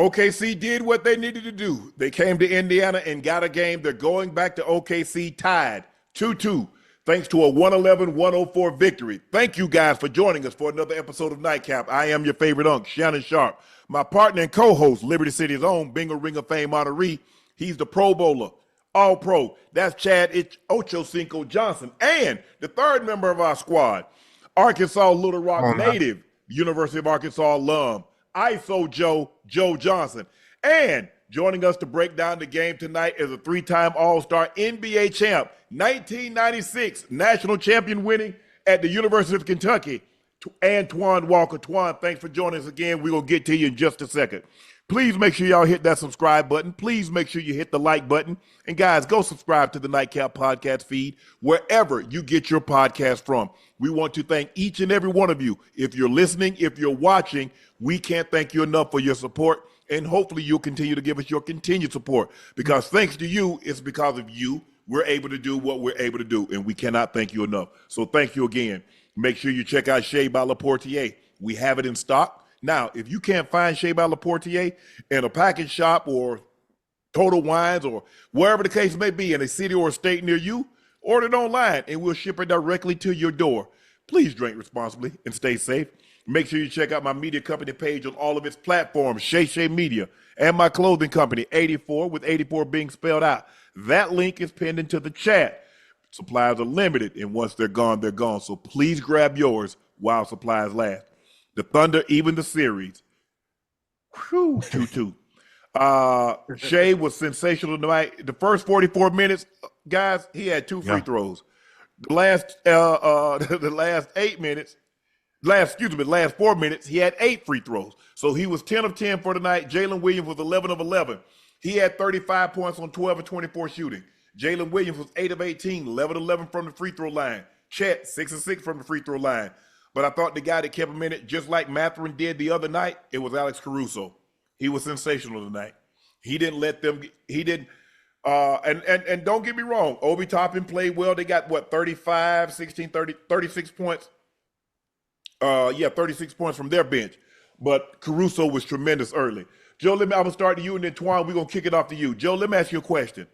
OKC did what they needed to do. They came to Indiana and got a game. They're going back to OKC tied 2-2, thanks to a 111-104 victory. Thank you guys for joining us for another episode of Nightcap. I am your favorite unk, Shannon Sharpe. My partner and co-host, Liberty City's own Bingo Ring of Fame honoree. He's the Pro Bowler, All-Pro. That's Chad Ochocinco Johnson. And the third member of our squad, Arkansas Little Rock native, University of Arkansas alum, ISO Joe Johnson. And joining us to break down the game tonight is a three-time All-Star NBA champ, 1996 national champion winning at the University of Kentucky, Antoine Walker. Twan, thanks for joining us again. We're going to get to you in just a second. Please make sure y'all hit that subscribe button. Please make sure you hit the like button. And guys, go subscribe to the Nightcap podcast feed wherever you get your podcast from. We want to thank each and every one of you. If you're listening, if you're watching, we can't thank you enough for your support. And hopefully you'll continue to give us your continued support. Because thanks to you, it's because of you we're able to do what we're able to do. And we cannot thank you enough. So thank you again. Make sure you check out Shai by Laportier. We have it in stock. Now, if you can't find Shai by Laportier in a package shop or Total Wines or wherever the case may be in a city or a state near you, order it online and we'll ship it directly to your door. Please drink responsibly and stay safe. Make sure you check out my media company page on all of its platforms, Shay Media, and my clothing company, 84, with 84 being spelled out. That link is pinned into the chat. Supplies are limited, and once they're gone, they're gone. So please grab yours while supplies last. The Thunder even the series. 2-2. Shai was sensational tonight. The first 44 minutes, guys, he had two free throws. The last last 4 minutes, he had 8 free throws. So he was 10 of 10 for the night. Jalen Williams was 11 of 11. He had 35 points on 12 of 24 shooting. Jalen Williams was 8 of 18, 11 of 11 from the free throw line. Chet, 6 of 6 from the free throw line. But I thought the guy that kept him in it, just like Mathurin did the other night, it was Alex Caruso. He was sensational tonight. He didn't let them, he didn't, and don't get me wrong, Obi Toppin played well. They got, 35, 16, 30, 36 points. 36 points from their bench. But Caruso was tremendous early. Joe, I'm going to start to you, and then Twan, we're going to kick it off to you. Joe, let me ask you a question.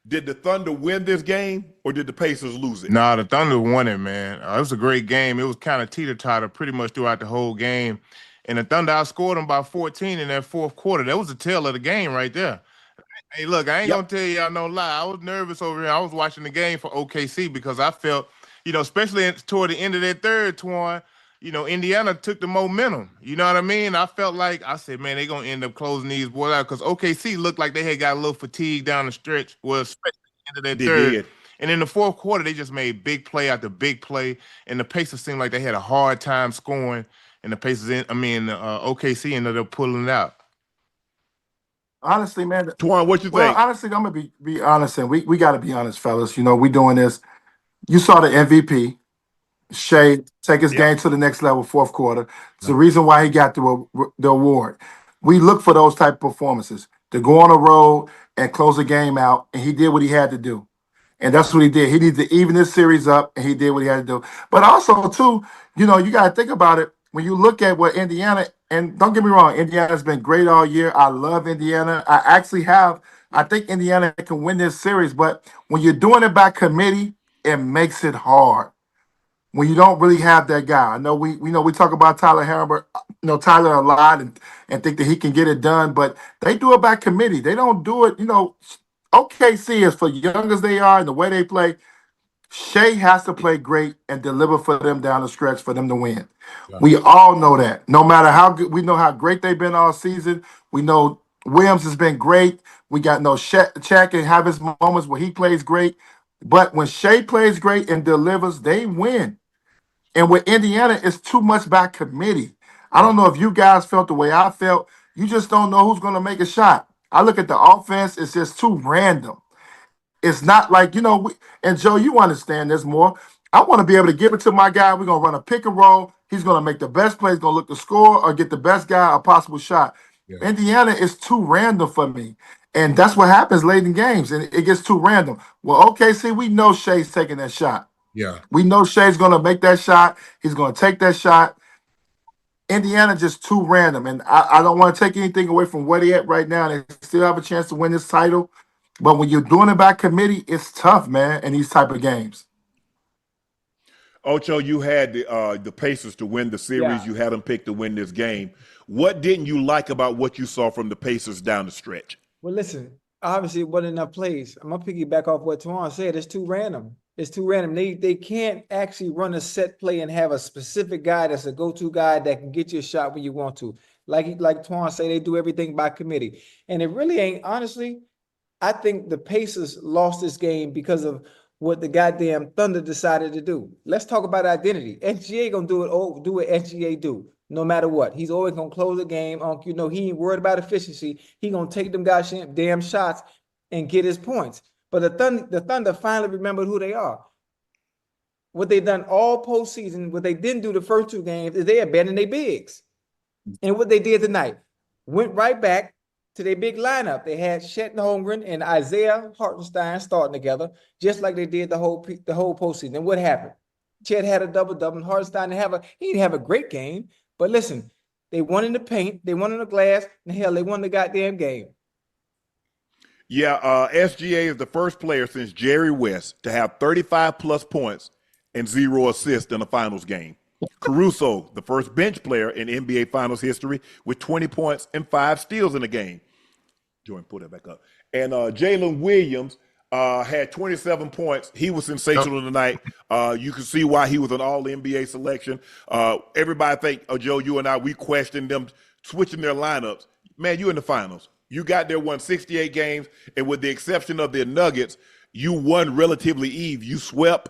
Did the Thunder win this game, or did the Pacers lose it? Nah, the Thunder won it, man. It was a great game. It was kind of teeter-totter pretty much throughout the whole game. And the Thunder outscored them by 14 in that fourth quarter. That was the tail of the game right there. Hey, look, I ain't going to tell y'all no lie. I was nervous over here. I was watching the game for OKC because I felt, especially toward the end of that third, Twan, Indiana took the momentum. You know what I mean? I felt like, I said, man, they're going to end up closing these boys out because OKC looked like they had got a little fatigue down the stretch. Well, especially at the end of that third. Did. And in the fourth quarter, they just made big play after big play. And the Pacers seemed like they had a hard time scoring. And the Pacers, OKC ended up pulling it out. Honestly, man. Twan, what you think? Well, honestly, I'm going to be honest. And we got to be honest, fellas. We doing this. You saw the MVP. Shai take his game to the next level, fourth quarter. It's the reason why he got the award. We look for those type of performances to go on a road and close the game out, and he did what he had to do. And that's what he did. He needed to even this series up, and he did what he had to do. But also, too, you got to think about it. When you look at what Indiana, and don't get me wrong, Indiana's been great all year. I love Indiana. I think Indiana can win this series. But when you're doing it by committee, it makes it hard. When you don't really have that guy. I know we talk about Tyler Tyler a lot and think that he can get it done, but they do it by committee. They don't do it, OKC is for young as they are and the way they play. Shai has to play great and deliver for them down the stretch for them to win. Yeah. We all know that. No matter how good, we know how great they've been all season. We know Williams has been great. We got Shaq can have his moments where he plays great. But when Shai plays great and delivers, they win. And with Indiana, it's too much by committee. I don't know if you guys felt the way I felt. You just don't know who's going to make a shot. I look at the offense, it's just too random. It's not like, and Joe, you understand this more. I want to be able to give it to my guy. We're going to run a pick and roll. He's going to make the best play. He's going to look to score or get the best guy a possible shot. Yeah. Indiana is too random for me. And that's what happens late in games, and it gets too random. Well, OKC, we know Shai's taking that shot. Yeah. We know Shai's going to make that shot. He's going to take that shot. Indiana just too random. And I don't want to take anything away from where they at right now. They still have a chance to win this title. But when you're doing it by committee, it's tough, man, in these type of games. Ocho, you had the Pacers to win the series. Yeah. You had them picked to win this game. What didn't you like about what you saw from the Pacers down the stretch? Well, listen, obviously it wasn't enough plays. I'm gonna piggyback off what Twan said. It's too random. It's too random. They can't actually run a set play and have a specific guy that's a go-to guy that can get you a shot when you want to. Like Twan say, they do everything by committee. And it really ain't, honestly, I think the Pacers lost this game because of what the goddamn Thunder decided to do. Let's talk about identity. SGA gonna do what SGA do, no matter what. He's always gonna close the game. He ain't worried about efficiency. He gonna take them guys damn shots and get his points. But the Thunder finally remembered who they are. What they done all postseason, what they didn't do the first two games, is they abandoned their bigs. And what they did tonight, went right back to their big lineup. They had Chet Holmgren and Isaiah Hartenstein starting together, just like they did the whole postseason. And what happened? Chet had a double-double, and Hartenstein he didn't have a great game. But listen, they won in the paint, they won in the glass, and hell, they won the goddamn game. Yeah, SGA is the first player since Jerry West to have 35-plus points and 0 assists in a finals game. Caruso, the first bench player in NBA Finals history with 20 points and 5 steals in a game. Jordan, pull that back up. And Jalen Williams had 27 points. He was sensational tonight. You can see why he was an all-NBA selection. Everybody think, Joe, you and I, we questioned them switching their lineups. Man, you in the finals. You got there, won 68 games, and with the exception of the Nuggets, you won relatively easy. You swept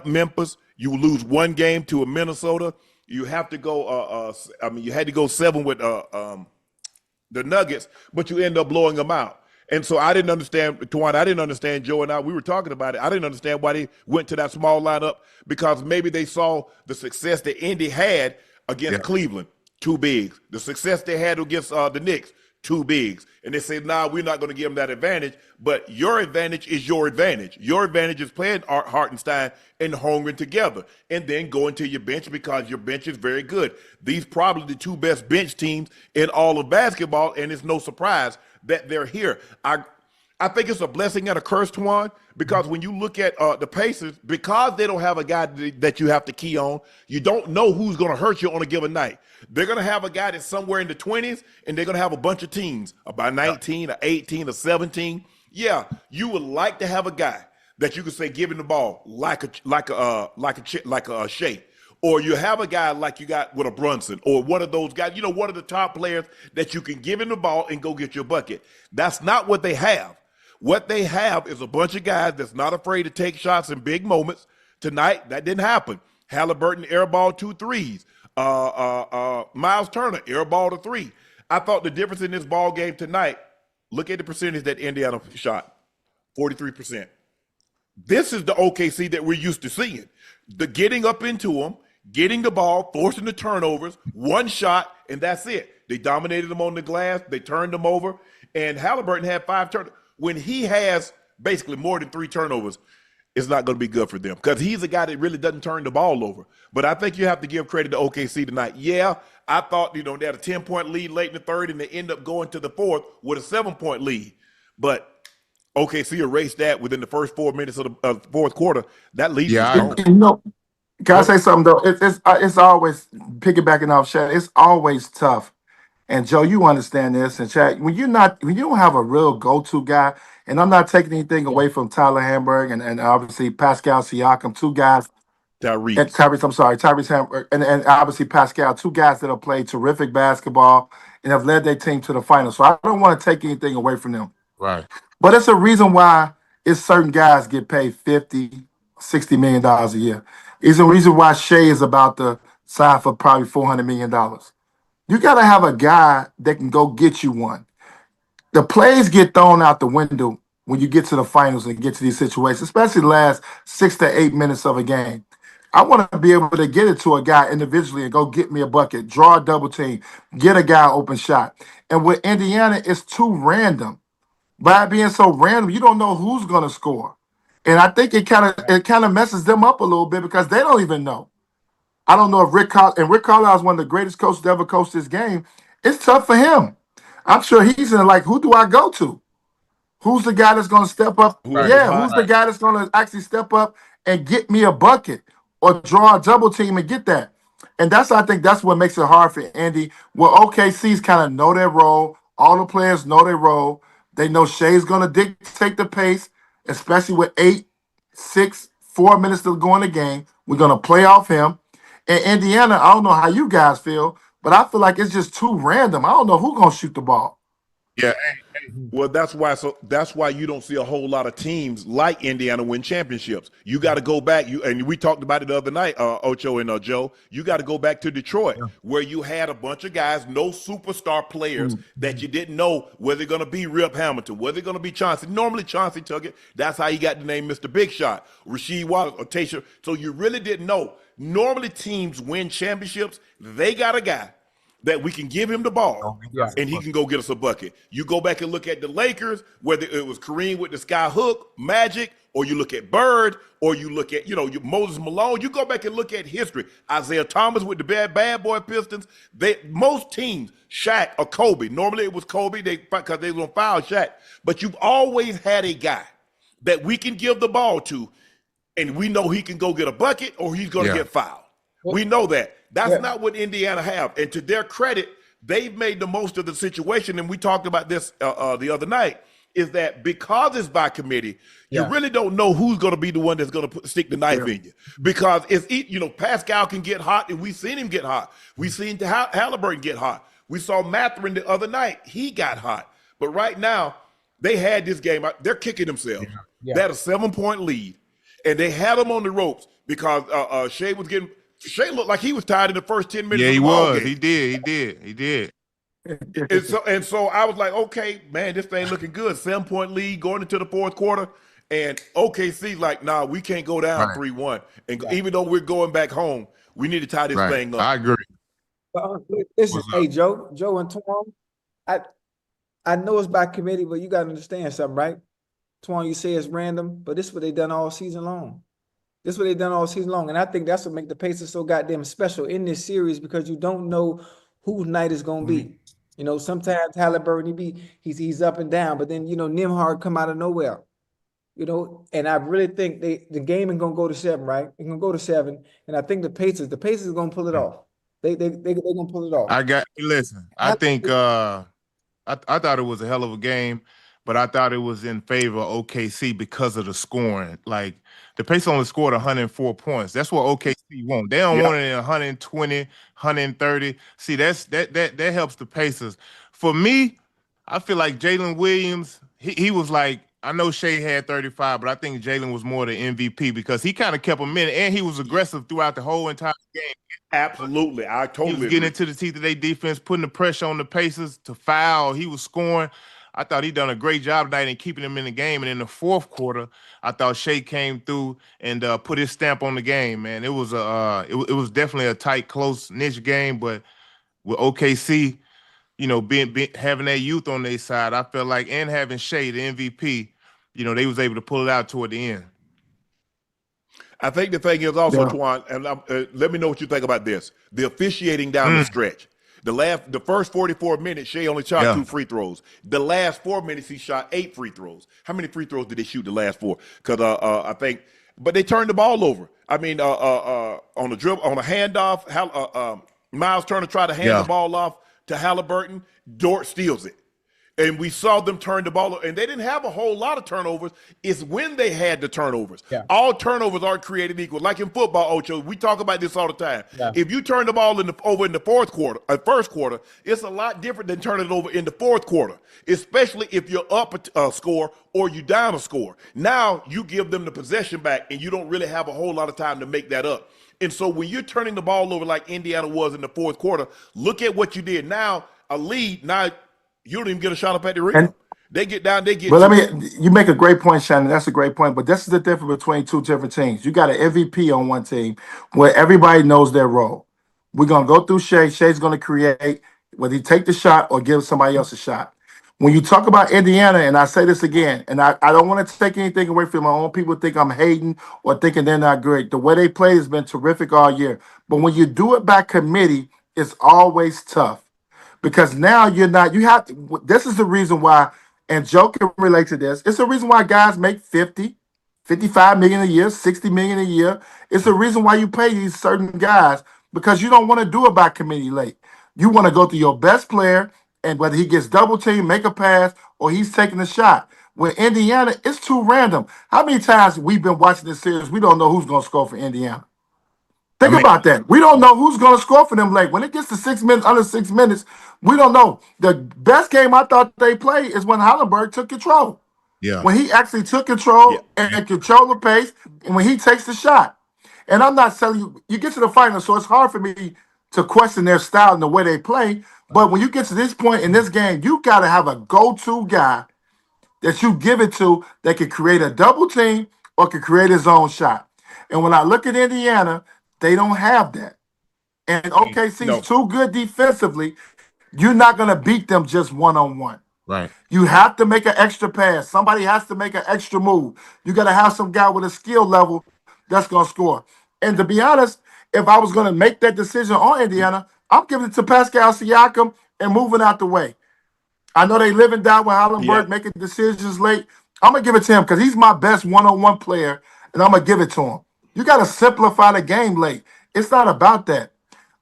Memphis. You lose one game to a Minnesota. You have to go. You had to go 7 with the Nuggets, but you end up blowing them out. And so I didn't understand, Twan. I didn't understand, Joe and I. We were talking about it. I didn't understand why they went to that small lineup, because maybe they saw the success that Indy had against Cleveland, 2 bigs. The success they had against the Knicks, 2 bigs. And they said, nah, we're not going to give them that advantage, but your advantage is your advantage. Your advantage is playing Hartenstein and Holmgren together and then going to your bench because your bench is very good. These probably the 2 best bench teams in all of basketball, and it's no surprise that they're here. I think it's a blessing and a curse, Twan, because when you look at the Pacers, because they don't have a guy that you have to key on, you don't know who's going to hurt you on a given night. They're going to have a guy that's somewhere in the 20s, and they're going to have a bunch of teams, about 19 or 18 or 17. Yeah, you would like to have a guy that you could say, give him the ball like a Shai. Or you have a guy like you got with a Brunson, or one of those guys, one of the top players that you can give him the ball and go get your bucket. That's not what they have. What they have is a bunch of guys that's not afraid to take shots in big moments. Tonight, that didn't happen. Halliburton airballed 2 threes. Miles Turner airballed a 3. I thought the difference in this ball game tonight, look at the percentage that Indiana shot, 43%. This is the OKC that we're used to seeing. The getting up into them, getting the ball, forcing the turnovers, 1 shot, and that's it. They dominated them on the glass. They turned them over. And Halliburton had 5 turnovers. When he has basically more than 3 turnovers, it's not going to be good for them because he's a guy that really doesn't turn the ball over. But I think you have to give credit to OKC tonight. Yeah, I thought, they had a 10-point lead late in the third, and they end up going to the fourth with a 7-point lead. But OKC erased that within the first 4 minutes of the fourth quarter. That lead was gone. Can I say something, though? It's always, piggybacking off Shaq, it's always tough. And Joe, you understand this, and Chad, when you don't have a real go-to guy, and I'm not taking anything away from Tyler Hamburg and obviously Pascal Siakam, 2 guys. Tyrese Hamburg, and obviously Pascal, 2 guys that have played terrific basketball and have led their team to the finals. So I don't want to take anything away from them. Right. But it's a reason why it's certain guys get paid $50, $60 million a year. It's a reason why Shai is about to sign for probably $400 million. You got to have a guy that can go get you one. The plays get thrown out the window when you get to the finals and get to these situations, especially the last 6 to 8 minutes of a game. I want to be able to get it to a guy individually and go get me a bucket, draw a double team, get a guy open shot. And with Indiana, it's too random. By it being so random, you don't know who's going to score. And I think it kind of messes them up a little bit because they don't even know. I don't know if Rick Carlisle is one of the greatest coaches to ever coach this game. It's tough for him. I'm sure he's in like, who do I go to? Who's the guy that's going to step up? Whoever's Right. Yeah, hot. who's the guy that's going to actually step up and get me a bucket or draw a double team and get that? And I think that's what makes it hard for Andy. Well, OKC's kind of know their role. All the players know their role. They know Shai's going to dictate the pace, especially with 8, 6, 4 minutes to go in the game. We're going to play off him. And Indiana, I don't know how you guys feel, but I feel like it's just too random. I don't know who's going to shoot the ball. Yeah. Well, that's why you don't see a whole lot of teams like Indiana win championships. You got to go back. And we talked about it the other night, Ocho and Joe. You got to go back to Detroit, where you had a bunch of guys, no superstar players that you didn't know whether they're going to be Rip Hamilton, whether they're going to be Chauncey. Normally Chauncey took it. That's how he got the name Mr. Big Shot, Rasheed Wallace, or Tasha. So you really didn't know. Normally teams win championships. They got a guy that we can give him the ball, and he can go get us a bucket. You go back and look at the Lakers, whether it was Kareem with the sky hook, Magic, or you look at Bird, or you look at, Moses Malone. You go back and look at history. Isaiah Thomas with the bad boy Pistons. Most teams, Shaq or Kobe. Normally it was Kobe because they were going to foul Shaq. But you've always had a guy that we can give the ball to, and we know he can go get a bucket or he's going to get fouled. We know that. That's not what Indiana have. And to their credit, they've made the most of the situation. And we talked about this the other night, is that because it's by committee, you really don't know who's going to be the one that's going to stick the knife in you. Because it's, Pascal can get hot, and we've seen him get hot. We've seen Halliburton get hot. We saw Mathurin the other night. He got hot. But right now, they had this game. They're kicking themselves. They had a 7-point lead, and they had them on the ropes because Shai looked like he was tired in the first 10 minutes. Yeah, of he the ball was. game. He did. And so I was like, okay, man, this thing looking good. 7-point lead going into the fourth quarter. And OKC like, nah, we can't go down 3-1. And even though we're going back home, we need to tie this thing up. I agree. Listen, hey, Joe Antoine, I know it's by committee, but you got to understand something, right? Antoine, you say it's random, but this is what they done all season long. And I think that's what make the Pacers so goddamn special in this series, because you don't know whose night is gonna be. Sometimes Halliburton he's up and down, but then Nembhard come out of nowhere. And I really think the game is gonna go to 7, right? It's gonna go to 7, and I think the Pacers are gonna pull it off. They're gonna pull it off. I think I thought it was a hell of a game, but I thought it was in favor of OKC because of the scoring. Like, the Pacers only scored 104 points. That's what OKC want. They don't want it in 120, 130. See, that helps the Pacers. For me, I feel like Jalen Williams, he was like, I know Shai had 35, but I think Jalen was more the MVP because he kind of kept him in, and he was aggressive throughout the whole entire game. Absolutely. I totally He was getting into the teeth of their defense, putting the pressure on the Pacers to foul. He was scoring. I thought he done a great job tonight in keeping them in the game. And in the fourth quarter, I thought Shai came through and put his stamp on the game, man. It was it was definitely a tight, close niche game, but with OKC, being having that youth on their side, I felt like, and having Shai, the MVP, they was able to pull it out toward the end. I think the thing is also, Twan, and let me know what you think about this. The officiating down the stretch. The first 44 minutes, Shai only shot 2 free throws. The last 4 minutes, he shot 8 free throws. How many free throws did they shoot the last 4? Because I think, but they turned the ball over. I mean, on a dribble, on a handoff, Miles Turner tried to hand the ball off to Halliburton. Dort steals it. And we saw them turn the ball, and they didn't have a whole lot of turnovers. It's when they had the turnovers. All turnovers aren't created equal. Like in football, Ocho, we talk about this all the time. If you turn the ball over in the first quarter, it's a lot different than turning it over in the fourth quarter, especially if you're up a score or you down a score. Now you give them the possession back, and you don't really have a whole lot of time to make that up. And so when you're turning the ball over like Indiana was in the fourth quarter, look at what you did. Now a lead, now you don't even get a shot up at the rim. They get down, they get. But you make a great point, Shannon. That's a great point. But this is the difference between two different teams. You got an MVP on one team where everybody knows their role. We're gonna go through Shai. Shai's gonna create, whether he take the shot or give somebody else a shot. When you talk about Indiana, and I say this again, and I don't want to take anything away from my own people think I'm hating or thinking they're not great. The way they play has been terrific all year. But when you do it by committee, it's always tough because now you're not, you have to, this is the reason why, and Joe can relate to this. It's the reason why guys make 50, 55 million a year, 60 million a year. It's the reason why you pay these certain guys because you don't want to do it by committee late. You want to go to your best player, and whether he gets double teamed, make a pass, or he's taking a shot. With Indiana, it's too random. How many times we've been watching this series, we don't know who's going to score for Indiana? Think about that. We don't know who's going to score for them late. When it gets to 6 minutes, under 6 minutes, we don't know. The best game I thought they played is when Halliburton took control. Yeah. When he actually took control and control the pace, and when he takes the shot. And I'm not telling you, you get to the final, so it's hard for me to question their style and the way they play. But when you get to this point in this game, you got to have a go-to guy that you give it to that can create a double team or can create his own shot. And when I look at Indiana, they don't have that. And OKC's too good defensively. You're not going to beat them just one-on-one. Right. You have to make an extra pass. Somebody has to make an extra move. You got to have some guy with a skill level that's going to score. And to be honest, if I was going to make that decision on Indiana, I'm giving it to Pascal Siakam and moving out the way. I know they live and die with Halliburton making decisions late. I'm going to give it to him because he's my best one-on-one player, and I'm going to give it to him. You got to simplify the game late. It's not about that.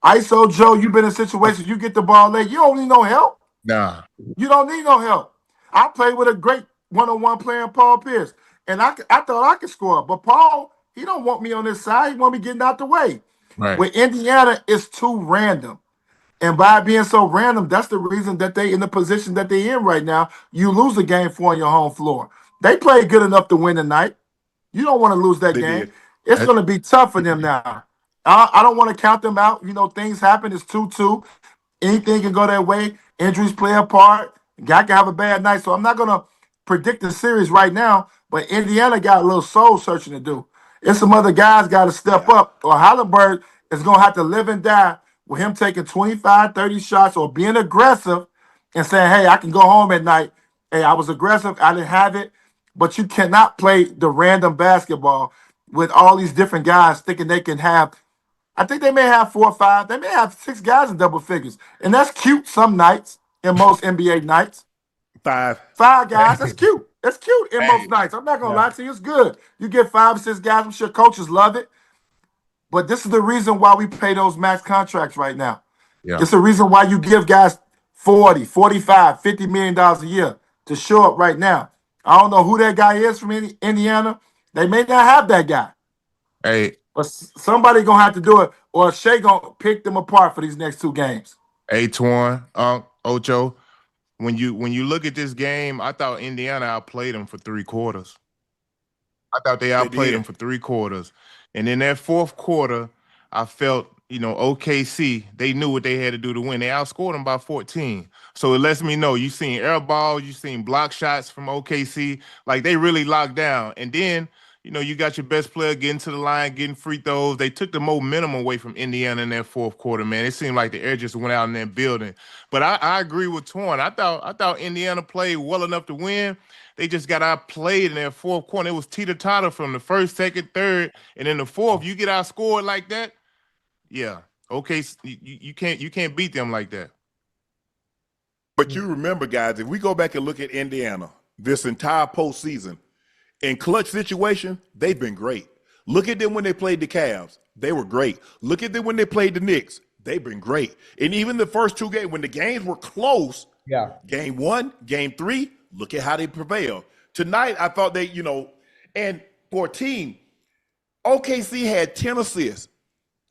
ISO Joe, you've been in situations you get the ball late. You don't need no help. Nah. You don't need no help. I played with a great one-on-one player in Paul Pierce, and I thought I could score. But Paul, he don't want me on this side. He want me getting out the way. Right. With Indiana, it's too random. And by being so random, that's the reason that they in the position that they're in right now. You lose the game 4 on your home floor. They played good enough to win tonight. You don't want to lose that game. Did. It's going to be tough for them now. I don't want to count them out. You know, things happen. It's 2-2. Anything can go their way. Injuries play a part. Guy can have a bad night. So I'm not going to predict the series right now, but Indiana got a little soul searching to do. It's some other guys got to step up, or Halliburton is going to have to live and die with him taking 25, 30 shots or being aggressive and saying, hey, I can go home at night. Hey, I was aggressive. I didn't have it. But you cannot play the random basketball with all these different guys thinking they can have. I think they may have 4 or 5. They may have 6 guys in double figures. And that's cute some nights and most NBA nights. 5 guys, that's cute. That's cute in most nights. I'm not going to lie to you. It's good. You get 5 or 6 guys. I'm sure coaches love it. But this is the reason why we pay those max contracts right now. Yeah. It's the reason why you give guys 40, 45, $50 million a year to show up right now. I don't know who that guy is from Indiana. They may not have that guy. Hey. But somebody going to have to do it, or Shai going to pick them apart for these next 2 games. Hey, Twan, Ocho, when you look at this game, I thought Indiana outplayed them for 3 quarters. I thought they outplayed them for 3 quarters. And in that 4th quarter, I felt, OKC, they knew what they had to do to win. They outscored them by 14. So it lets me know you've seen air ball, you've seen block shots from OKC. Like, they really locked down. And then, you got your best player getting to the line, getting free throws. They took the momentum away from Indiana in that 4th quarter, man. It seemed like the air just went out in that building. But I agree with Torn. I thought Indiana played well enough to win. They just got outplayed in that 4th quarter. It was teeter-totter from the 1st, 2nd, 3rd, and in the 4th, you get outscored like that. Yeah, okay, you can't beat them like that. But you remember, guys, if we go back and look at Indiana this entire postseason, in clutch situation, they've been great. Look at them when they played the Cavs. They were great. Look at them when they played the Knicks. They've been great. And even the first 2 games, when the games were close, game 1, game 3, look at how they prevailed. Tonight, I thought they, and for a team, OKC had 10 assists.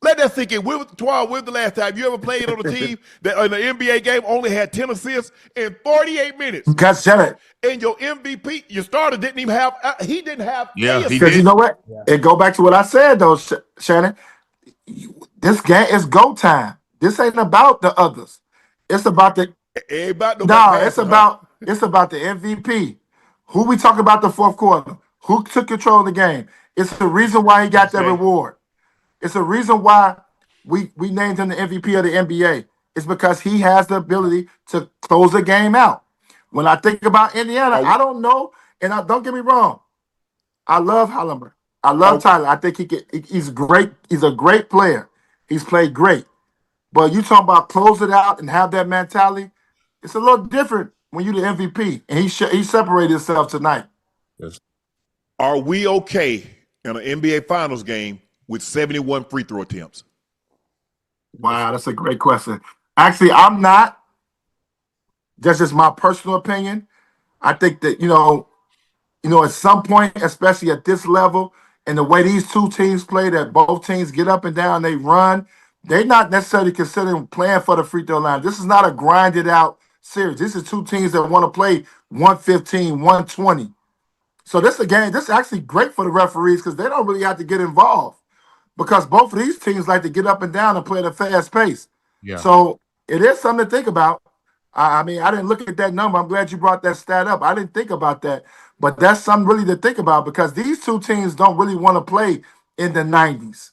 Let that sink in. When was the last time you ever played on a team that in an NBA game only had 10 assists in 48 minutes? Got Shannon. And your MVP, your starter didn't even have, he didn't have. Because you know what? It go back to what I said, though, Shannon. This game is go time. This ain't about the others. It's about the. It's about it's about the MVP. Who we talk about the 4th quarter? Who took control of the game? It's the reason why he got that reward. It's a reason why we named him the MVP of the NBA. It's because he has the ability to close a game out. When I think about Indiana, Are, I don't know. And don't get me wrong, I love Halliburton. I love are, Tyler. I think he's great. He's a great player. He's played great. But you talking about close it out and have that mentality, it's a little different when you the MVP. And he separated himself tonight. Yes. are we okay in an NBA Finals game with 71 free throw attempts? Wow, that's a great question. Actually, I'm not. That's just my personal opinion. I think that, at some point, especially at this level, and the way these two teams play, that both teams get up and down, they run, they're not necessarily considering playing for the free throw line. This is not a grinded out series. This is two teams that want to play 115, 120. So this is a game, this is actually great for the referees because they don't really have to get involved because both of these teams like to get up and down and play at a fast pace. Yeah. So it is something to think about. I mean, I didn't look at that number. I'm glad you brought that stat up. I didn't think about that. But that's something really to think about because these two teams don't really want to play in the 90s.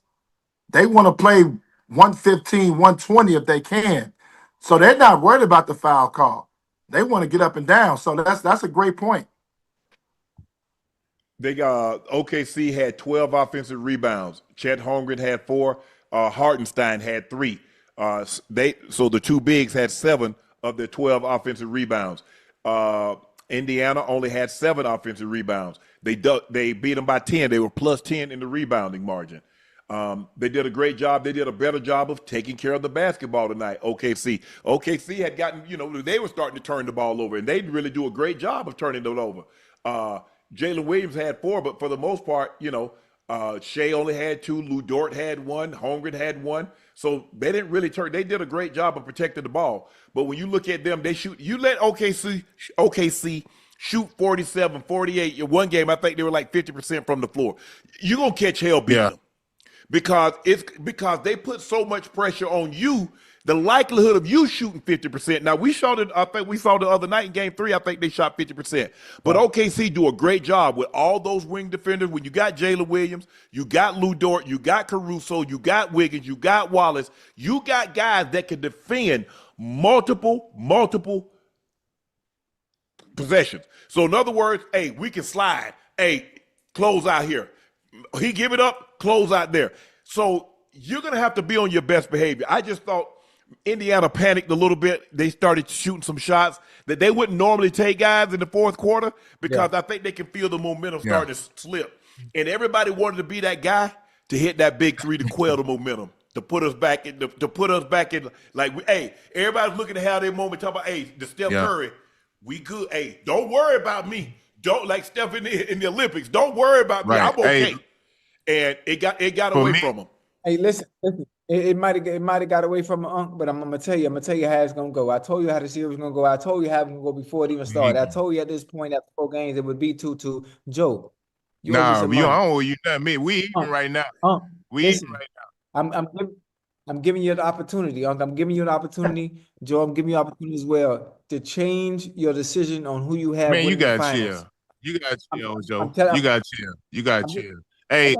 They want to play 115, 120 if they can. So they're not worried about the foul call. They want to get up and down. So that's a great point. They OKC had 12 offensive rebounds. Chet Holmgren had 4. Hartenstein had 3. So the two bigs had 7 of their 12 offensive rebounds. Indiana only had 7 offensive rebounds. They beat them by 10. They were plus 10 in the rebounding margin. They did a great job. They did a better job of taking care of the basketball tonight. OKC had gotten, they were starting to turn the ball over, and they really do a great job of turning it over. Jalen Williams had 4, but for the most part, Shai only had 2. Lou Dort had 1. Holmgren had 1. So they didn't really turn. They did a great job of protecting the ball. But when you look at them, they shoot. You let OKC shoot 47, 48. In one game, I think they were like 50% from the floor. You're gonna catch hell beating them because they put so much pressure on you. The likelihood of you shooting 50%. Now we saw it. I think we saw the other night in Game 3. I think they shot 50%. But OKC do a great job with all those wing defenders. When you got Jalen Williams, you got Lou Dort, you got Caruso, you got Wiggins, you got Wallace. You got guys that can defend multiple possessions. So in other words, hey, we can slide. Hey, close out here. He give it up, close out there. So you're gonna have to be on your best behavior. I just thought Indiana panicked a little bit. They started shooting some shots that they wouldn't normally take, guys, in the fourth quarter because I think they can feel the momentum starting to slip. And everybody wanted to be that guy to hit that big 3 to quell the momentum, to put us back in, like, hey, everybody's looking at how their moment, talking about, hey, the Steph Curry, we good. Hey, don't worry about me. Don't, like Steph in the Olympics. Don't worry about me. I'm okay. And it got away from him. Hey, listen. It might have got away from Unc, but I'm gonna tell you how it's gonna go. I told you how the series was gonna go. I told you how it was gonna go before it even started. I told you at this point after 4 games it would be 2-2. Joe, you owe me some money. I don't owe you nothing. Me, we even right now. We even right now. I'm giving you the opportunity, Unc. I'm giving you an opportunity, Joe. I'm giving you an opportunity as well to change your decision on who you have. Man, you got to chill. You got to chill, Joe. You got to chill. You got to chill. Hey,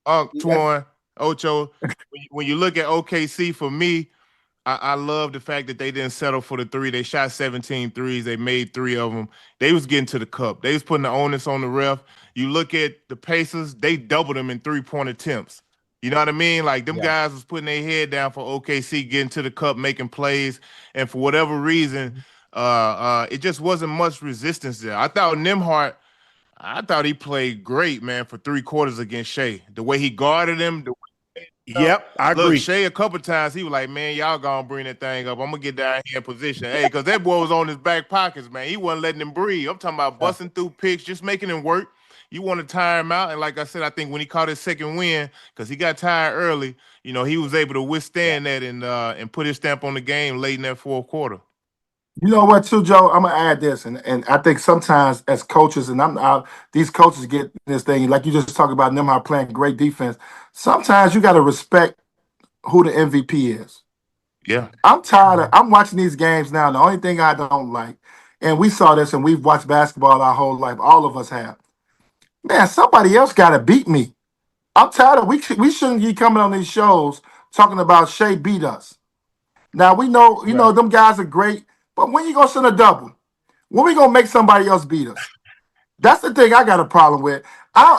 Twan, Ocho, when you look at OKC, for me, I love the fact that they didn't settle for the 3. They shot 17 threes. They made 3 of them. They was getting to the cup. They was putting the onus on the ref. You look at the Pacers, they doubled them in 3-point attempts. You know what I mean? Like, them guys was putting their head down for OKC, getting to the cup, making plays. And for whatever reason, it just wasn't much resistance there. I thought Nembhard, he played great, man, for 3 quarters against Shai. The way he guarded him. I agree. Look, Shai a couple times, he was like, man, y'all gonna bring that thing up. I'm gonna get down here in position. Hey, because that boy was on his back pockets, man. He wasn't letting him breathe. I'm talking about busting through picks, just making him work. You want to tire him out. And like I said, I think when he caught his second win, because he got tired early, he was able to withstand that and put his stamp on the game late in that fourth quarter. You know what, too, Joe? I'm gonna add this, and I think sometimes as coaches, and these coaches get this thing, like you just talked about them playing great defense. Sometimes you got to respect who the MVP is. Yeah, I'm tired. I'm watching these games now. And the only thing I don't like, and we saw this, and we've watched basketball our whole life. All of us have. Man, somebody else got to beat me. I'm tired of. We shouldn't be coming on these shows talking about Shai beat us. Now we know, them guys are great. But when you gonna send a double? When we gonna make somebody else beat us? That's the thing I got a problem with. They'll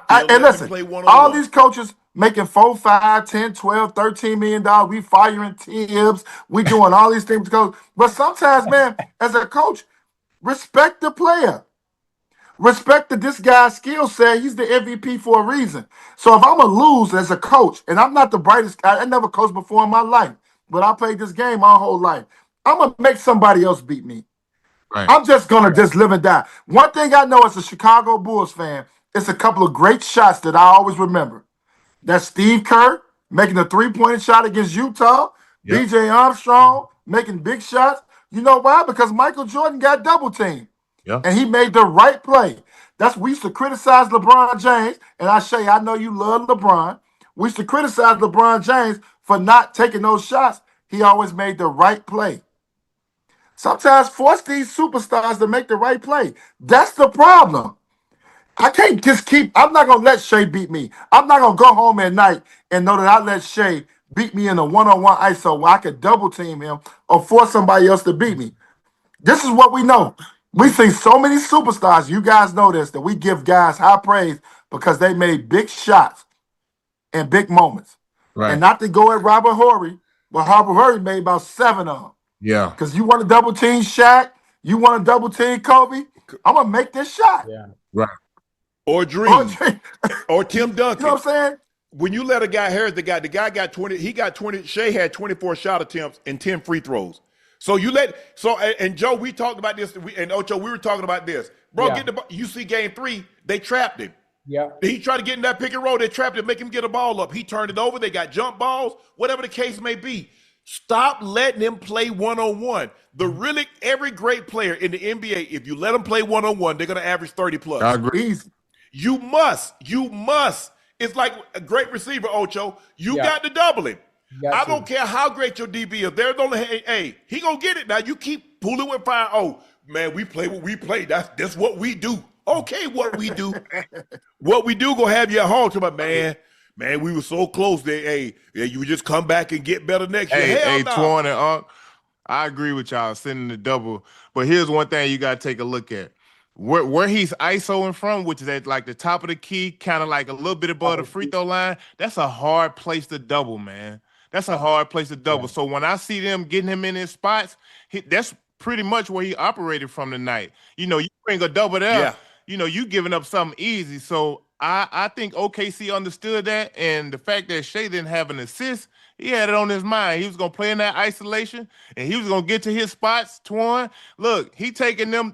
And let them listen, play all one-on-one. these coaches making 4, 5, 10, 12, $13 million. We firing Thibbs. We doing all these things. But sometimes, man, as a coach, respect the player. Respect that this guy's skill set. He's the MVP for a reason. So if I'm going to lose as a coach, and I'm not the brightest guy, I never coached before in my life, but I played this game my whole life. I'm going to make somebody else beat me. Right. I'm just going to just live and die. One thing I know as a Chicago Bulls fan, it's a couple of great shots that I always remember. That's Steve Kerr making a three-point shot against Utah. Yep. B.J. Armstrong making big shots. You know why? Because Michael Jordan got double-teamed. Yeah. And he made the right play. We used to criticize LeBron James, and I know you love LeBron. We used to criticize LeBron James for not taking those shots. He always made the right play. Sometimes force these superstars to make the right play. That's the problem. I can't just I'm not going to let Shai beat me. I'm not going to go home at night and know that I let Shai beat me in a one-on-one ISO where I could double team him or force somebody else to beat me. This is what we know. We see so many superstars, you guys know this, that we give guys high praise because they made big shots and big moments. Right. And not to go at Robert Horry, but Robert Horry made about 7 of them. Yeah. Because you want to double team Shaq, you want to double team Kobe, I'm going to make this shot. Yeah. Right. Or Dream. Or Tim Duncan. You know what I'm saying? When you let a guy, here's the guy got 20, Shai had 24 shot attempts and 10 free throws. So and Joe, we talked about this, and Ocho, we were talking about this. Bro, Yeah. you see game 3, they trapped him. Yeah. He tried to get in that pick and roll, they trapped him, make him get a ball up. He turned it over, they got jump balls, whatever the case may be. Stop letting him play one-on-one. Every great player in the NBA, if you let them play one-on-one, they're going to average 30 plus. I agree. Easy. You must. It's like a great receiver, Ocho. You got to double him. I don't care how great your DB is. There's only, he gonna get it. Now you keep pulling with fire. Oh man, we play what we play. That's what we do. Okay, what we do. What we do gonna have you at home to my man, we were so close there. You just come back and get better next year. Hell no. Twan and Unc, I agree with y'all sending the double. But here's one thing you gotta take a look at. Where he's ISOing from, which is at like the top of the key, kind of like a little bit above the free throw line, that's a hard place to double, man. That's a hard place to double. Yeah. So when I see them getting him in his spots, that's pretty much where he operated from tonight. You bring a double there, you giving up something easy. So I think OKC understood that, and the fact that Shai didn't have an assist, he had it on his mind. He was gonna play in that isolation, and he was gonna get to his spots. Twan, look, he taking them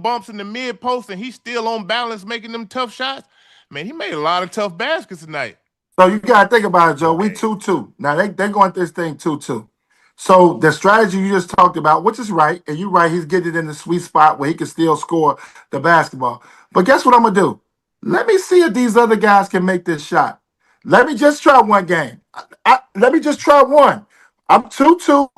bumps in the mid post, and he's still on balance, making them tough shots. Man, he made a lot of tough baskets tonight. So you gotta think about it, Joe. We 2-2. Now they're going this thing 2-2. So the strategy you just talked about, which is right, and you're right, he's getting it in the sweet spot where he can still score the basketball. But guess what I'm gonna do? Let me see if these other guys can make this shot. Let me just try one game. Let me just try one. I'm 2-2,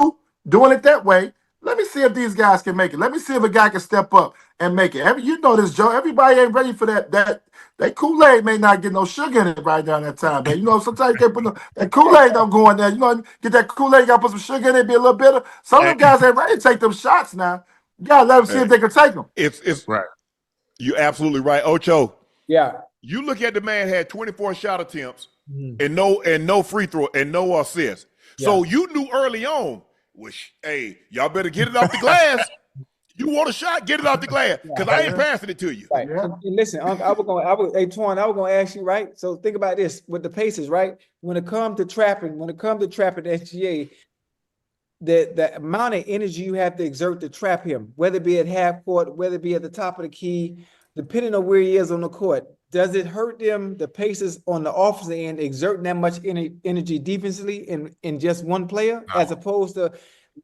doing it that way. Let me see if these guys can make it. Let me see if a guy can step up and make it. You know this, Joe. Everybody ain't ready for that. That Kool-Aid may not get no sugar in it right down that time, man. Sometimes you can't put that Kool-Aid don't go in there. Get that Kool-Aid, you got to put some sugar in it, be a little bitter. Some of them guys ain't ready to take them shots now. You got to let them see if they can take them. It's right. You're absolutely right. Ocho. Yeah. You look at the man had 24 shot attempts and no free throw and no assists. Yeah. So you knew early on, y'all better get it off the glass. You want a shot, get it off the glass, because I ain't passing it to you. Right. Yeah. Listen, Twan, I was gonna ask you, right? So think about this with the Pacers, right? When it comes to trapping SGA, the amount of energy you have to exert to trap him, whether it be at half court, whether it be at the top of the key, depending on where he is on the court, does it hurt them, the Pacers on the offensive end, exerting that much energy defensively in just one player, as opposed to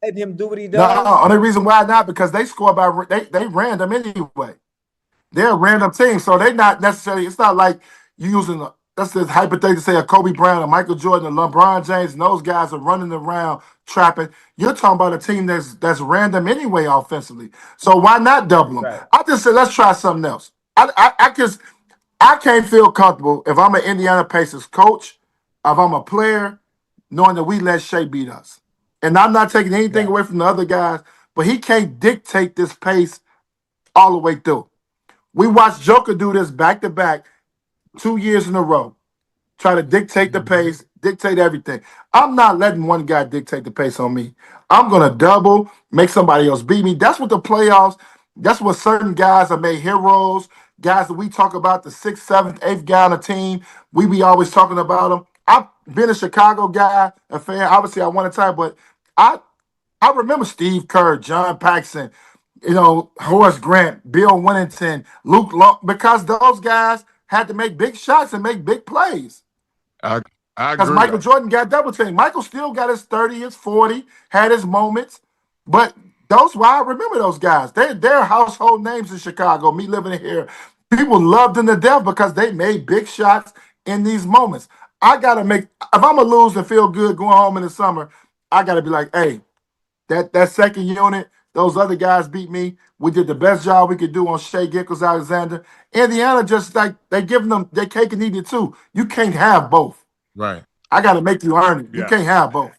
let him do what he does? No, only reason why not, because they score they random anyway. They're a random team, so they not necessarily. It's not like you using that's the hypothetical say a Kobe Bryant, a Michael Jordan, a LeBron James, and those guys are running around trapping. You're talking about a team that's random anyway offensively. So why not double them? Right. I just said let's try something else. I can't feel comfortable if I'm an Indiana Pacers coach, if I'm a player, knowing that we let Shai beat us. And I'm not taking anything away from the other guys, but he can't dictate this pace all the way through. We watched Joker do this back to back 2 years in a row. Try to dictate the pace, dictate everything. I'm not letting one guy dictate the pace on me. I'm going to double, make somebody else beat me. That's what the playoffs, that's what certain guys are made heroes, guys that we talk about, the 6th, 7th, 8th guy on the team. We be always talking about them. I've been a Chicago guy, a fan. Obviously, I won a time, but I remember Steve Kerr, John Paxson, Horace Grant, Bill Winnington, Luke Long, because those guys had to make big shots and make big plays. I Because agree. Michael Jordan got double teamed. Michael still got his 30, his 40, had his moments. But those why I remember those guys. They're household names in Chicago, me living here. People loved them to death because they made big shots in these moments. I gotta make if I'm gonna lose and feel good going home in the summer, I gotta be like, hey, that second unit, those other guys beat me. We did the best job we could do on Shai Gilgeous Alexander. Indiana just like they giving them their cake and eat it too. You can't have both. Right. I got to make you earn it. You can't have both.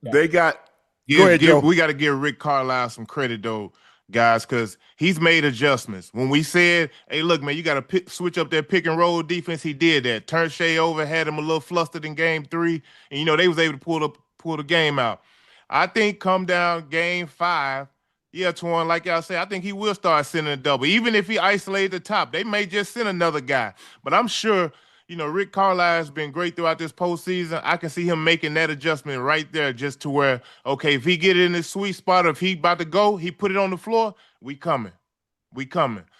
They got. Go ahead, Joe. We got to give Rick Carlisle some credit, though, guys, because he's made adjustments. When we said, hey, look, man, you got to switch up that pick and roll defense, he did that. Turned Shai over, had him a little flustered in game 3, and, they was able to pull the game out. I think come down game 5, yeah, Twan, like y'all say, I think he will start sending a double. Even if he isolated the top, they may just send another guy. But I'm sure – Rick Carlisle has been great throughout this postseason. I can see him making that adjustment right there just to where, okay, if he get it in his sweet spot, or if he about to go, he put it on the floor, we coming.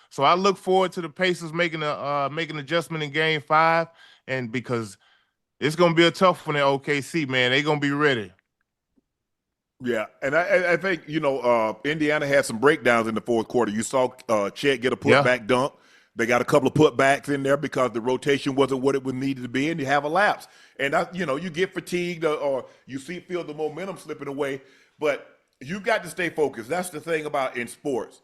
So I look forward to the Pacers making an adjustment in game 5, and because it's going to be a tough one at OKC, man. They're going to be ready. Yeah, and I think, Indiana had some breakdowns in the fourth quarter. You saw Chet get a putback dunk. They got a couple of putbacks in there because the rotation wasn't what it was needed to be, and you have a lapse. And, you get fatigued or you feel the momentum slipping away, but you got to stay focused. That's the thing about in sports.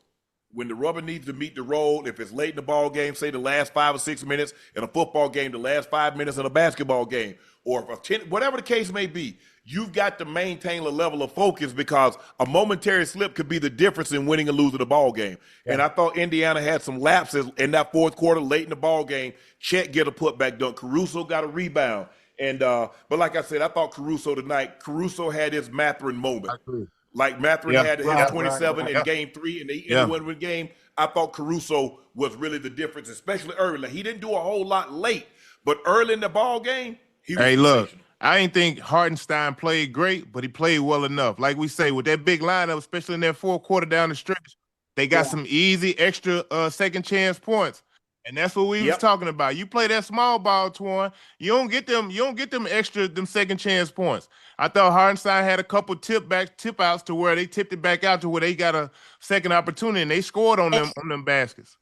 When the rubber needs to meet the road, if it's late in the ball game, say the last 5 or 6 minutes, in a football game, the last 5 minutes in a basketball game, or whatever the case may be, you've got to maintain a level of focus because a momentary slip could be the difference in winning or losing the ball game. Yeah. And I thought Indiana had some lapses in that fourth quarter, late in the ball game. Chet get a putback dunk. Caruso got a rebound. And but like I said, I thought Caruso had his Mathurin moment. I agree. Like Mathurin had his 27 in game 3 and the win game. I thought Caruso was really the difference, especially early. Like, he didn't do a whole lot late, but early in the ball game, he was look, I ain't think Hartenstein played great, but he played well enough. Like we say, with that big lineup, especially in that fourth quarter down the stretch, they got some easy extra second chance points. And that's what we was talking about. You play that small ball, Twan, you don't get them extra second chance points. I thought Hartenstein had a couple tip outs to where they tipped it back out to where they got a second opportunity and they scored on them baskets.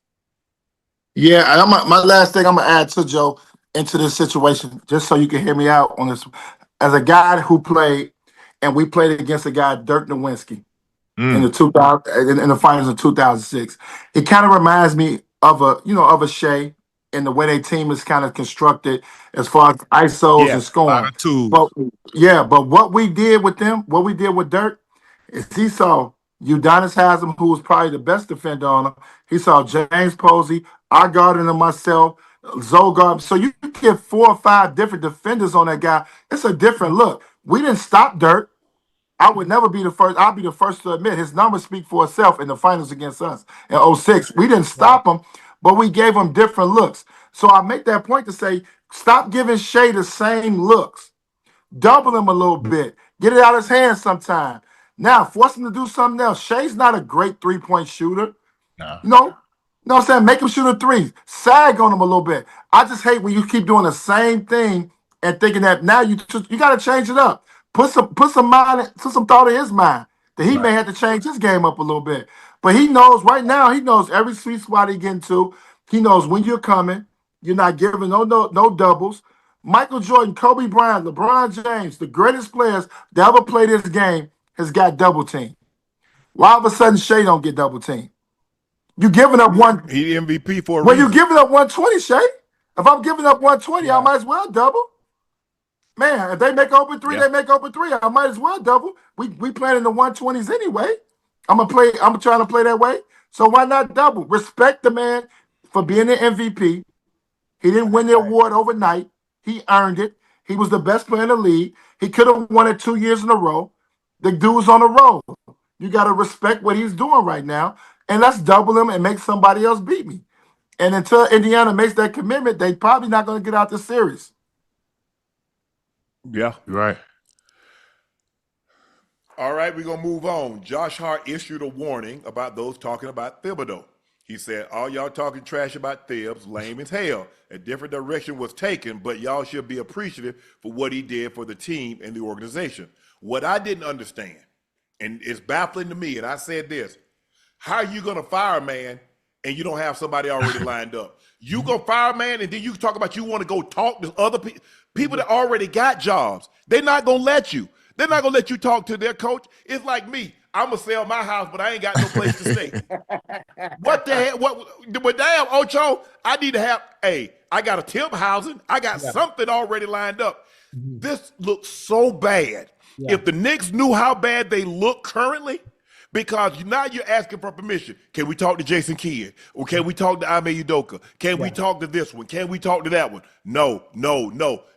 Yeah, and my last thing I'm gonna add to Joe into this situation, just so you can hear me out on this. As a guy who played, and we played against a guy, Dirk Nowitzki, in the finals of 2006. It kind of reminds me of a Shai and the way their team is kind of constructed as far as ISOs and scoring. But what we did with them, what we did with Dirk, is he saw Udonis Haslem, who was probably the best defender on him. He saw James Posey, our guardian and myself, Zogard. So you get 4 or 5 different defenders on that guy. It's a different look. We didn't stop Dirk. I would never be the first. I'll be the first to admit his numbers speak for itself in the finals against us in 06. We didn't stop him, but we gave him different looks. So I make that point to say, stop giving Shai the same looks. Double him a little bit. Get it out of his hands sometime. Now, force him to do something else. Shai's not a great three-point shooter. No. You know what I'm saying? Make him shoot a 3. Sag on him a little bit. I just hate when you keep doing the same thing and thinking that now you got to change it up. Put some thought in his mind that he may have to change his game up a little bit. But he knows right now, he knows every sweet spot he get into. He knows when you're coming. You're not giving no doubles. Michael Jordan, Kobe Bryant, LeBron James, the greatest players that ever played this game, has got double team. Why all of a sudden Shai don't get double team? You giving up one. He MVP for a reason. You giving up 120, Shai. If I'm giving up 120, I might as well double. Man, if they make open 3, they make open 3. I might as well double. We playing in the 120s anyway. I'm trying to play that way. So why not double? Respect the man for being an MVP. He didn't win the award overnight. He earned it. He was the best player in the league. He could have won it 2 years in a row. The dude's on the road. You got to respect what he's doing right now. And let's double him and make somebody else beat me. And until Indiana makes that commitment, they probably not going to get out the series. Yeah. You're right. All right, we're going to move on. Josh Hart issued a warning about those talking about Thibodeau. He said, all y'all talking trash about Thibbs, lame as hell. A different direction was taken, but y'all should be appreciative for what he did for the team and the organization. What I didn't understand, and it's baffling to me, and I said this, how are you going to fire a man and you don't have somebody already lined up? You go fire a man and then you talk about you want to go talk to other people that already got jobs. They're not going to let you. They're not going to let you talk to their coach. It's like me. I'm going to sell my house, but I ain't got no place to stay. What the hell? But damn, Ocho, I need to have, I got a temp housing. I got something already lined up. This looks so bad. If the Knicks knew how bad they look currently, because now you're asking for permission. Can we talk to Jason Kidd? Or can we talk to Ayyyy Udoka? Can we talk to this one? Can we talk to that one? No.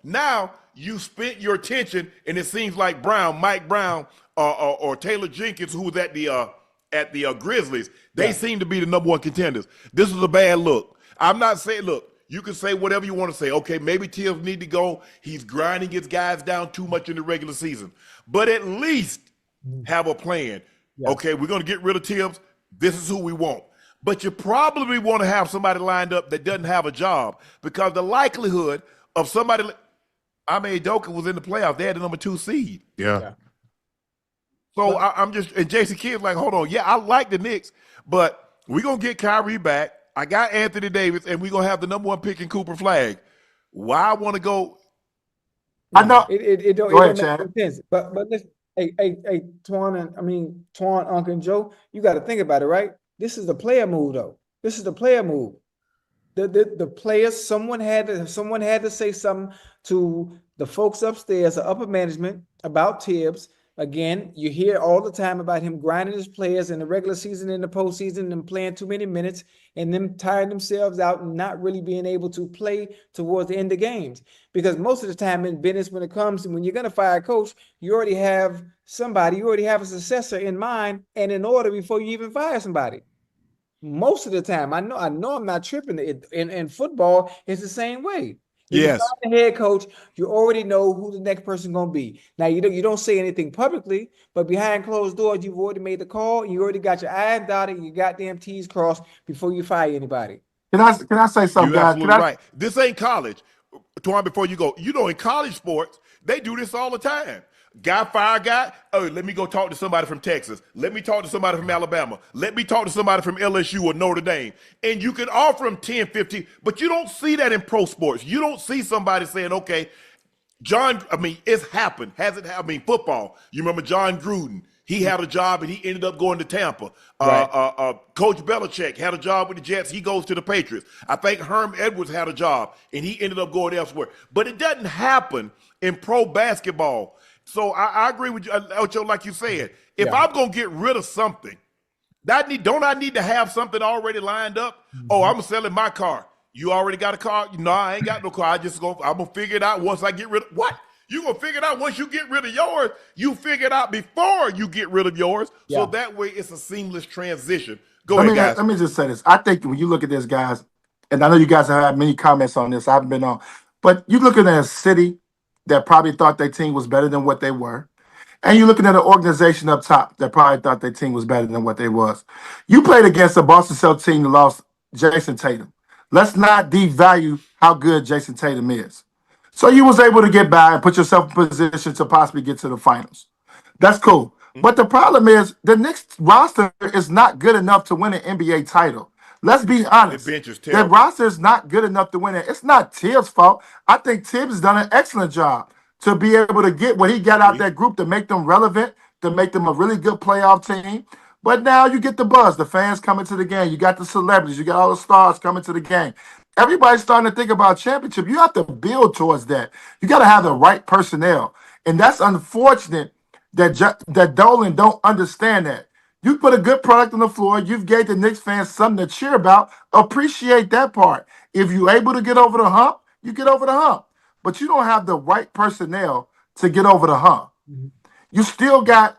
Now you spent your attention, and it seems like Mike Brown, or Taylor Jenkins, who was at the Grizzlies, they seem to be the number one contenders. This is a bad look. I'm not saying, look, you can say whatever you want to say. Okay, maybe Thibbs need to go. He's grinding his guys down too much in the regular season. But at least have a plan. Yeah. Okay, we're going to get rid of Thibbs. This is who we want. But you probably want to have somebody lined up that doesn't have a job, because the likelihood of somebody, Ayyyy Udoka was in the playoffs. They had the number 2 seed. Yeah. So I'm just, and Jason Kidd's like, hold on. Yeah, I like the Knicks, but we're going to get Kyrie back. I got Anthony Davis, and we're going to have the number 1 pick in Cooper Flag. Why I want to go? I know. It don't make sense. But listen, Twan, Uncle, and Joe, you got to think about it, right? This is the player move, though. This is the player move. The players, someone had to say something to the folks upstairs, the upper management, about Thibbs. Again, you hear all the time about him grinding his players in the regular season, in the postseason, and playing too many minutes, and them tiring themselves out and not really being able to play towards the end of games. Because most of the time in business, when you're going to fire a coach, you already have a successor in mind and in order before you even fire somebody. Most of the time, I know I'm not tripping. In football, it's the same way. Yes. You're the head coach, you already know who the next person going to be. Now, you don't say anything publicly, but behind closed doors, you've already made the call. You already got your I's dotted, you goddamn T's crossed before you fire anybody. Can I say something, You're guys? absolutely right. This ain't college. Twan, before you go, in college sports, they do this all the time. Guy fire guy. Oh, let me go talk to somebody from Texas. Let me talk to somebody from Alabama. Let me talk to somebody from LSU or Notre Dame. And you can offer them 10, 15, but you don't see that in pro sports. You don't see somebody saying, okay, it's happened. Has it happened? Football. You remember John Gruden? He had a job and he ended up going to Tampa. Right. Coach Belichick had a job with the Jets. He goes to the Patriots. I think Herm Edwards had a job and he ended up going elsewhere. But it doesn't happen in pro basketball. So I agree with you, Ocho, like you said. If I'm going to get rid of something, don't I need to have something already lined up? Mm-hmm. Oh, I'm selling my car. You already got a car? No, I ain't got no car. I'm going to figure it out once I get rid of what? You going to figure it out once you get rid of yours. You figure it out before you get rid of yours. Yeah. So that way it's a seamless transition. Go ahead, guys. Let me just say this. I think when you look at this, guys, and I know you guys have had many comments on this. I haven't been on. But you looking at a city that probably thought their team was better than what they were. And you're looking at an organization up top that probably thought their team was better than what they was. You played against a Boston Celtics team that lost Jason Tatum. Let's not devalue how good Jason Tatum is. So you was able to get by and put yourself in position to possibly get to the finals. That's cool. But the problem is the Knicks roster is not good enough to win an NBA title. Let's be honest. The roster is not good enough to win it. It's not Tibbs' fault. I think Thibbs has done an excellent job to be able to get what he got out that group to make them relevant, to make them a really good playoff team. But now you get the buzz, the fans coming to the game. You got the celebrities. You got all the stars coming to the game. Everybody's starting to think about championship. You have to build towards that. You got to have the right personnel. And that's unfortunate that Dolan don't understand that. You put a good product on the floor. You've gave the Knicks fans something to cheer about. Appreciate that part. If you're able to get over the hump, you get over the hump. But you don't have the right personnel to get over the hump. Mhm. You still got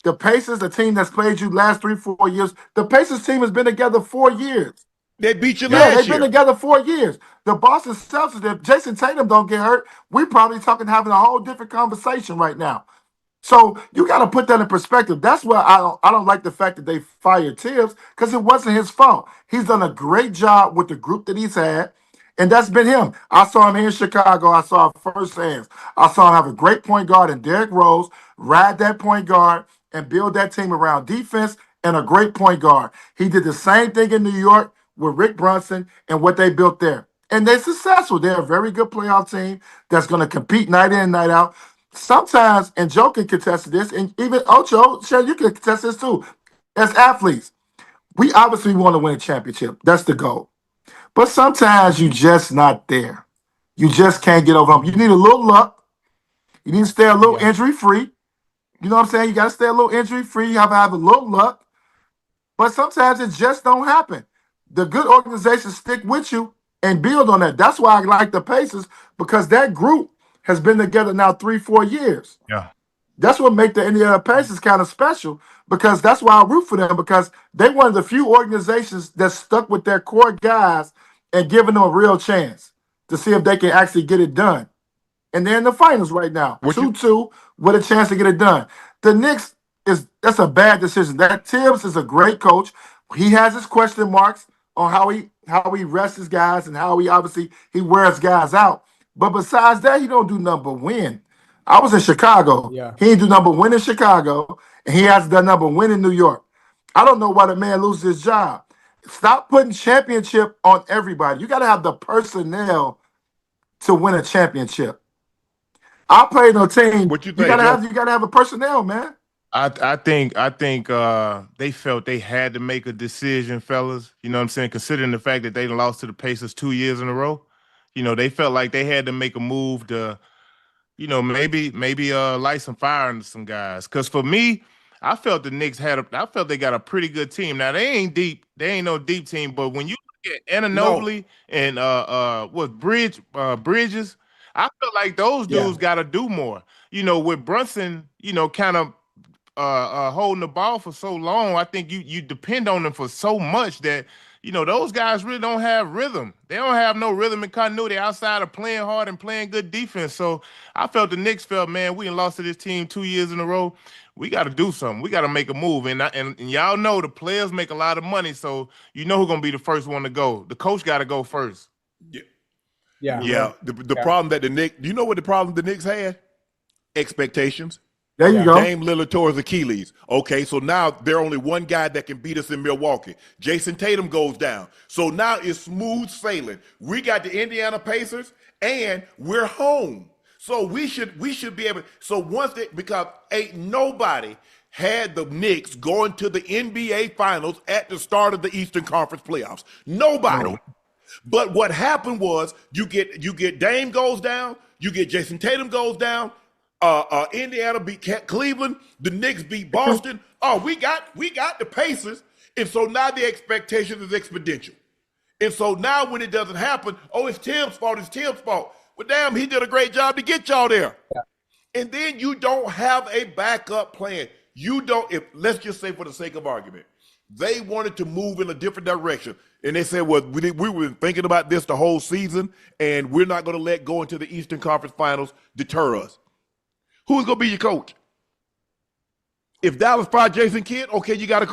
the Pacers, a team that's played you last 3-4 years. The Pacers team has been together 4 years. They beat you Yeah, last they've year. been together 4 years. The Boston Celtics, if Jason Tatum don't get hurt, we're probably having a whole different conversation right now. So you got to put that in perspective. That's why I don't like the fact that they fired Thibbs, because it wasn't his fault. He's done a great job with the group that he's had, and that's been him. I saw him here in Chicago. I saw it firsthand. I saw him have a great point guard in Derrick Rose, ride that point guard, and build that team around defense and a great point guard. He did the same thing in New York with Rick Brunson and what they built there. And they're successful. They're a very good playoff team that's going to compete night in and night out. Sometimes, and Joe can contest this, and even Ocho, Shannon, you can contest this too. As athletes, we obviously want to win a championship. That's the goal. But sometimes you just not there. You just can't get over them. You need a little luck. You need to stay a little injury free. You know what I'm saying? You got to stay a little injury free. You have to have a little luck. But sometimes it just don't happen. The good organizations stick with you and build on that. That's why I like the Pacers, because that group has been together now 3-4 years. Yeah. That's what makes the Indiana Pacers kind of special, because that's why I root for them, because they one of the few organizations that stuck with their core guys and giving them a real chance to see if they can actually get it done. And they're in the finals right now, 2-2 with a chance to get it done. The Knicks, that's a bad decision. That Thibbs is a great coach. He has his question marks on how he rests his guys and how he wears guys out. But besides that, he don't do nothing but win. I was in Chicago. Yeah. He ain't do nothing but win in Chicago, and he hasn't done nothing but win in New York. I don't know why the man loses his job. Stop putting championship on everybody. You got to have the personnel to win a championship. I played on a team. What you think, You gotta Joe? have a personnel, man. I think they felt they had to make a decision, fellas. You know what I'm saying? Considering the fact that they lost to the Pacers 2 years in a row, they felt like they had to make a move to, maybe light some fire into some guys. Because for me, I felt the Knicks I felt they got a pretty good team. Now they ain't deep, they ain't no deep team, but when you look at Anunoby and Bridges, I feel like those dudes got to do more. With Brunson, kind of holding the ball for so long, I think you depend on them for so much that those guys really don't have rhythm. They don't have no rhythm and continuity outside of playing hard and playing good defense. So I felt the Knicks felt, man, we lost to this team 2 years in a row. We got to do something. We got to make a move. And y'all know the players make a lot of money, so who's gonna be the first one to go. The coach got to go first. Yeah. The problem that the Knicks, do you know what the problem the Knicks had? Expectations. There you go. Dame Lillard tore his Achilles. Okay, so now there's only one guy that can beat us in Milwaukee. Jason Tatum goes down. So now it's smooth sailing. We got the Indiana Pacers, and we're home. So we should be able. So because ain't nobody had the Knicks going to the NBA Finals at the start of the Eastern Conference playoffs. Nobody. No. But what happened was you get Dame goes down, you get Jason Tatum goes down. Indiana beat Cleveland. The Knicks beat Boston. Oh, we got the Pacers, and so now the expectation is exponential. And so now when it doesn't happen, it's Tim's fault. It's Tim's fault. Well, damn, he did a great job to get y'all there. Yeah. And then you don't have a backup plan. You don't. If let's just say, for the sake of argument, they wanted to move in a different direction, and they said, "Well, we were thinking about this the whole season, and we're not going to let going to the Eastern Conference Finals deter us." Who's gonna be your coach? If Dallas fired Jason Kidd, okay, you got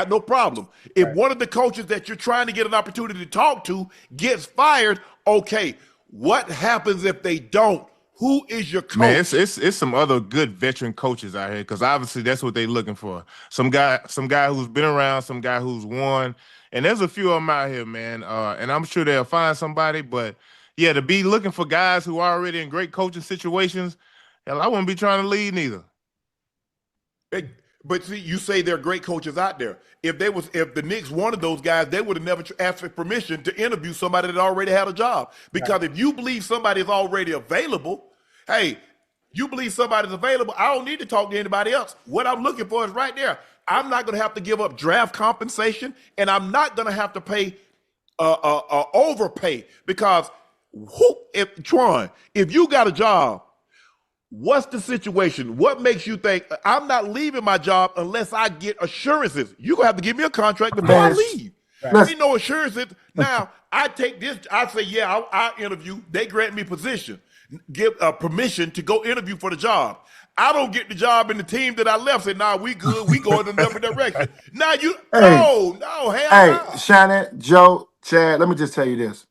no problem. If one of the coaches that you're trying to get an opportunity to talk to gets fired, okay, what happens if they don't? Who is your coach? Man, it's some other good veteran coaches out here, because obviously that's what they're looking for. Some guy who's been around, some guy who's won, and there's a few of them out here, man. And I'm sure they'll find somebody, but. Yeah, to be looking for guys who are already in great coaching situations, hell, I wouldn't be trying to lead neither. But see, you say there are great coaches out there. If the Knicks wanted those guys, they would have never asked for permission to interview somebody that already had a job. Because if you believe somebody is already available, hey, You believe somebody's available. I don't need to talk to anybody else. What I'm looking for is right there. I'm not going to have to give up draft compensation, and I'm not going to have to pay overpay because if you got a job, what's the situation? What makes you think I'm not leaving my job unless I get assurances? You're going to have to give me a contract before I leave. Right. Ain't no assurances. Now, I take this, I say, yeah, I'll interview. They grant me position, give permission to go interview for the job. I don't get the job in the team that I left. Say, nah, we good. We go in another direction. Now hell no. Shannon, Joe, Chad, let me just tell you this.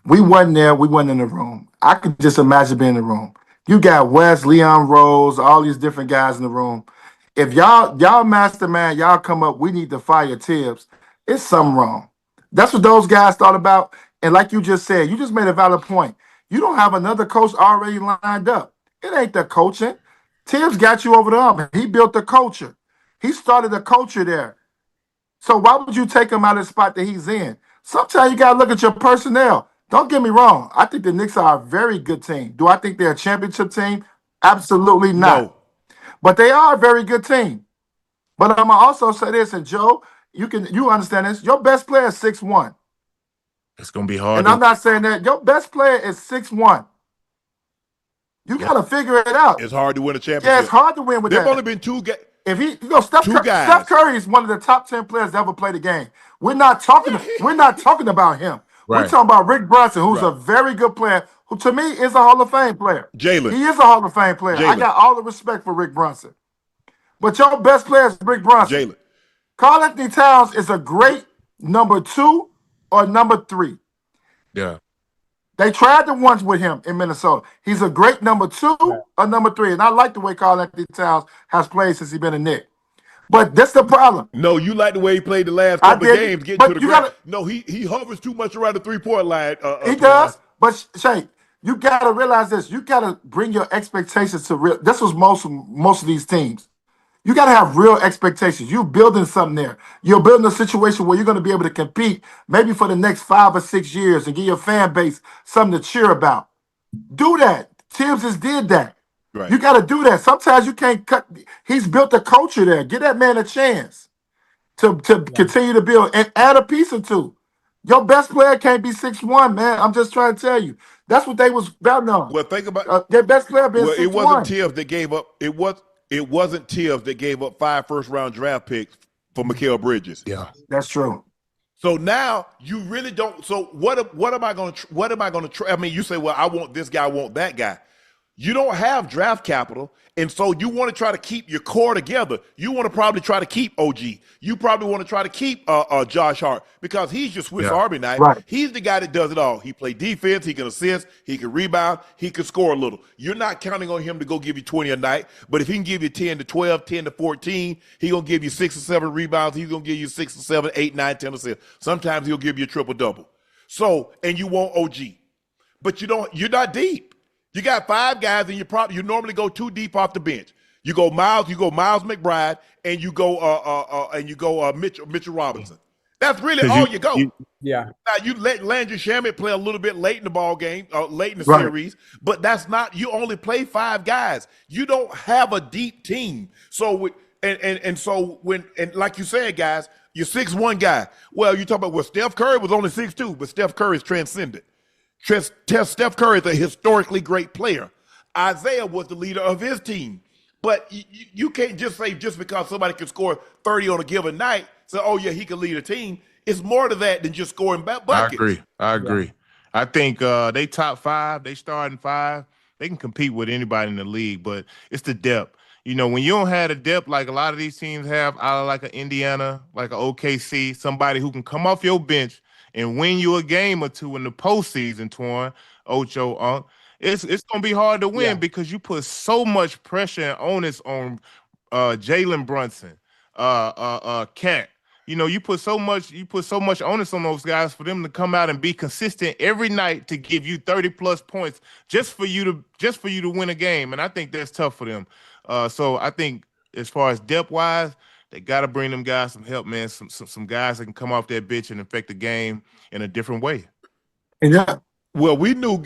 We wasn't there. We wasn't in the room. I could just imagine being in the room. You got Wes, Leon Rose, all these different guys in the room. If y'all mastermind, y'all come up, we need to fire Thibbs. It's something wrong. That's what those guys thought about. And like you just said, you just made a valid point. You don't have another coach already lined up. It ain't the coaching. Thibbs got you over the hump. He built the culture. He started the culture there. So why would you take him out of the spot that he's in? Sometimes you got to look at your personnel. Don't get me wrong. I think the Knicks are a very good team. Do I think they're a championship team? Absolutely not. No. But they are a very good team. But I'm going to also say this, and Joe, you understand this. Your best player is 6'1". It's going to be hard. And I'm not saying that. Your best player is 6'1". You got to figure it out. It's hard to win a championship. Yeah, it's hard to win with that. There've only been two guys. Steph Curry is one of the top 10 players to ever play the game. We're not talking about him. Right. We're talking about Rick Brunson, who's a very good player, who to me is a Hall of Fame player. Jalen. He is a Hall of Fame player. I got all the respect for Rick Brunson. But your best player is Rick Brunson. Jalen. Karl Anthony Towns is a great number 2 or number 3. Yeah. They tried the ones with him in Minnesota. He's a great number 2 or number 3. And I like the way Karl Anthony Towns has played since he's been a Knick. But that's the problem. No, you like the way he played the last couple of games, getting to the ground. No, he hovers too much around the 3-point line. He does. But Shay, you got to realize this. You got to bring your expectations to real. This was most of these teams. You got to have real expectations. You're building something there. You're building a situation where you're going to be able to compete maybe for the next 5 or 6 years and give your fan base something to cheer about. Do that. Thibbs just did that. Right. You got to do that. Sometimes you can't cut. He's built a culture there. Give that man a chance to continue to build and add a piece or two. Your best player can't be 6'1", man. I'm just trying to tell you. That's what they was betting on. Well, think about their best player being 6'1". It wasn't Thibbs that gave up. It wasn't Thibbs that gave up 5 first-round draft picks for Mikal Bridges. Yeah, that's true. So now you really don't. So what am I going to try? I mean, you say, well, I want this guy, I want that guy. You don't have draft capital, and so you want to try to keep your core together. You want to probably try to keep OG. You probably want to try to keep Josh Hart because he's your Swiss Army knife. Right. He's the guy that does it all. He plays defense. He can assist. He can rebound. He can score a little. You're not counting on him to go give you 20 a night, but if he can give you 10 to 12, 10 to 14, he's going to give you 6 or 7 rebounds. He's going to give you 6 or 7, 8, 9, 10 assists. Sometimes he'll give you a triple-double. So, and you want OG, but you're not deep. You got 5 guys, and you normally go 2 deep off the bench. You go Miles McBride, and you go Mitchell Robinson. That's really all you go. Now you let Landry Shamet play a little bit late in the ball game, late in the series, but that's not. You only play 5 guys. You don't have a deep team. So like you said, guys, you're 6'1" guy. Well, you talk about Steph Curry was only 6'2", but Steph Curry is transcendent. Steph Curry is a historically great player. Isaiah was the leader of his team. But you can't just say just because somebody can score 30 on a given night, say, oh, yeah, he can lead a team. It's more to that than just scoring buckets. I agree. Yeah. I think they top 5, they starting 5. They can compete with anybody in the league, but it's the depth. You know, when you don't have the depth like a lot of these teams have, out of like an Indiana, like an OKC, somebody who can come off your bench and win you a game or 2 in the postseason, Ocho, it's gonna be hard to win because you put so much pressure and onus on Jalen Brunson, Cat. You know, you put so much onus on those guys for them to come out and be consistent every night to give you 30+ points just for you to win a game. And I think that's tough for them. So I think as far as depth wise, they got to bring them guys some help, man. Some guys that can come off that bitch and affect the game in a different way. Yeah. Well, we knew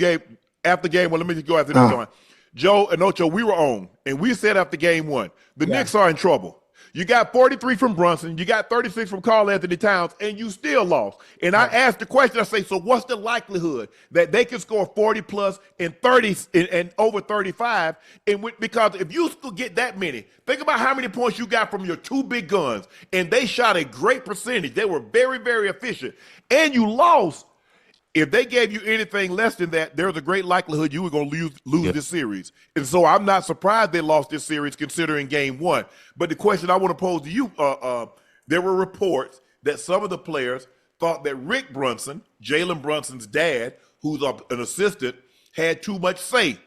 after game. Well, let me just go after this one. Joe and Ocho, we were on, and we said after game one, the Yeah. Knicks are in trouble. You got 43 from Brunson, you got 36 from Karl Anthony Towns, and you still lost. And I asked the question, I say, so what's the likelihood that they can score 40 plus and 30 and over 35? Because if you could get that many, think about how many points you got from your two big guns, and they shot a great percentage. They were very, very efficient, and you lost. If they gave you anything less than that, there's a great likelihood you were going to lose this series. And so I'm not surprised they lost this series considering game one. But the question I want to pose to you, there were reports that some of the players thought that Rick Brunson, Jalen Brunson's dad, who's an assistant, had too much say.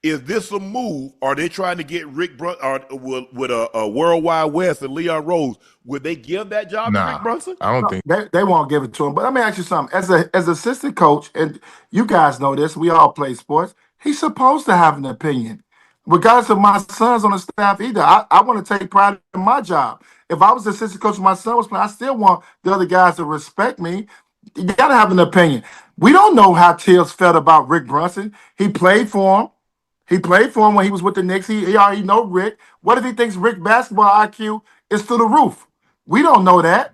Is this a move? Are they trying to get Rick Brunson with a Worldwide West and Leon Rose? Would they give that job to Rick Brunson? I don't think They won't give it to him. But let me ask you something. As assistant coach, and you guys know this, we all play sports. He's supposed to have an opinion. Regardless of my son's on the staff either. I want to take pride in my job. If I was the assistant coach and my son was playing, I still want the other guys to respect me. You got to have an opinion. We don't know how Thibbs felt about Rick Brunson. He played for him. He played for him when he was with the Knicks. He already know Rick. What if he thinks Rick's basketball IQ is through the roof? We don't know that.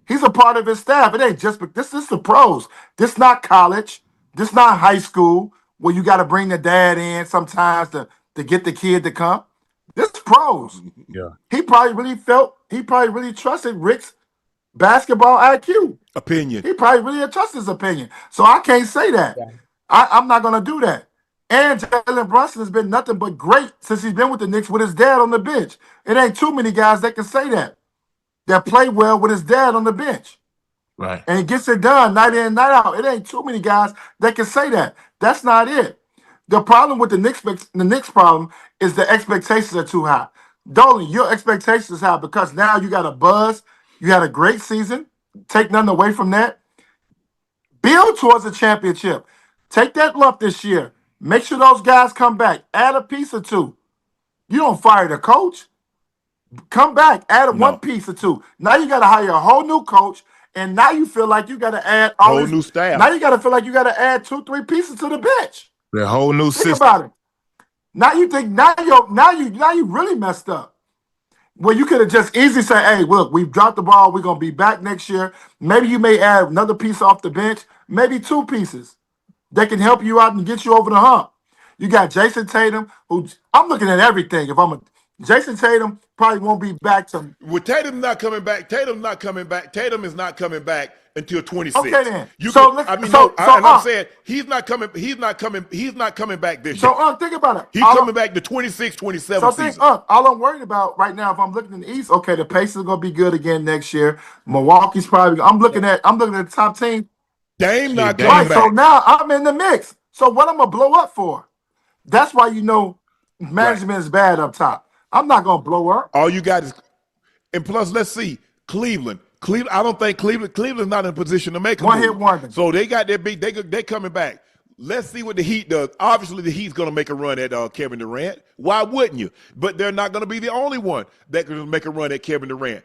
He's a part of his staff. It ain't just, this is the pros. This not college. This not high school where you got to bring the dad in sometimes to get the kid to come. This pros. Yeah. He probably really trusted Rick's basketball IQ. Opinion. He probably really trusted his opinion. So I can't say that. Yeah. I'm not going to do that. And Jalen Brunson has been nothing but great since he's been with the Knicks with his dad on the bench. It ain't too many guys that can say that play well with his dad on the bench. Right. And he gets it done night in, night out. It ain't too many guys that can say that. That's not it. The problem with the Knicks problem is the expectations are too high. Dolan, your expectations is high because now you got a buzz. You had a great season. Take nothing away from that. Build towards a championship. Take that lump this year. Make sure those guys come back. Add a piece or two. You don't fire the coach. Come back. Add one piece or two. Now you got to hire a whole new coach, and now you feel like you got to add whole new staff. Now you got to feel like you got to add 2-3 pieces to the bench. The whole new Think system. about it. Now you think now you really messed up. Well, you could have just easily said, "Hey, look, we've dropped the ball. We're gonna be back next year. Maybe you may add another piece off the bench, maybe 2 pieces that can help you out and get you over the hump." You got Jason Tatum, who I'm looking at everything. Jason Tatum probably won't be back to. With Tatum not coming back, Tatum is not coming back until 26. Okay, then. I'm saying he's not coming back this year. So, think about it. He's coming back to 26, 27 season. All I'm worried about right now, if I'm looking in the East, okay, the Pacers are gonna be good again next year. Milwaukee's probably. I'm looking at the top team. Dame not coming Right, back. so now I'm in the mix. So what I'm gonna blow up for? That's why management is bad up top. I'm not gonna blow up. All you got is, and plus, let's see, Cleveland. I don't think Cleveland's not in a position to make a One move. hit wonder. So they got their big. They're coming back. Let's see what the Heat does. Obviously, the Heat's going to make a run at Kevin Durant. Why wouldn't you? But they're not going to be the only one that can make a run at Kevin Durant.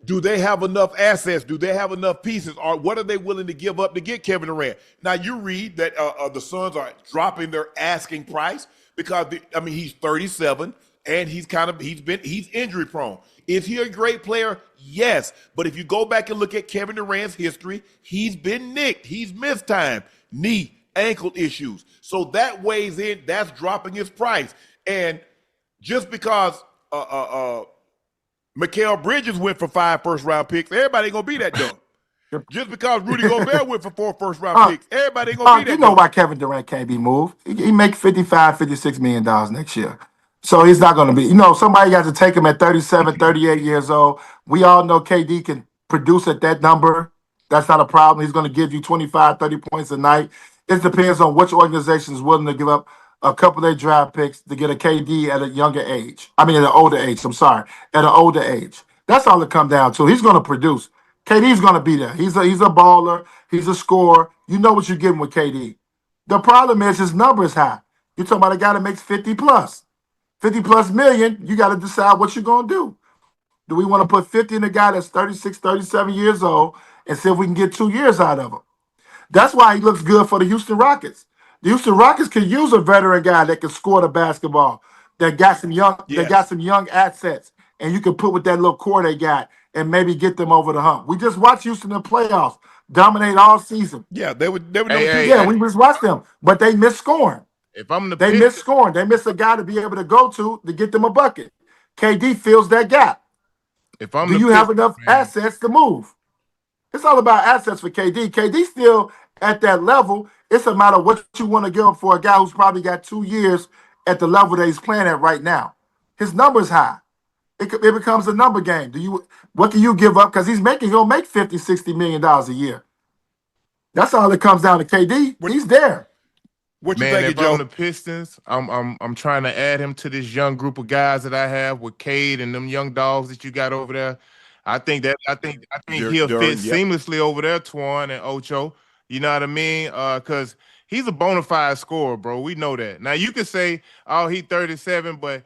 Do they have enough assets? Do they have enough pieces? Or what are they willing to give up to get Kevin Durant? Now you read that the Suns are dropping their asking price because he's 37 and he's injury prone. Is he a great player? Yes. But if you go back and look at Kevin Durant's history, he's been nicked. He's missed time, knee, ankle issues. So that weighs in. That's dropping his price. And just because Mikal Bridges went for 5 first-round picks, everybody ain't going to be that dumb. Just because Rudy Gobert went for 4 first-round picks, everybody ain't going to be that dumb. You know why Kevin Durant can't be moved. He make $56 million next year. So he's not going to be, somebody got to take him at 37, 38 years old. We all know KD can produce at that number. That's not a problem. He's going to give you 25, 30 points a night. It depends on which organization is willing to give up a couple of their draft picks to get a KD at a younger age. At an older age. At an older age. That's all it comes down to. He's going to produce. KD's going to be there. He's a baller. He's a scorer. You know what you're getting with KD. The problem is his number is high. You're talking about a guy that makes 50 plus million. You got to decide what you're going to do. Do we want to put 50 in a guy that's 36, 37 years old and see if we can get 2 years out of him? That's why he looks good for the Houston Rockets. The Houston Rockets could use a veteran guy that can score the basketball, that got some young assets, and you can put with that little core they got and maybe get them over the hump. We just watched Houston in the playoffs dominate all season. Yeah, they were number Hey, two. hey, Yeah, hey, we just watched them, but they missed scoring. if I'm the They missed scoring. They missed a guy to be able to go to get them a bucket. KD fills that gap. if I'm Do the you have Pistons, enough man, assets to move? It's all about assets for KD. KD still at that level. It's a matter of what you want to give up for a guy who's probably got 2 years at the level that he's playing at right now. His number's high. It becomes a number game. What can you give up? Because he'll make $50, $60 million a year. That's all it comes down to KD. He's there. What you man, thinking, if Joe? I'm the Pistons, I'm trying to add him to this young group of guys that I have with Cade and them young dogs that you got over there. I think he'll fit seamlessly over there, Twan and Ocho. You know what I mean? Because he's a bona fide scorer, bro. We know that. Now you could say, oh, he's 37, but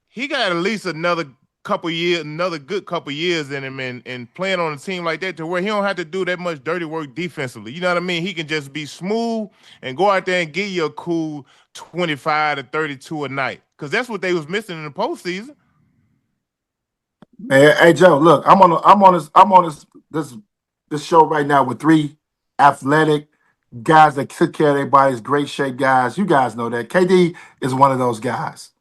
he got at least another good couple years in him, and playing on a team like that to where he don't have to do that much dirty work defensively. You know what I mean? He can just be smooth and go out there and get you a cool 25 to 32 a night, because that's what they was missing in the postseason. Man, hey Joe, look, I'm on this show right now with 3 athletic guys that took care of their bodies, great shape guys. You guys know that. KD is one of those guys.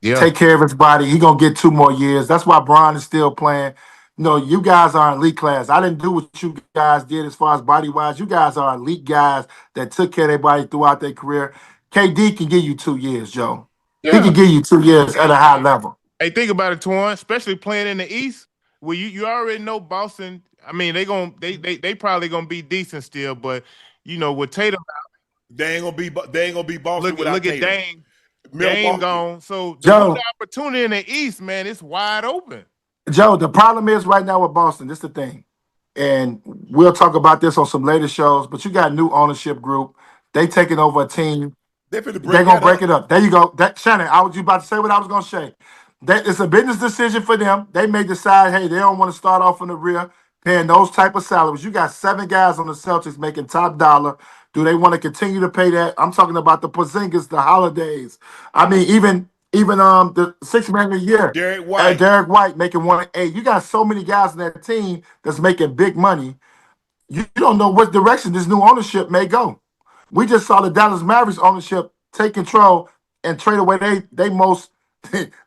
Yeah. Take care of his body. He gonna get 2 more years. That's why Bron is still playing. No, you guys are elite class. I didn't do what you guys did as far as body wise. You guys are elite guys that took care of their body throughout their career. KD can give you 2 years, Joe. Yeah. He can give you 2 years at a high level. Hey, think about it, Twan, especially playing in the East, where you already know Boston. I mean, they probably gonna be decent still, but you know, with Tatum out, they ain't gonna be Boston without look at Tatum. Dame gone. So Joe, the opportunity in the East, man, it's wide open. Joe, the problem is right now with Boston, this is the thing. And we'll talk about this on some later shows, but you got a new ownership group. They taking over a team. They're gonna break it up. There you go. Shannon, I was about to say what I was gonna say. It's a business decision for them. They may decide, hey, they don't want to start off in the rear paying those type of salaries. You got 7 guys on the Celtics making top dollar. Do they want to continue to pay that? I'm talking about the Porzingis, the Holidays. I mean, even the $6 million a year. Derek White. Derek White making 1.8. You got so many guys in that team that's making big money. You don't know what direction this new ownership may go. We just saw the Dallas Mavericks ownership take control and trade away they most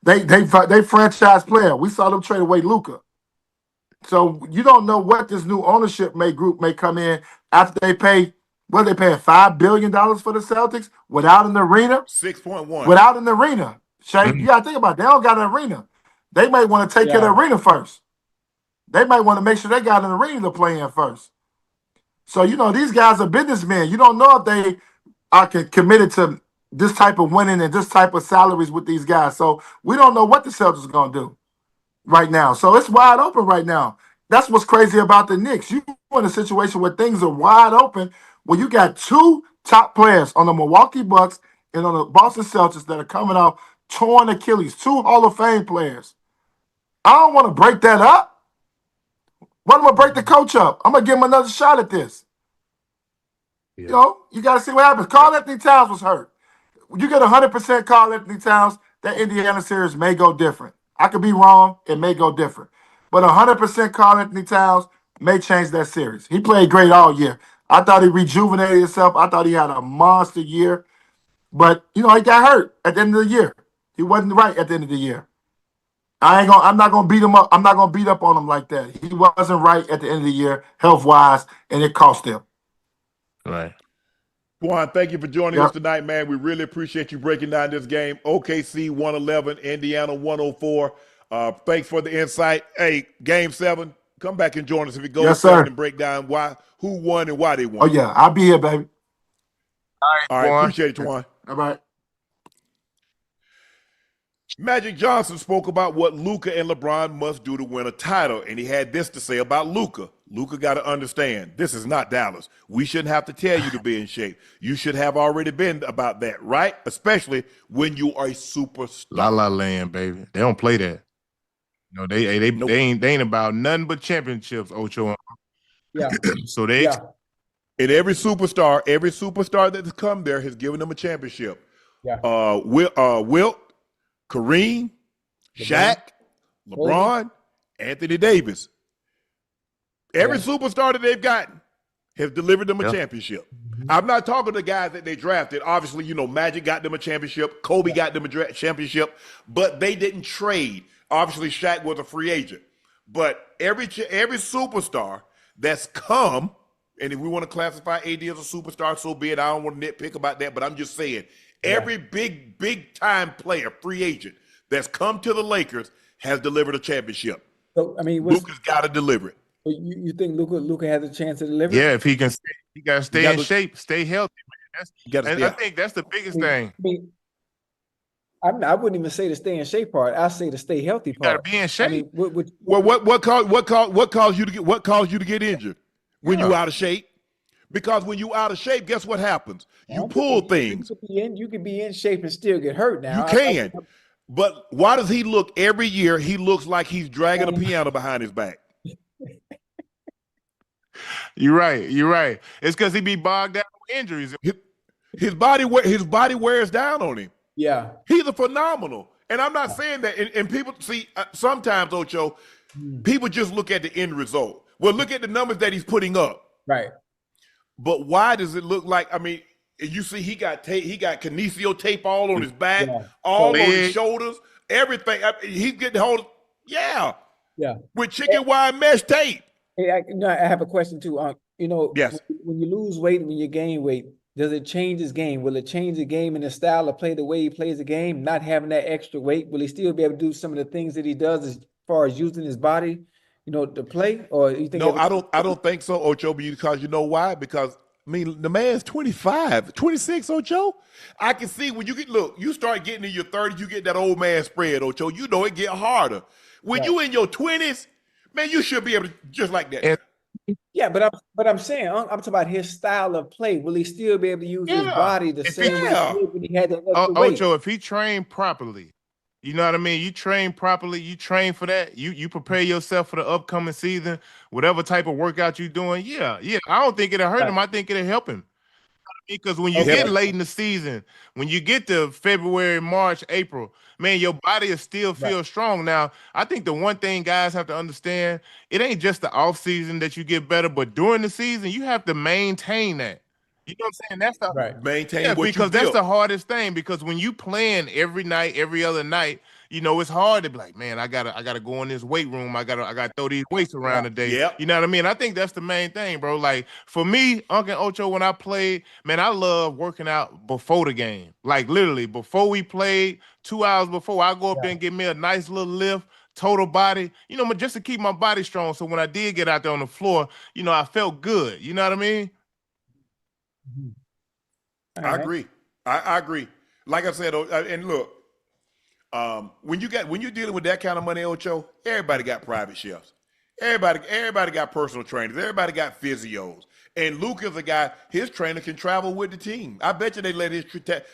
they franchise player. We saw them trade away Luka. So you don't know what this new ownership group may come in after they pay. What are they paying? $5 billion for the Celtics without an arena? 6.1. Without an arena. Shay, you gotta think about it. They don't got an arena. They might want to take care of the arena first. They might want to make sure they got an arena to play in first. So, you know, these guys are businessmen. You don't know if they are committed to this type of winning and this type of salaries with these guys. So we don't know what the Celtics are going to do right now. So it's wide open right now. That's what's crazy about the Knicks. You're in a situation where things are wide open, where you got 2 top players on the Milwaukee Bucks and on the Boston Celtics that are coming off torn Achilles, 2 Hall of Fame players. I don't want to break that up. What am I going to break the coach up? I'm going to give him another shot at this. Yeah. You know, you got to see what happens. Karl-Anthony Towns was hurt. When you get 100% Karl-Anthony Towns, that Indiana series may go different. I could be wrong. It may go different. But 100% Karl-Anthony Towns may change that series. He played great all year. I thought he rejuvenated himself. I thought he had a monster year. But, you know, he got hurt at the end of the year. He wasn't right at the end of the year. I'm not gonna beat him up. I'm not gonna beat up on him like that. He wasn't right at the end of the year, health-wise, and it cost him. Right. Juan, thank you for joining us tonight, man. We really appreciate you breaking down this game. OKC 111, Indiana 104. Thanks for the insight. Hey, Game 7, come back and join us if it goes 7 and break down who won and why they won. Oh yeah, I'll be here, baby. All right, appreciate it, Juan. All right. Magic Johnson spoke about what Luka and LeBron must do to win a title, and he had this to say about Luka. Luka got to understand, this is not Dallas. We shouldn't have to tell you to be in shape. You should have already been about that, right? Especially when you are a superstar. La La Land, baby. They don't play that. No, they ain't about nothing but championships, Ocho. Yeah. So they And every superstar that's come there has given them a championship. Yeah. Wilt, Kareem, Shaq, LeBron, Anthony Davis. Every superstar that they've gotten has delivered them a championship. I'm not talking to guys that they drafted. Obviously, Magic got them a championship. Kobe got them a championship, but they didn't trade. Obviously, Shaq was a free agent. But every superstar that's come, and if we want to classify AD as a superstar, so be it. I don't want to nitpick about that, but I'm just saying every big time player, free agent that's come to the Lakers has delivered a championship. So I mean, Luka's got to deliver it. You think Luka has a chance to deliver? Yeah, if he can, he got to stay in shape, stay healthy, man. I think that's the biggest thing. I wouldn't even say the stay in shape part. I say the stay healthy part. Got to be in shape. Well, what caused you to get injured when you out of shape? Because when you out of shape, guess what happens? You pull things. You could be in shape and still get hurt. Now you can, but why does he look every year? He looks like he's dragging a piano behind his back. You're right. It's because he be bogged down with injuries. His body wears down on him. Yeah, he's a phenomenal. And I'm not saying that. And people see sometimes, Ocho, people just look at the end result. Well, look at the numbers that he's putting up. Right. But why does it look like? I mean, you see, he got kinesio tape all on his back, all on his shoulders, everything. He's getting hold of, with chicken wire mesh tape. Hey, I have a question too. Yes. When you lose weight and when you gain weight, does it change his game? Will it change the game and the style of play, the way he plays the game? Not having that extra weight, will he still be able to do some of the things that he does as far as using his body, to play? Or you think? No, I don't think so, Ocho. Because you know why? Because the man's 25, 26, Ocho. I can see when you start getting in your 30s, you get that old man spread, Ocho. It get harder. When you in your 20s, man, you should be able to just like that. Yeah, but I'm saying I'm talking about his style of play. Will he still be able to use his body the same way he did when he had the extra weight? Ocho, if he trained properly, you know what I mean? You train properly, you train for that. You prepare yourself for the upcoming season, whatever type of workout you're doing. Yeah. I don't think it'll hurt him. I think it'll help him. Because when you get late in the season, when you get to February, March, April, man, your body will still feel strong. Now, I think the one thing guys have to understand, it ain't just the off season that you get better, but during the season, you have to maintain that. You know what I'm saying? That's the maintain what because that's the hardest thing. Because when you playing every night, every other night, it's hard to be like, man, I gotta go in this weight room. I gotta throw these weights around today. Yep. You know what I mean? I think that's the main thing, bro. Like for me, Uncle Ocho, when I played, man, I love working out before the game. Like literally before we played, 2 hours before, I go up there and get me a nice little lift. Total body, just to keep my body strong. So when I did get out there on the floor, I felt good. You know what I mean? I agree. I agree. Like I said, and look, when you're dealing with that kind of money, Ocho, everybody got private chefs. Everybody got personal trainers. Everybody got physios. And Luka's a guy, his trainer can travel with the team. I bet you they let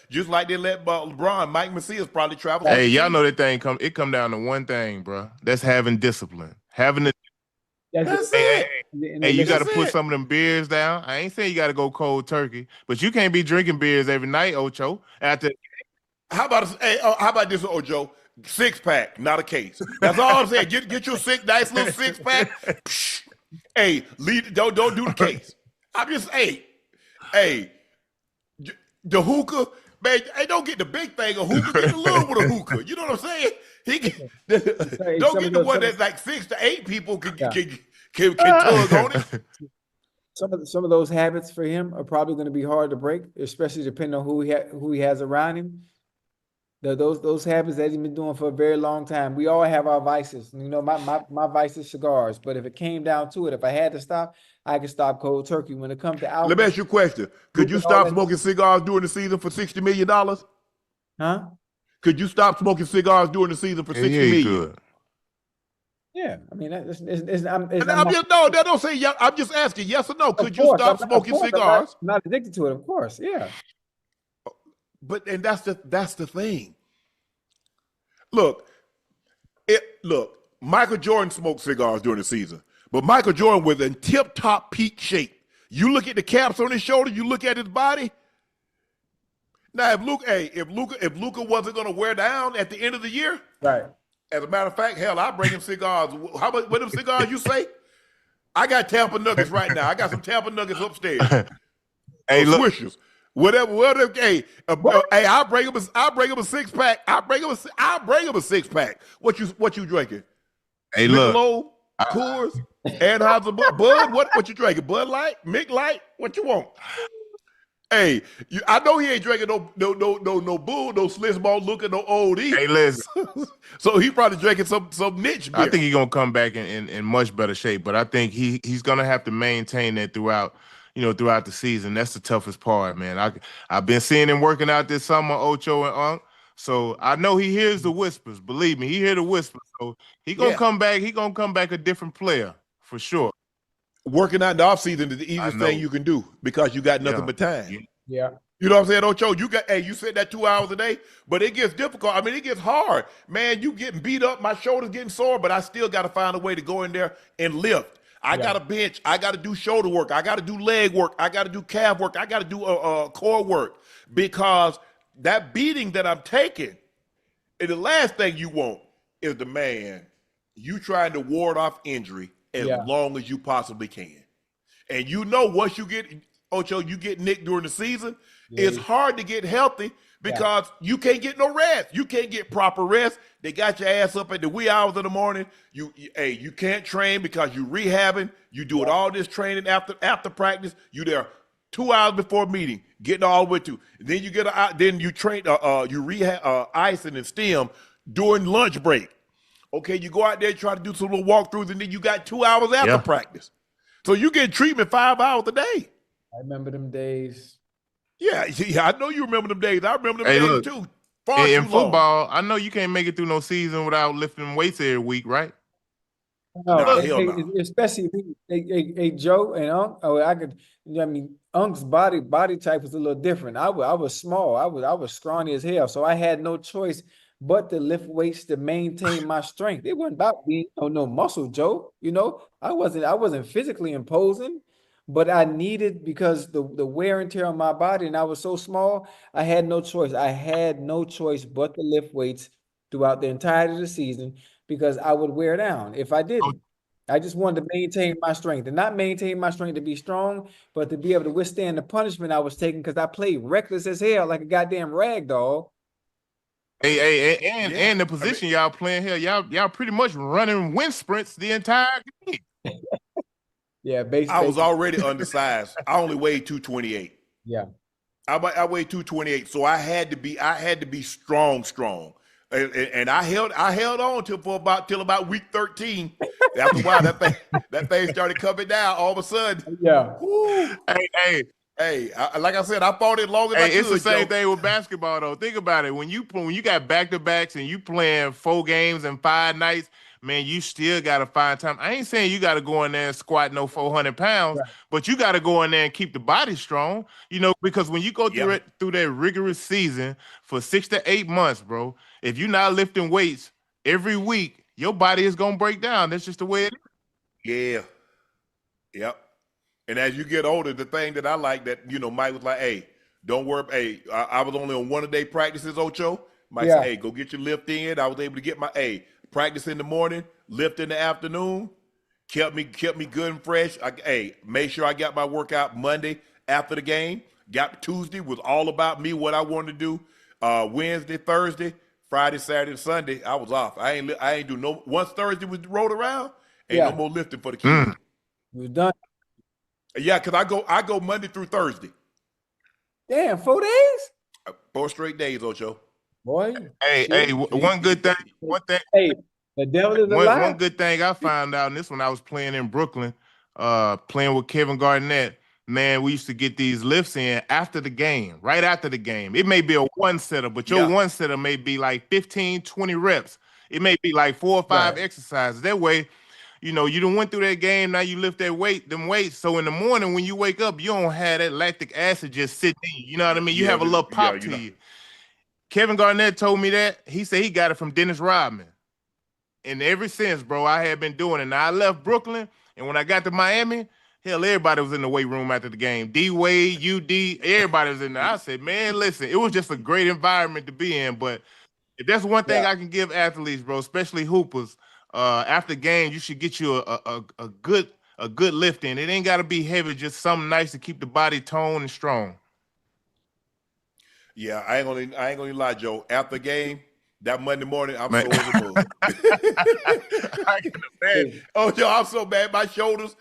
just like they let LeBron, Mike Macias probably travel. Hey, y'all know that thing come down to one thing, bro. That's having discipline. Having the That's it. Hey, you got to put some of them beers down. I ain't saying you got to go cold turkey, but you can't be drinking beers every night, Ocho. How about this, Ocho? 6-pack, not a case. That's all I'm saying. Get your nice little 6-pack. Hey, don't do the case. I'm just the hookah, man. Hey, don't get the big thing of hookah. Get a little bit of hookah. You know what I'm saying? Don't get the one that's like 6 to 8 people can tug on it. Some of those habits for him are probably going to be hard to break, especially depending on who he has around him. Those habits that he's been doing for a very long time. We all have our vices. My vice is cigars. But if it came down to it, if I had to stop, I could stop cold turkey. When it comes to alcohol, let me ask you a question. Could you stop smoking cigars during the season for $60 million? Huh? Could you stop smoking cigars during the season for $60 million? Good. Yeah, I mean, don't say yes. I'm just asking yes or no. Could you stop smoking cigars? I'm not addicted to it, of course. Yeah. And that's the thing. Look, Michael Jordan smoked cigars during the season, but Michael Jordan was in tip-top peak shape. You look at the caps on his shoulder, you look at his body. Now, if Luka wasn't going to wear down at the end of the year, Right. as a matter of fact, hell, I'll bring him cigars. How much? What them cigars you say? I got Tampa Nuggets right now. I got some Tampa Nuggets upstairs. Hey, look. Swishers. Whatever. Hey, I'll bring him a 6-pack. I'll bring him a 6-pack. What you drinking? Hey, look. Michelob, Coors, Anheuser Bud. What you drinking? Bud Light, Mick Light. What you want? Hey, I know he ain't drinking no bull, no Slizzball looking, no old E. Hey, listen. So he probably drinking some niche beer. I think he's gonna come back in much better shape, but I think he's gonna have to maintain that throughout the season. That's the toughest part, man. I've been seeing him working out this summer, Ocho and Unk. So I know he hears the whispers. Believe me, he hear the whispers. So he gonna come back. He gonna come back a different player for sure. Working out in the offseason is the easiest thing you can do because you got nothing but time. Yeah. You know what I'm saying, Ocho? You said that 2 hours a day, but it gets difficult. I mean, it gets hard. Man, you getting beat up, my shoulder's getting sore, but I still got to find a way to go in there and lift. I got to bench. I got to do shoulder work. I got to do leg work. I got to do calf work. I got to do core work because that beating that I'm taking, and the last thing you want is you trying to ward off injury as long as you possibly can. And once you get, Ocho, you get nicked during the season, it's hard to get healthy because you can't get no rest. You can't get proper rest. They got your ass up at the wee hours of the morning. You can't train because you rehabbing. You doing all this training after practice. You there 2 hours before meeting, getting all the way to. Then you train, you rehab icing and stem during lunch break. Okay, you go out there, try to do some little walkthroughs, and then you got 2 hours after practice. So you get treatment 5 hours a day. I remember them days. Yeah, I know you remember them days. I remember them days too. In football, I know you can't make it through no season without lifting weights every week, right? No, especially Joe and Unk. Unk's body type was a little different. I was small. I was scrawny as hell, so I had no choice but to lift weights to maintain my strength. It wasn't about being no muscle, Joe. I wasn't physically imposing, but I needed, because the wear and tear on my body, and I was so small, I had no choice. I had no choice but to lift weights throughout the entirety of the season because I would wear down if I didn't. I just wanted to maintain my strength, and not maintain my strength to be strong, but to be able to withstand the punishment I was taking because I played reckless as hell like a goddamn rag doll. And the position y'all playing here, y'all pretty much running wind sprints the entire game. Yeah, basically. I was already undersized. I only weighed 228. Yeah. I weighed 228, so I had to be strong. And I held on till about week 13. After a while, that thing started coming down all of a sudden. Yeah. Hey, like I said, I fought it long as I could. It's the same thing with basketball, though. Think about it. When you got back-to-backs and you playing 4 games in 5 nights, man, you still got to find time. I ain't saying you got to go in there and squat no 400 pounds, but you got to go in there and keep the body strong, because when you go through that rigorous season for 6 to 8 months, bro, if you're not lifting weights every week, your body is going to break down. That's just the way it is. Yeah. Yep. And as you get older, the thing that I like that, Mike was like, hey, don't worry. Hey, I was only on one-a-day practices, Ocho. Mike said, hey, go get your lift in. I was able to get my, practice in the morning, lift in the afternoon, kept me good and fresh. Made sure I got my workout Monday after the game. Got Tuesday was all about me, what I wanted to do. Wednesday, Thursday, Friday, Saturday, and Sunday, I was off. I ain't do no. Once Thursday was rolled around, no more lifting for the kids. You was done. Yeah, because I go Monday through Thursday. Damn, 4 days? 4 straight days, Ocho. Boy. One good thing. Hey, the devil is alive. One good thing I found out, and this when I was playing in Brooklyn, playing with Kevin Garnett, man, we used to get these lifts in after the game, right after the game. It may be a one-setter, but your one-setter may be like 15, 20 reps. It may be like 4 or 5 exercises. That way, you done went through that game, now you lift them weights. So in the morning when you wake up, you don't have that lactic acid just sitting in you. You know what I mean? You have a little pop to you. Kevin Garnett told me that. He said he got it from Dennis Rodman. And ever since, bro, I had been doing it. Now, I left Brooklyn, and when I got to Miami, Hell, everybody was in the weight room after the game. D-Wade, UD, everybody was in there. I said, man, listen, it was just a great environment to be in. But if that's one thing I can give athletes, bro, especially hoopers, after game, you should get you a good lift in. It ain't got to be heavy, just something nice to keep the body toned and strong. Yeah, I ain't gonna lie, Joe. After game, that Monday morning, I'm Man. so as a bug. I can imagine. Oh, Joe, I'm so bad. My shoulders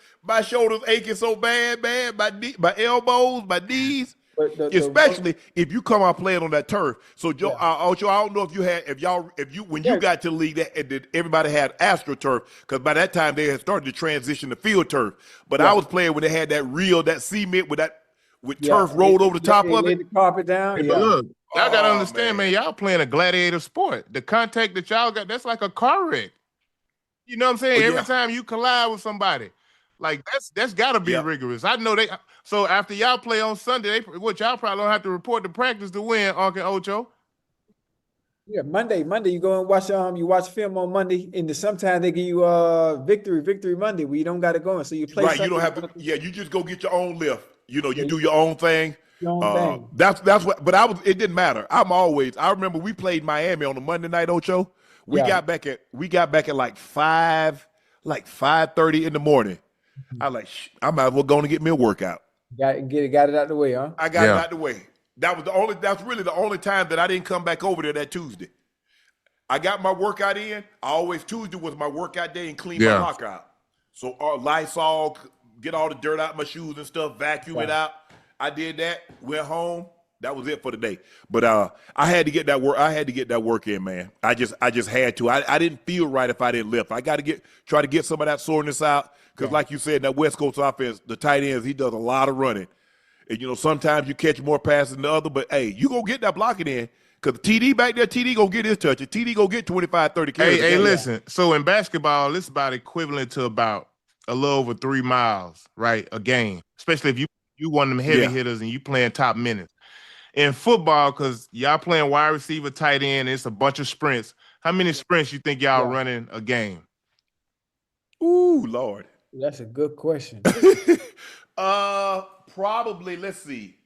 aching so bad, man. My elbows, my knees. Especially if you come out playing on that turf. So, Joe, Ocho, I don't know when you got to the league, that everybody had AstroTurf, because by that time they had started to transition to field turf. But I was playing when they had that cement with turf rolled over the top of it. The carpet down. But look, y'all gotta understand, man. Y'all playing a gladiator sport. The contact that y'all got, that's like a car wreck. You know what I'm saying? Every time you collide with somebody, like that's gotta be rigorous. I know they. So after y'all play on Sunday, y'all probably don't have to report to practice to win, Uncle Ocho. Yeah, Monday you go and watch film on Monday, and sometimes they give you victory Monday where you don't got to go in, so you play. Right, you don't have to. Yeah, you just go get your own lift. You know, you do your own thing. That's what. But it didn't matter. I remember we played Miami on a Monday night, Ocho. We got back at like 5:30 in the morning. I I might as well go and get me a workout. Got it out the way, huh? I got it out the way. That's really the only time that I didn't come back over there that Tuesday. I got my workout in. Tuesday was my workout day and clean my locker out. So Lysol, get all the dirt out of my shoes and stuff, vacuum it out. I did that, went home. That was it for the day. But I had to get that work. I had to get that work in, man. I just had to. I didn't feel right if I didn't lift. I got to try to get some of that soreness out, because like you said, that West Coast offense, the tight ends, he does a lot of running. And sometimes you catch more passes than the other, but hey, you gonna get that blocking in, because TD back there, TD gonna get his touches. TD gonna get 25, 30 carries. Hey, listen. So in basketball, it's about equivalent to about a little over 3 miles, right? A game, especially if you one of them heavy hitters and you playing top minutes. In football, because y'all playing wide receiver, tight end, and it's a bunch of sprints. How many sprints you think y'all running a game? Ooh, Lord. That's a good question. Probably, let's see.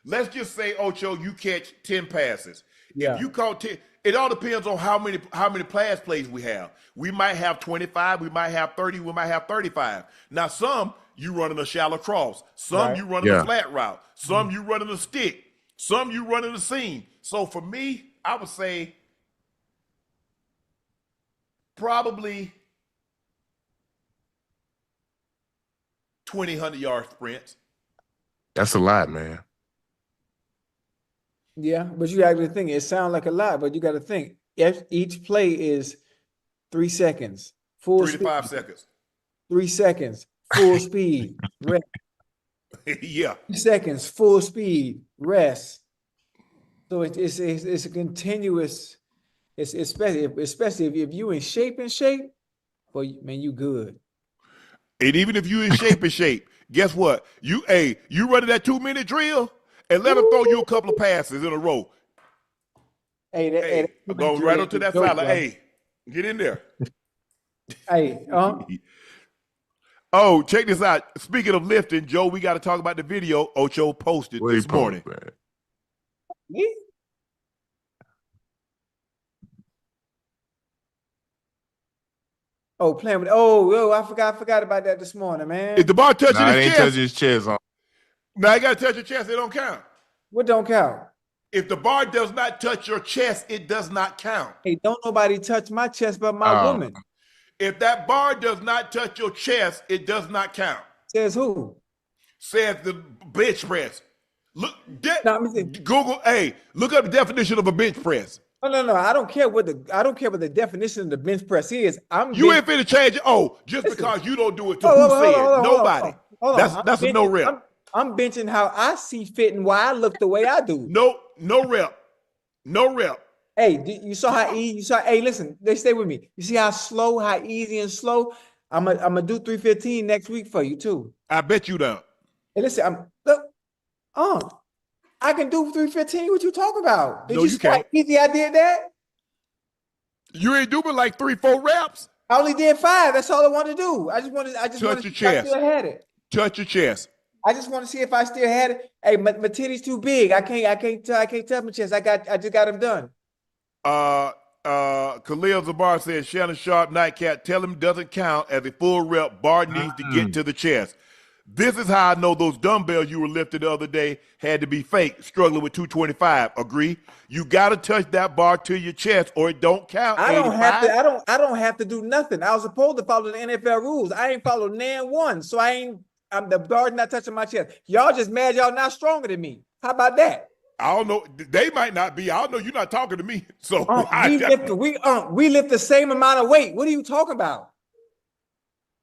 Let's just say, Ocho, you catch 10 passes. Yeah. If you caught 10, it all depends on how many pass plays we have. We might have 25, we might have 30, we might have 35. Now, some you running a shallow cross, some you running a flat route, some you running a stick, some you running a seam. So for me, I would say probably 1,200-yard sprints. That's a lot, man. Yeah, but you got to think, it sounds like a lot, but you got to think, if each play is 3 seconds, full 3 to 5 seconds. 3 seconds, full speed, rest. 3 seconds, full speed, rest. So it's a continuous. It's especially if you in shape, well, man, you good. And even if you in shape, guess what? You running that 2-minute drill and let them throw you a couple of passes in a row. Hey, go right onto that sideline. Hey, get in there. Hey, Oh, check this out. Speaking of lifting, Joe, we got to talk about the video Ocho posted this morning. Me? Oh, playing with. I forgot about that this morning, man. If the ball touching his I didn't chest, touch his chest on. Now you got to touch your chest. It don't count. What don't count? If the bar does not touch your chest, it does not count. Hey, don't nobody touch my chest but my woman. If that bar does not touch your chest, it does not count. Says who? Says the bench press. Look, Google. Hey, look up the definition of a bench press. No. I don't care what the definition of the bench press is. You ain't finna change it. Just because you don't do it to who said? Nobody. That's a no rep. I'm benching how I see fit and why I look the way I do. No rep. No rep. Hey, you saw how easy. Hey, listen. They stay with me. You see how easy and slow. I'm gonna do 315 next week for you too. I bet you don't. Hey, listen. I can do 315. What you talking about? Did no, you see how easy I did that? You ain't doing like 3-4 reps. I only did 5. That's all I wanted to do. I just wanted touch your chest. I had it. Touch your chest. I just want to see if I still had it. Hey, my titty's too big. I can't touch my chest. I just got them done. Khalil Zabar says Shannon Sharpe, Nightcap, tell him doesn't count as a full rep. Bar needs to get to the chest. This is how I know those dumbbells you were lifting the other day had to be fake, struggling with 225. Agree? You got to touch that bar to your chest or it don't count. I don't have to do nothing. I was supposed to follow the NFL rules. I ain't followed nan one. So I'm the bar not touching my chest. Y'all just mad y'all not stronger than me. How about that? I don't know. They might not be. I don't know. You're not talking to me. So we lift the same amount of weight. What are you talking about?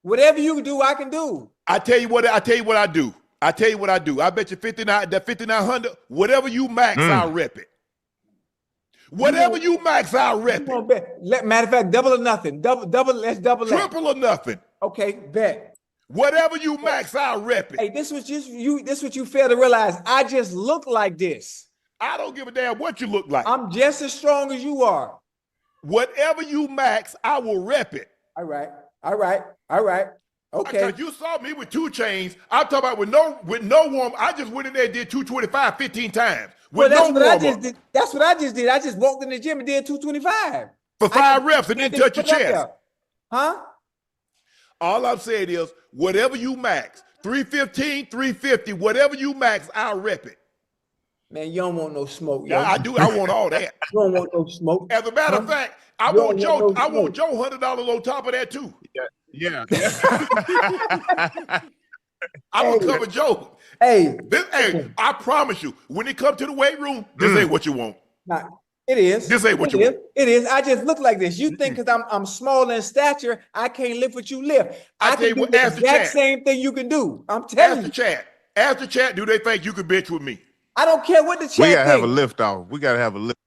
Whatever you do, I can do. I tell you what I do. I bet you 5,900. Whatever you max, I'll rep it. Whatever you max, I'll rep it. Matter of fact, double or nothing. Double. Let's double that. Triple or nothing. Okay, bet. Whatever you max, I'll rep it. Hey, this what you fail to realize. I just look like this. I don't give a damn what you look like. I'm just as strong as you are. Whatever you max, I will rep it. All right. Okay. Because you saw me with 2 chains. I'm talking about with no warm. I just went in there and did 225 15 times. With That's no what I warm just up. did. That's what I just did. I just walked in the gym and did 225. For 5 reps and then touch your chest. Huh? All I'm saying is, whatever you max, 315, 350, whatever you max, I'll rep it. Man, you don't want no smoke. Yeah, I do. I want all that. You don't want no smoke. As a matter of fact, I want Joe $100 on top of that too. Yeah. I will cover Joe. Hey, I promise you, when it comes to the weight room, this ain't what you want. nah, it is. This ain't what you want. It is. I just look like this. You think because I'm small in stature, I can't lift what you lift. I can do the exact same thing you can do. I'm telling you. Ask the chat, do they think you can bench with me? I don't care what the chat We gotta have a thinks. lift off. We gotta have a lift.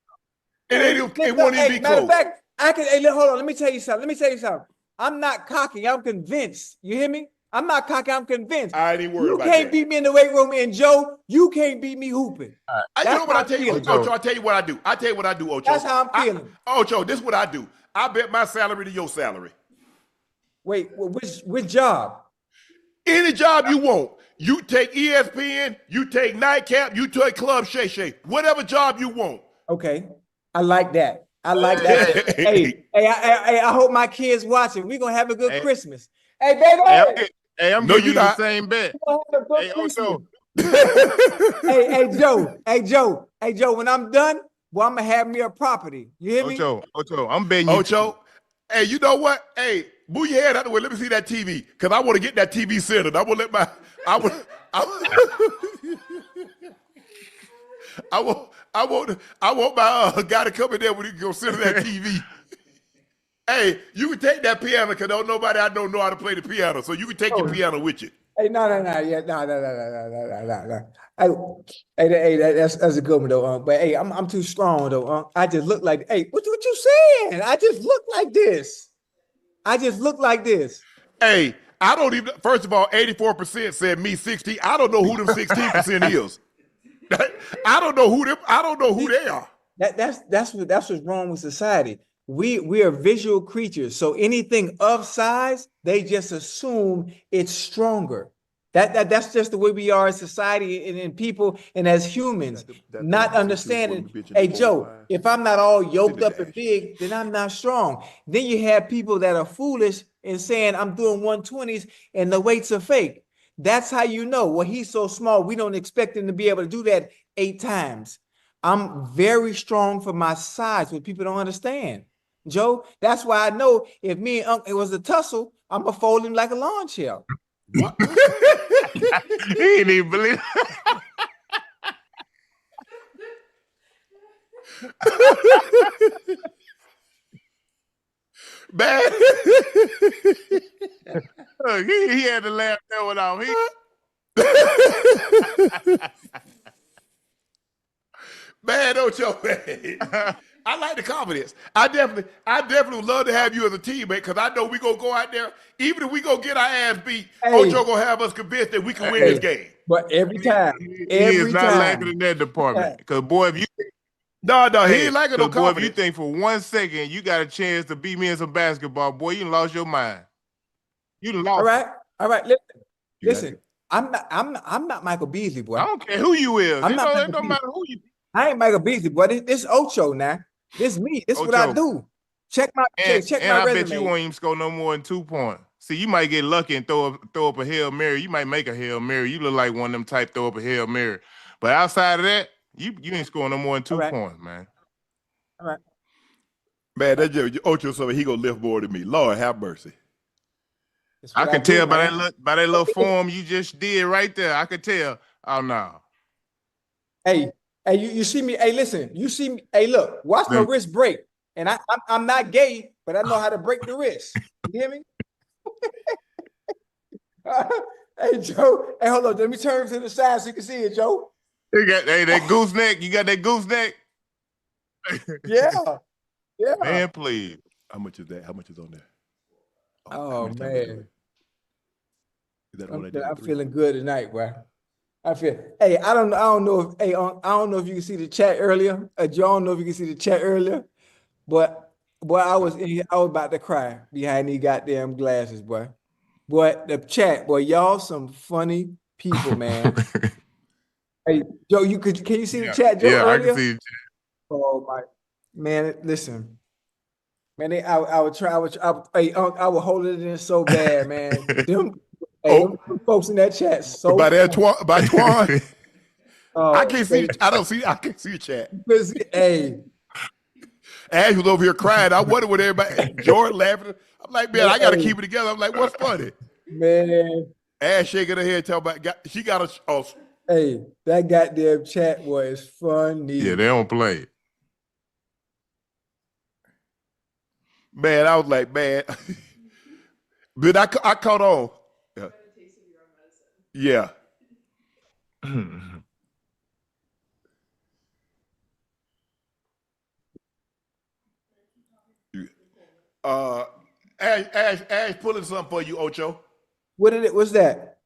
It won't even be Matter close. of fact, hold on. Let me tell you something. I'm not cocky. I'm convinced. You hear me? I'm not cocky. I'm convinced. I ain't even worried about that. You can't beat me in the weight room, and Joe, you can't beat me hooping. You know what I tell you, Ocho? I tell you what I do. Ocho. That's how I'm feeling. Ocho, this is what I do. I bet my salary to your salary. Wait, which job? Any job you want. You take ESPN, you take Nightcap, you take Club Shay Shay. Whatever job you want. Okay, I like that. Hey, I hope my kids watching. We're gonna have a good Christmas. Hey, baby. Hey, I'm giving you the same bet. Hey, Ocho. Hey, Joe. When I'm done, well, I'm gonna have me a property. You hear me? Ocho, I'm betting you. Ocho, hey, you know what? Hey, move your head out of the way. Let me see that TV, because I want to get that TV centered. I want my guy to come in there when he go center that TV. Hey, you can take that piano, because don't nobody I know how to play the piano, so you can take your piano with you. Hey, no. Hey, that's a good one though. But hey, I'm too strong though. I just look like. Hey, what you saying? I just look like this. Hey, I don't even. First of all, 84% said me 60. I don't know who them 16% is. I don't know who they are. That's what's wrong with society. We are visual creatures, so anything of size, they just assume it's stronger. That's just the way we are as society and in people and as humans, not understanding. Hey, Joe, if I'm not all yoked up and big, then I'm not strong. Then you have people that are foolish and saying I'm doing 120s and the weights are fake. That's how you know. Well, he's so small, we don't expect him to be able to do that 8 times. I'm very strong for my size, what people don't understand. Joe, that's why I know if me and Uncle it was a tussle, I'm gonna fold him like a lawn chair. What? He didn't even believe it. Man. Look, he had to laugh that one off. Man, Ocho, man. I like the confidence. I definitely would love to have you as a teammate, because I know we gonna go out there, even if we go get our ass beat, Ocho gonna have us convinced that we can win this game. But every time, he is not lacking in that department. Because boy, if you no, he ain't lacking no confidence. Boy, if you think for 1 second you got a chance to beat me in some basketball, boy, you done lost your mind. You done lost. All right. Listen. I'm not Michael Beasley, boy. I don't care who you is. I'm It not don't, Michael it don't Beasley. matter who you. I ain't Michael Beasley, boy. This Ocho now. This me. This what I Ocho. do. Check my And I bet you resume. won't even score no more than 2 points. See, you might get lucky and throw up a Hail Mary. You might make a Hail Mary. You look like one of them type throw up a Hail Mary. But outside of that, you ain't scoring no more than 2 points, man. All right. Man, that Ocho something he gonna lift more than me. Lord have mercy. I can tell by that little form you just did right there. I could tell. Oh no. Hey, you see me? Hey, listen. You see me? Hey, look. Watch my wrist break. And I'm not gay, but I know how to break the wrist. You hear me? Hey, Joe. Hey, hold on. Let me turn to the side so you can see it, Joe. You got that gooseneck. You got that gooseneck. Yeah. Man, please. How much is that? How much is on there? Oh man. Is that what I did? I'm feeling good tonight, bro. Hey, I don't know if I don't know if you can see the chat earlier. Joe, I don't know if you can see the chat earlier, but boy, I was about to cry behind these goddamn glasses, boy. Boy, the chat, boy, y'all some funny people, man. Hey, Joe, can you see the chat, Joe? Yeah, earlier? I can see the chat. Oh my man, listen. Man, I would hold it in so bad, man. Them folks in that chat so by Twan. I can't see. I can't see the chat. Hey, Ash was over here crying. I wonder what everybody. Jordan laughing. I'm like, man, I got to keep it together. I'm like, what's funny? Man, Ash shaking her head, talking about she got a. Hey, that goddamn chat was funny. Yeah, they don't play. Man, I was like, man. But I caught on. Yeah. Ash pulling something for you, Ocho. What's that?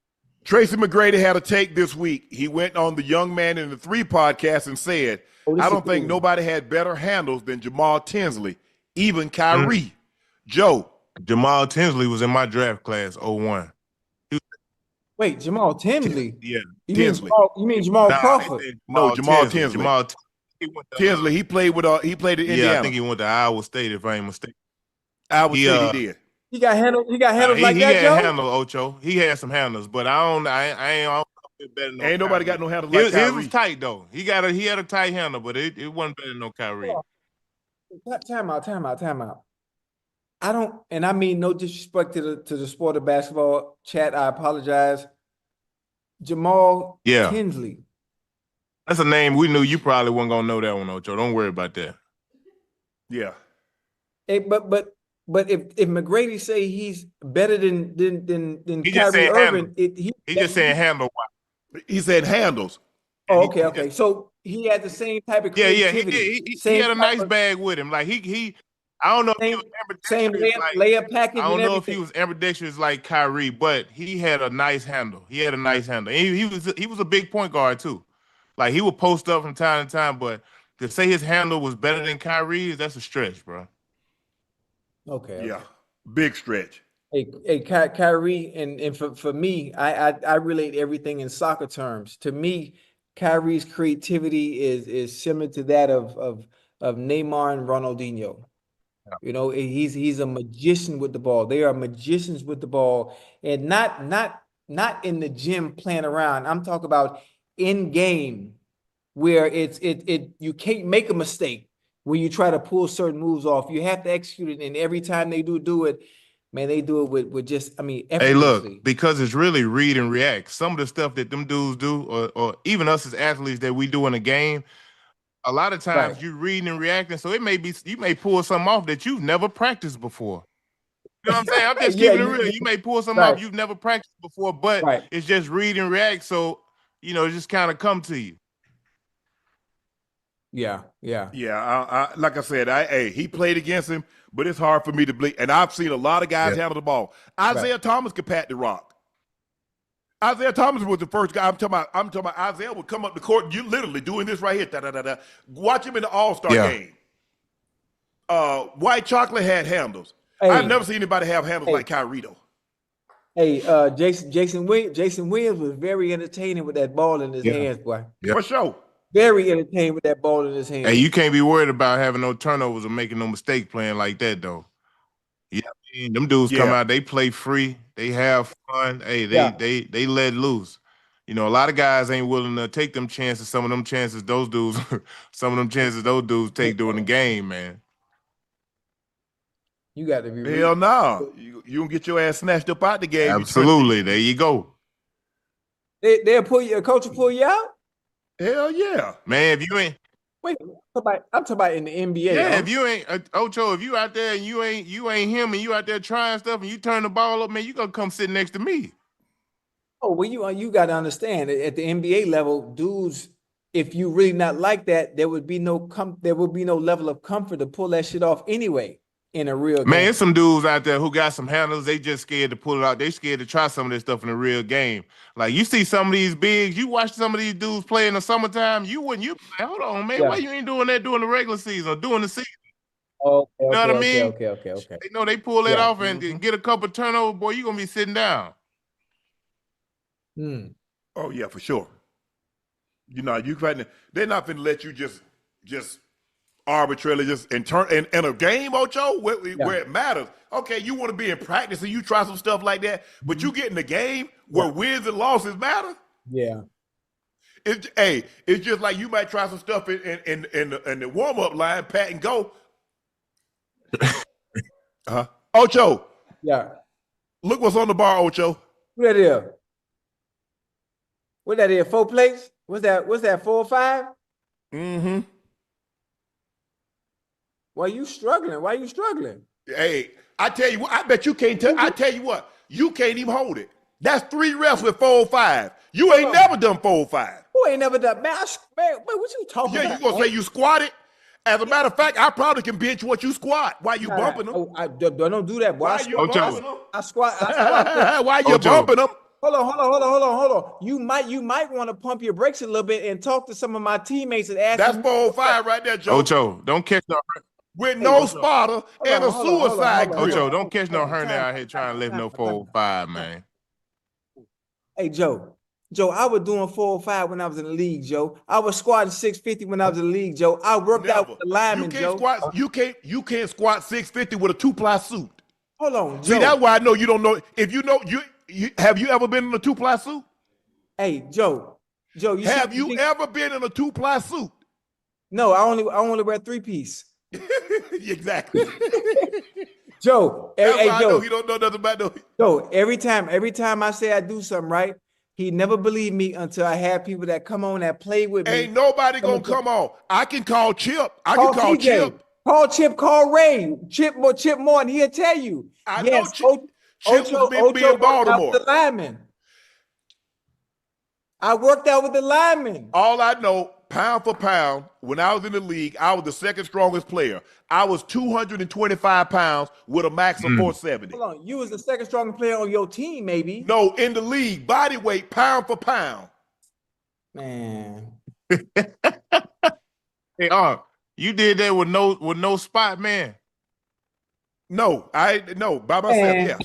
Tracy McGrady had a take this week. He went on the Young Man in the Three podcast and said, I don't think nobody had better handles than Jamal Tinsley, even Kyrie. Joe. Jamal Tinsley was in my draft class, 01. Wait, Jamal Tinsley? Yeah. Tinsley. You mean Jamal Crawford? No, Jamal Tinsley. Jamal Tinsley, he played at Indiana. Yeah, I think he went to Iowa State, if I ain't mistaken. Iowa State, he did. He got handled like that, Joe? He had handles, Ocho. He had some handles, but I ain't better than ain't nobody got no handles like Kyrie. His was tight though. He had a tight handle, but it wasn't better than no Kyrie. Time out. I don't, and I mean no disrespect to the sport of basketball. Chat, I apologize. Jamal Tinsley. That's a name we knew you probably wasn't gonna know that one, Ocho. Don't worry about that. Yeah. Hey, but if McGrady say he's better than Kyrie Irving, he just saying handle. He said handles. Oh, okay. So he had the same type of creativity. He had a nice bag with him. Like I don't know if he was layup package. I don't know if he was ambidextrous like Kyrie, but he had a nice handle. And he was a big point guard too. Like he would post up from time to time, but to say his handle was better than Kyrie's, that's a stretch, bro. Okay. Yeah, big stretch. Hey, Kyrie, and for me, I relate everything in soccer terms. To me, Kyrie's creativity is similar to that of Neymar and Ronaldinho. You know, he's a magician with the ball. They are magicians with the ball, and not in the gym playing around. I'm talking about in game, where you can't make a mistake when you try to pull certain moves off. You have to execute it, and every time they do it, man, they do it with just, I mean, effortlessly. Hey, look, because it's really read and react. Some of the stuff that them dudes do, or even us as athletes that we do in a game, a lot of times you reading and reacting, so you may pull something off that you've never practiced before. You know what I'm saying? I'm just keeping it real. You may pull something off you've never practiced before, but it's just read and react, so it just kind of come to you. Yeah. I like I said, he played against him, but it's hard for me to believe. And I've seen a lot of guys handle the ball. Isaiah Thomas could pat the rock. Isaiah Thomas was the first guy. I'm talking about Isaiah would come up the court. You literally doing this right here. Watch him in the All-Star game. White Chocolate had handles. I've never seen anybody have handles like Kyrie though. Hey, Jason Williams was very entertaining with that ball in his hands, boy. Yeah. For sure. Very entertaining with that ball in his hands. Hey, you can't be worried about having no turnovers or making no mistake playing like that, though. Yeah, man, them dudes come out, they play free, they have fun. Hey, they let loose. You know, a lot of guys ain't willing to take them chances. Some of them chances those dudes take during the game, man. You got to be Hell no. You gonna get your ass snatched up out the game. Absolutely. There you go. They'll pull you, a coach will pull you out? Hell yeah. Man, if you ain't Wait, I'm talking about in the NBA. Yeah, if you ain't Ocho, if you out there and you ain't him and you out there trying stuff and you turn the ball up, man, you gonna come sit next to me. Oh, well, you got to understand at the NBA level, dudes, if you really not like that, there would be no level of comfort to pull that shit off anyway in a real game. Man, there's some dudes out there who got some handles. They just scared to pull it out. They scared to try some of this stuff in a real game. Like you see some of these bigs, you watch some of these dudes play in the summertime. You like, hold on, man, why you ain't doing that during the regular season or during the season? Okay, you know what I mean? Okay. They know they pull that off and get a couple turnovers, boy, you gonna be sitting down. Oh yeah, for sure. You know, they're not finna let you just arbitrarily just in a game, Ocho, where it matters. Okay, you want to be in practice and you try some stuff like that, but you get in the game where wins and losses matter. Yeah. It's just like you might try some stuff in the warm-up line, pat and go. Ocho. Yeah. Look what's on the bar, Ocho. What that is? What that is? 4 plates? What's that? 4 or 5? Mm-hmm. Why you struggling? Hey, I tell you what, I bet you can't I tell you what, you can't even hold it. That's 3 reps with 4 or 5. You ain't never done 4 or 5. Who ain't never done? Man, what you talking about? Yeah, you gonna say you squatted? As a matter of fact, I probably can bench what you squat. Why you bumping them? I don't do that, boy. Why you bumping them? I squat. Why you bumping them? Hold on. You might want to pump your brakes a little bit and talk to some of my teammates and ask. That's 4 or 5 right there, Joe. Ocho, don't catch no with no spotter and a suicide grip. Ocho, don't catch no hernia out here trying to lift no 4 or 5, man. Hey, Joe, I was doing 4 or 5 when I was in the league, Joe. I was squatting 650 when I was in the league, Joe. I worked out with the lineman, Joe. You can't squat 650 with a 2-ply suit. Hold on, Joe. See, that's why I know you don't know. If you know, have you ever been in a 2-ply suit? Hey, Joe, have you ever been in a 2-ply suit? No, I only wear 3-piece. Exactly. Joe, hey, Joe, know he don't know nothing about no. Joe, every time I say I do something right, he never believed me until I had people that come on that play with me. Ain't nobody gonna come on. I can call Chip. I can call Chip. Call Chip, call Ray. Chip more, and he'll tell you. I know Chip was being Baltimore. The lineman. I worked out with the lineman. All I know, pound for pound, when I was in the league, I was the second strongest player. I was 225 pounds with a max of 470. Hold on, you was the second strongest player on your team, maybe? No, in the league, body weight, pound for pound. Man. Hey, you did that with no spot, man. No, by myself, yeah.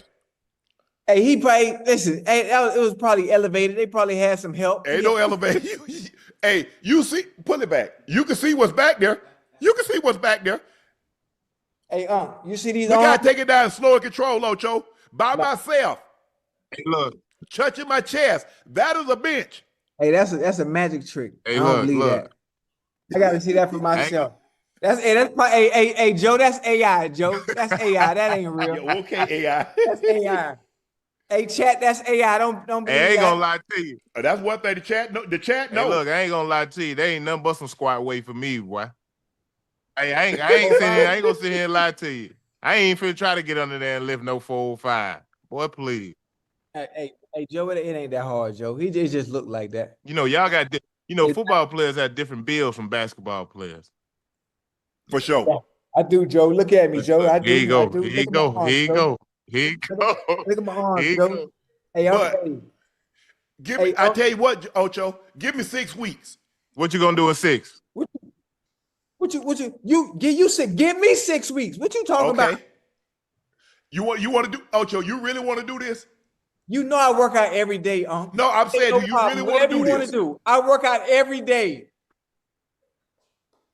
Hey, he probably listen. Hey, it was probably elevated. They probably had some help. Ain't no elevated. Hey, you see, pull it back. You can see what's back there. Hey, you see these? We gotta take it down slow and control, Ocho. By myself. Hey, look, touching my chest. That is a bench. Hey, that's a magic trick. Hey, I don't believe that. I gotta see that for myself. Hey, Joe, that's AI, Joe. That's AI. That ain't real. Okay, AI. That's AI. Hey, chat, that's AI. Don't believe I ain't gonna lie to you. That's one thing. The chat, no. Hey, look, I ain't gonna lie to you. They ain't nothing but some squat weight for me, boy. Hey, I ain't gonna sit here and lie to you. I ain't finna try to get under there and lift no 4 or 5. Boy, please. Hey, Joe, it ain't that hard, Joe. He just looked like that. You know, y'all got football players have different builds from basketball players. For sure. Yeah, I do, Joe. Look at me, Joe. I do. Here you go. Here you go. Look at my arms, Joe. Hey, I tell you what, Ocho, give me 6 weeks. What you gonna do in 6? You said give me 6 weeks. What you talking about? You want to do, Ocho, you really want to do this? You know I work out every day, Unc. No, I'm saying, do you really want to Whatever do you want this? to do. I work out every day.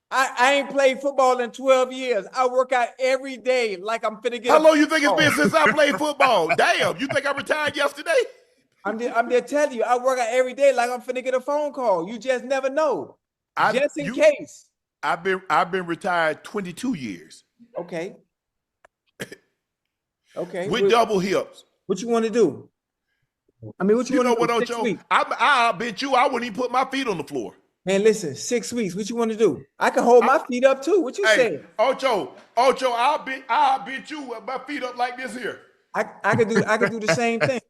I ain't played football in 12 years. I work out every day like I'm finna get How long you think it's been since I played football? Damn, you think I retired yesterday? I'm there telling you, I work out every day like I'm finna get a phone call. You just never know. Just in case. I've been retired 22 years. Okay. Okay. With double hips. What you want to do? I mean, what you You know want to what, do? 6 Ocho? weeks. I bet you I wouldn't even put my feet on the floor. Man, listen, 6 weeks. What you want to do? I can hold my feet up too. What you saying? Ocho, I'll bet you with my feet up like this here. I could do the same thing.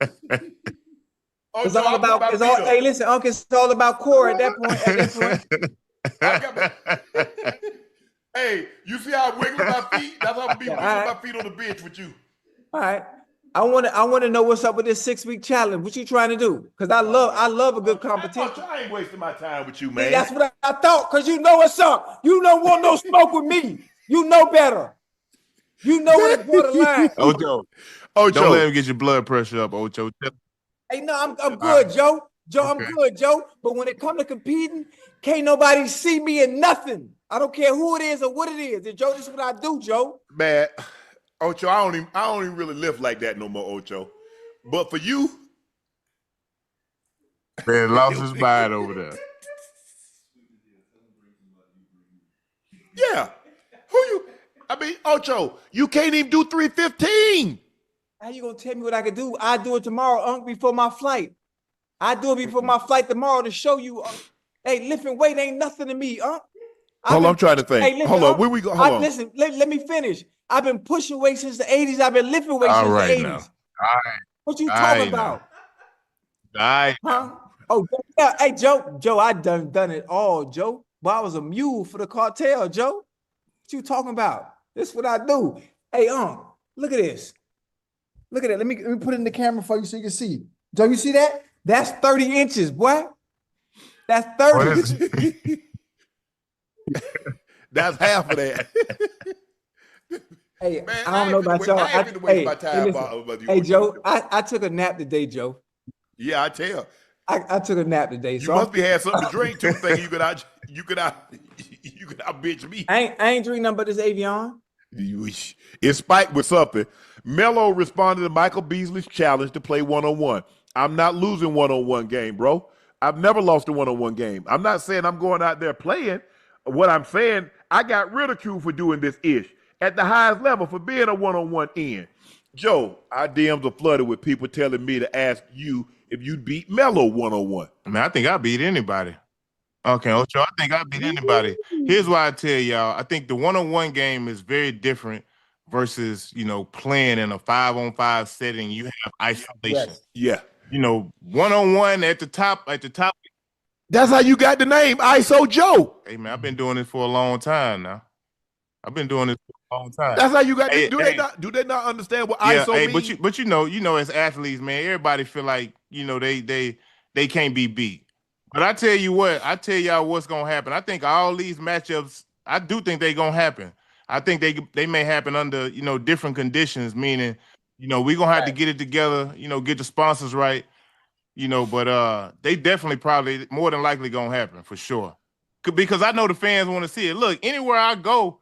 Ocho, It's all about hey, listen, Uncle, it's all about core at that point. I got hey, you see how I'm wiggling my feet? That's how I'm gonna be wiggling my feet on the bench with you. All right. I want to know what's up with this 6-week challenge. What you trying to do? Because I love a good competition. I ain't wasting my time with you, See, man. that's what I thought. Because you know what's up. You don't want no smoke with me. You know better. You know where to draw the line. Ocho, don't let him get your blood pressure up, Ocho. Hey, no, I'm good, Joe. I'm good, Joe. But when it comes to competing, can't nobody see me in nothing. I don't care who it is or what it is. And Joe, this is what I do, Joe. Man, Ocho, I don't even really lift like that no more, Ocho. But for you, man, lost his mind over there. Yeah. I mean, Ocho, you can't even do 315. How you gonna tell me what I can do? I do it tomorrow, Unc, before my flight. I do it before my flight tomorrow to show you, hey, lifting weight ain't nothing to me, Unc. I'm trying to think. Hey, listen, hold on, where we go? Hold on. Listen, let me finish. I've been pushing weight since the 80s. I've been lifting weight since the 80s. Now. All right. What you talking about? All right. Huh? Oh, yeah. Hey, Joe, I done it all, Joe. But I was a mule for the cartel, Joe. What you talking about? This is what I do. Hey, look at this. Look at it. Let me put it in the camera for you so you can see. Joe, you see that? That's 30 inches, boy. That's 30. That's half of that. Hey, Man, I don't know about y'all. Hey, Joe, I took a nap today, Joe. Yeah, I tell. I took a nap today. You must be had something to drink too. Thinking you could out bitch me. I ain't drinking nothing but this Avion. It's spiked with something. Melo responded to Michael Beasley's challenge to play one-on-one. I'm not losing one-on-one game, bro. I've never lost a one-on-one game. I'm not saying I'm going out there playing. What I'm saying, I got ridiculed for doing this ish at the highest level for being a one-on-one end. Joe, our DMs are flooded with people telling me to ask you if you'd beat Melo one-on-one. I mean, I think I beat anybody. Okay, Ocho, I think I beat anybody. Here's why I tell y'all. I think the one-on-one game is very different versus, playing in a 5-on-5 setting. You have isolation. Yes. Yeah. One-on-one at the top. That's how you got the name ISO Joe. Hey, man, I've been doing this for a long time now. That's how you got do they not understand what ISO means? But as athletes, man, everybody feel like, they can't be beat. But I tell y'all what's gonna happen. I think all these matchups, I do think they're gonna happen. I think they may happen under, different conditions, meaning, we're gonna have to get it together, get the sponsors right, but they definitely probably more than likely gonna happen for sure. Because I know the fans want to see it. Look, anywhere I go,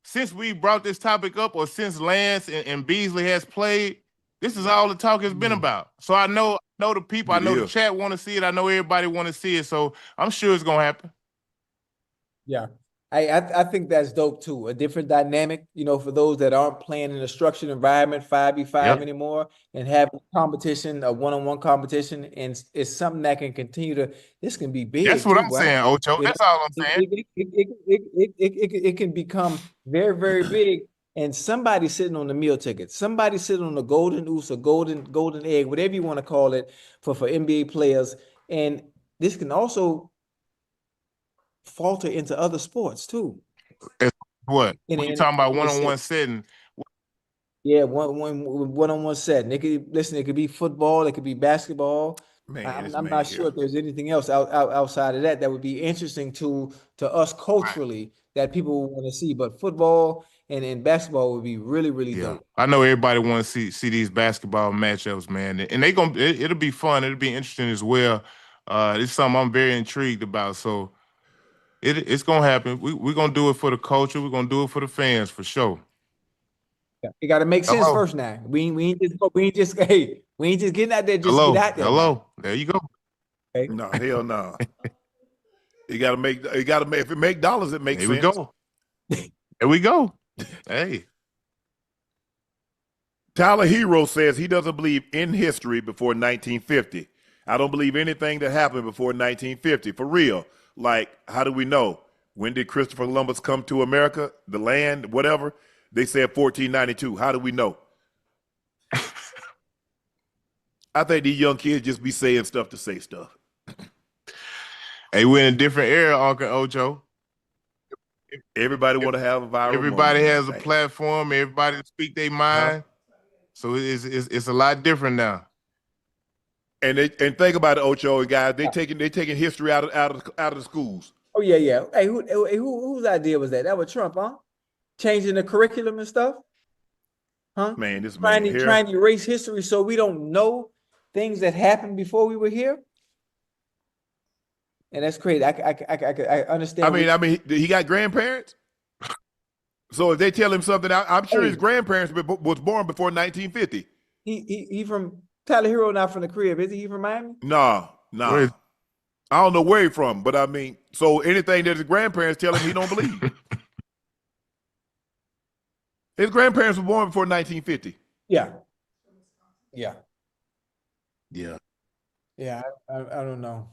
since we brought this topic up or since Lance and Beasley has played, this is all the talk has been about. So I know the people, I know the chat want to see it. I know everybody want to see it. So I'm sure it's going to happen. Yeah. I think that's dope too. A different dynamic, for those that aren't playing in a structured environment, 5v5 anymore, and having competition, a one-on-one competition, and it's something that can continue this can be big. That's what I'm saying, Ocho. That's all I'm saying. It can become very, very big. And somebody sitting on the meal ticket, somebody sitting on the golden goose or golden egg, whatever you want to call it, for NBA players. And this can also falter into other sports too. What? When you talking about one-on-one setting? Yeah, one-on-one setting. It could be football, it could be basketball. Man, I'm not sure if there's anything else outside of that would be interesting to us culturally that people want to see. But football and basketball would be really, really dope. I know everybody wants to see these basketball matchups, man, and it'll be fun. It'll be interesting as well. It's something I'm very intrigued about. So it's gonna happen. We're gonna do it for the culture. We're gonna do it for the fans for sure. Yeah. It got to make sense Hello. first. Now we ain't just getting out there just Hello, get out there. hello. Now. There you go. Okay? No, hell no. You gotta make. If it make dollars, it makes Here we sense. go. Here we go. Hey. Tyler Herro says he doesn't believe in history before 1950. I don't believe anything that happened before 1950. For real. Like, how do we know? When did Christopher Columbus come to America? The land, whatever. They said 1492. How do we know? I think these young kids just be saying stuff to say stuff. Hey, we're in a different era, Uncle Ocho. Everybody want to have a viral Everybody moment. has a platform. Everybody to speak their mind. So it's a lot different now. And think about it, Ocho and guys. They taking history out of the schools. Oh yeah. Hey, whose idea was that? That was Trump, huh? Changing the curriculum and stuff, huh? Man, this man here. Trying to erase history so we don't know things that happened before we were here. And that's crazy. I understand. I mean, he got grandparents. So if they tell him something, I'm sure his grandparents was born before 1950. He from Tyler Herro, not from the crib, is he? He from Miami? Nah. I don't know where he's from, but I mean, so anything that his grandparents tell him, he don't believe. His grandparents were born before 1950. Yeah. Yeah. I don't know.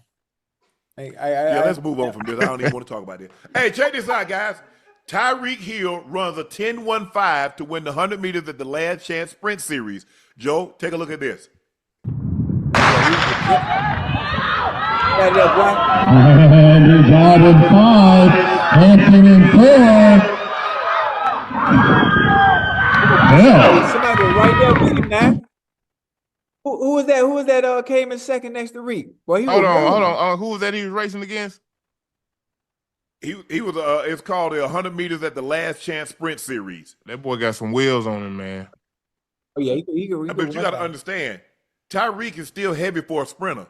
Let's move on from this. I don't even want to talk about this. Hey, check this out, guys. Tyreke Hill runs a 10-1-5 to win the 100 meters at the Last Chance Sprint Series. Joe, take a look at this. And he's out in 5, Hampton in 4. Yeah. Somebody was right there with him now. Who was that? Who was that came in second next to Reek? Well, Hold on. Who was that he was racing against? He was it's called the 100 meters at the Last Chance Sprint Series. That boy got some wheels on him, man. Oh yeah, he but you got to understand, Tyreke is still heavy for a sprinter.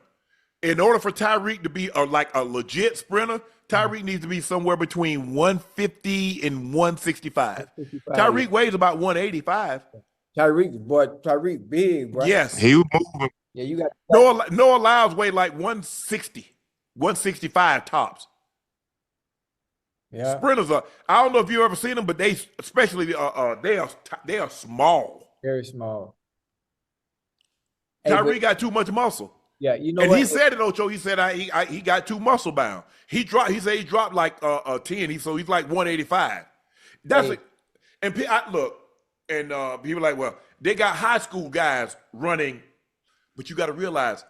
In order for Tyreke to be like a legit sprinter, Tyreke needs to be somewhere between 150 and 165. Tyreke weighs about 185. Tyreke big, bro. Yes. He was moving. Yeah, you got Noah Lyles weighed like 160, 165 tops. Yeah. Sprinters are, I don't know if you've ever seen them, but they especially they are small. Very small. Tyreke got too much muscle. Yeah, you know and what? He said it, Ocho. He said he got too muscle bound. He said he dropped like 10. So he's like 185. That's it. And look, and people are like, well, they got high school guys running, but you got to realize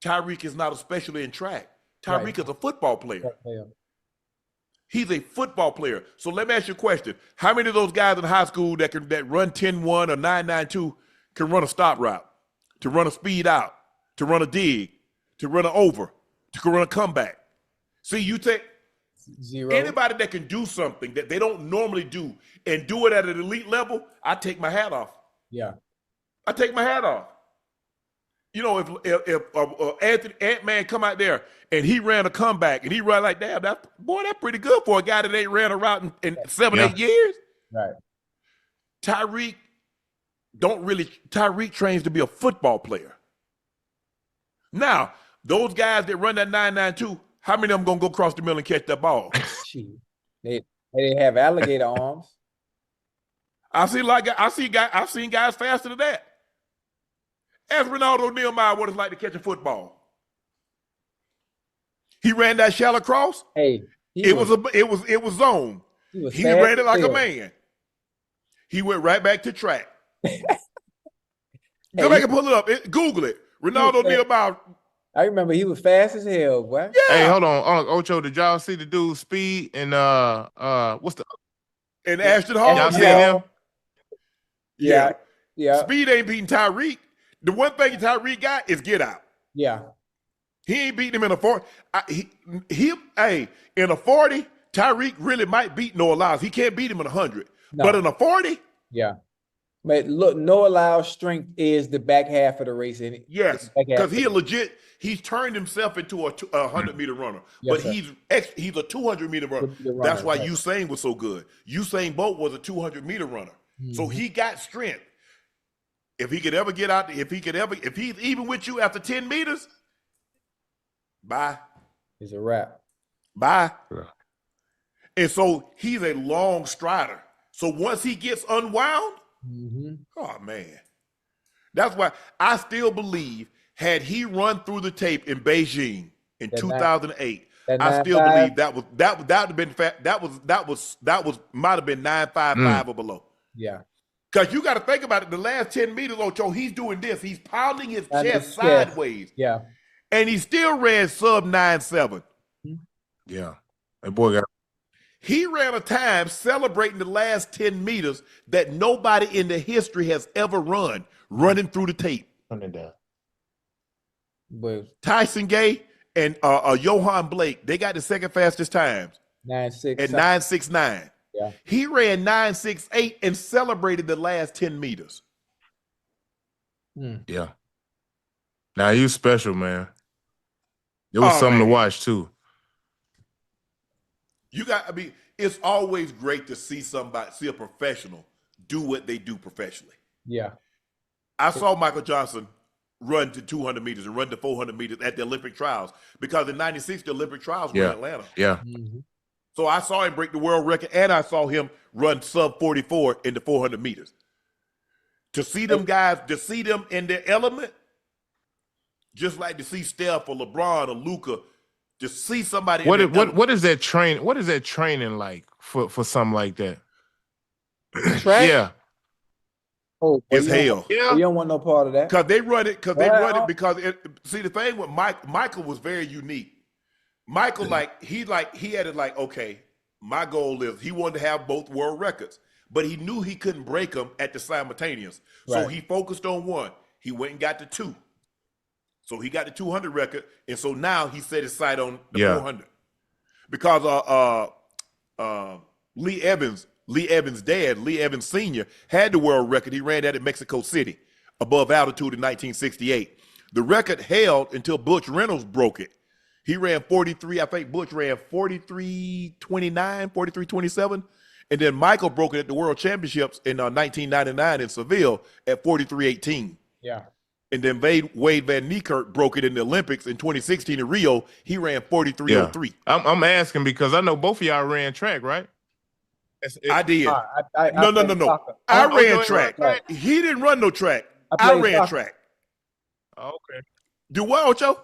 Tyreke is not especially in track. Tyreke is a football player. Yeah. He's a football player. So let me ask you a question. How many of those guys in high school that run 10-1 or 9-9-2 can run a stop route, to run a speed out, to run a dig, to run an over, to run a comeback? See, you take zero. Anybody that can do something that they don't normally do and do it at an elite level, I take my hat off. Yeah. I take my hat off. You know, if Ant-Man come out there and he ran a comeback and he ran like, damn, that's pretty good for a guy that ain't ran a route in 7-8 years. Right. Tyreke trains to be a football player. Now, those guys that run that 9-9-2, how many of them gonna go across the middle and catch that ball? They have alligator arms. I've seen guys faster than that. Ask Ronaldo Nehemiah what it's like to catch a football. He ran that shallow cross. Hey, it was zone. He ran it like a man. He went right back to track. Go back and pull it up. Google it. Ronaldo Nehemiah. I remember he was fast as hell, boy. Yeah. Hey, hold on. Ocho, did y'all see the dude's speed and what's the and Ashton Hall? Y'all seen him? Yeah. Speed ain't beating Tyreke. The one thing Tyreke got is get out. Yeah. He ain't beating him in a 40. In a 40, Tyreke really might beat Noah Lyles. He can't beat him in 100. No. But in a 40, Yeah. But look, no allowed strength is the back half of the race. yes, Back half because of he the- legit, he's turned himself into a 100-meter runner. Yes, But sir. he's a 200-meter runner. The That's runner, why right. Usain was so good. Usain Bolt was a 200-meter runner. So he got strength. If he could ever get out, if he's even with you after 10 meters, bye. It's a wrap. Bye. Yeah. And so he's a long strider. So once he gets unwound, oh man. That's why I still believe had he run through the tape in Beijing in 2008, I still believe that would have been that was might have been 9.55 or below. Yeah. Because you got to think about it. The last 10 meters, Ocho, he's doing this. He's pounding his chest sideways. Yeah. And he still ran sub 9.7. Yeah. That boy got. He ran a time celebrating the last 10 meters that nobody in the history has ever run, running through the tape. But Tyson Gay and Johan Blake, they got the second fastest times 9.6 at 9.69. Yeah. He ran 9.68 and celebrated the last 10 meters. Yeah. Now you special, man. It was something to watch too. It's always great to see a professional do what they do professionally. Yeah. I saw Michael Johnson run to 200 meters and run to 400 meters at the Olympic trials because in 96, the Olympic trials were in Atlanta. Yeah. So I saw him break the world record and I saw him run sub 44 in the 400 meters. To see them guys, to see them in their element, just like to see Steph or LeBron or Luka, to see somebody. What is that train? What is that training like for something like that? Track? Yeah. Oh, it's hell. Yeah. You don't want no part of that. Because they run it because see the thing with Michael was very unique. Michael, he had it like, okay, my goal is he wanted to have both world records, but he knew he couldn't break them at the simultaneous. So he focused on one. He went and got the 2. So he got the 200 record, and so now he set his sight on the 400. Because Lee Evans' dad, Lee Evans Sr., had the world record. He ran that in Mexico City, above altitude in 1968. The record held until Butch Reynolds broke it. He ran 43, I think Butch ran 43.29, 43.27, and then Michael broke it at the World Championships in 1999 in Seville at 43.18. Yeah. And then Wade Van Niekerk broke it in the Olympics in 2016 in Rio. He ran 43.03. I'm asking because I know both of y'all ran track, right? I did. No. I ran track. He didn't run no track. I ran track. Oh, okay. Do what, Ocho?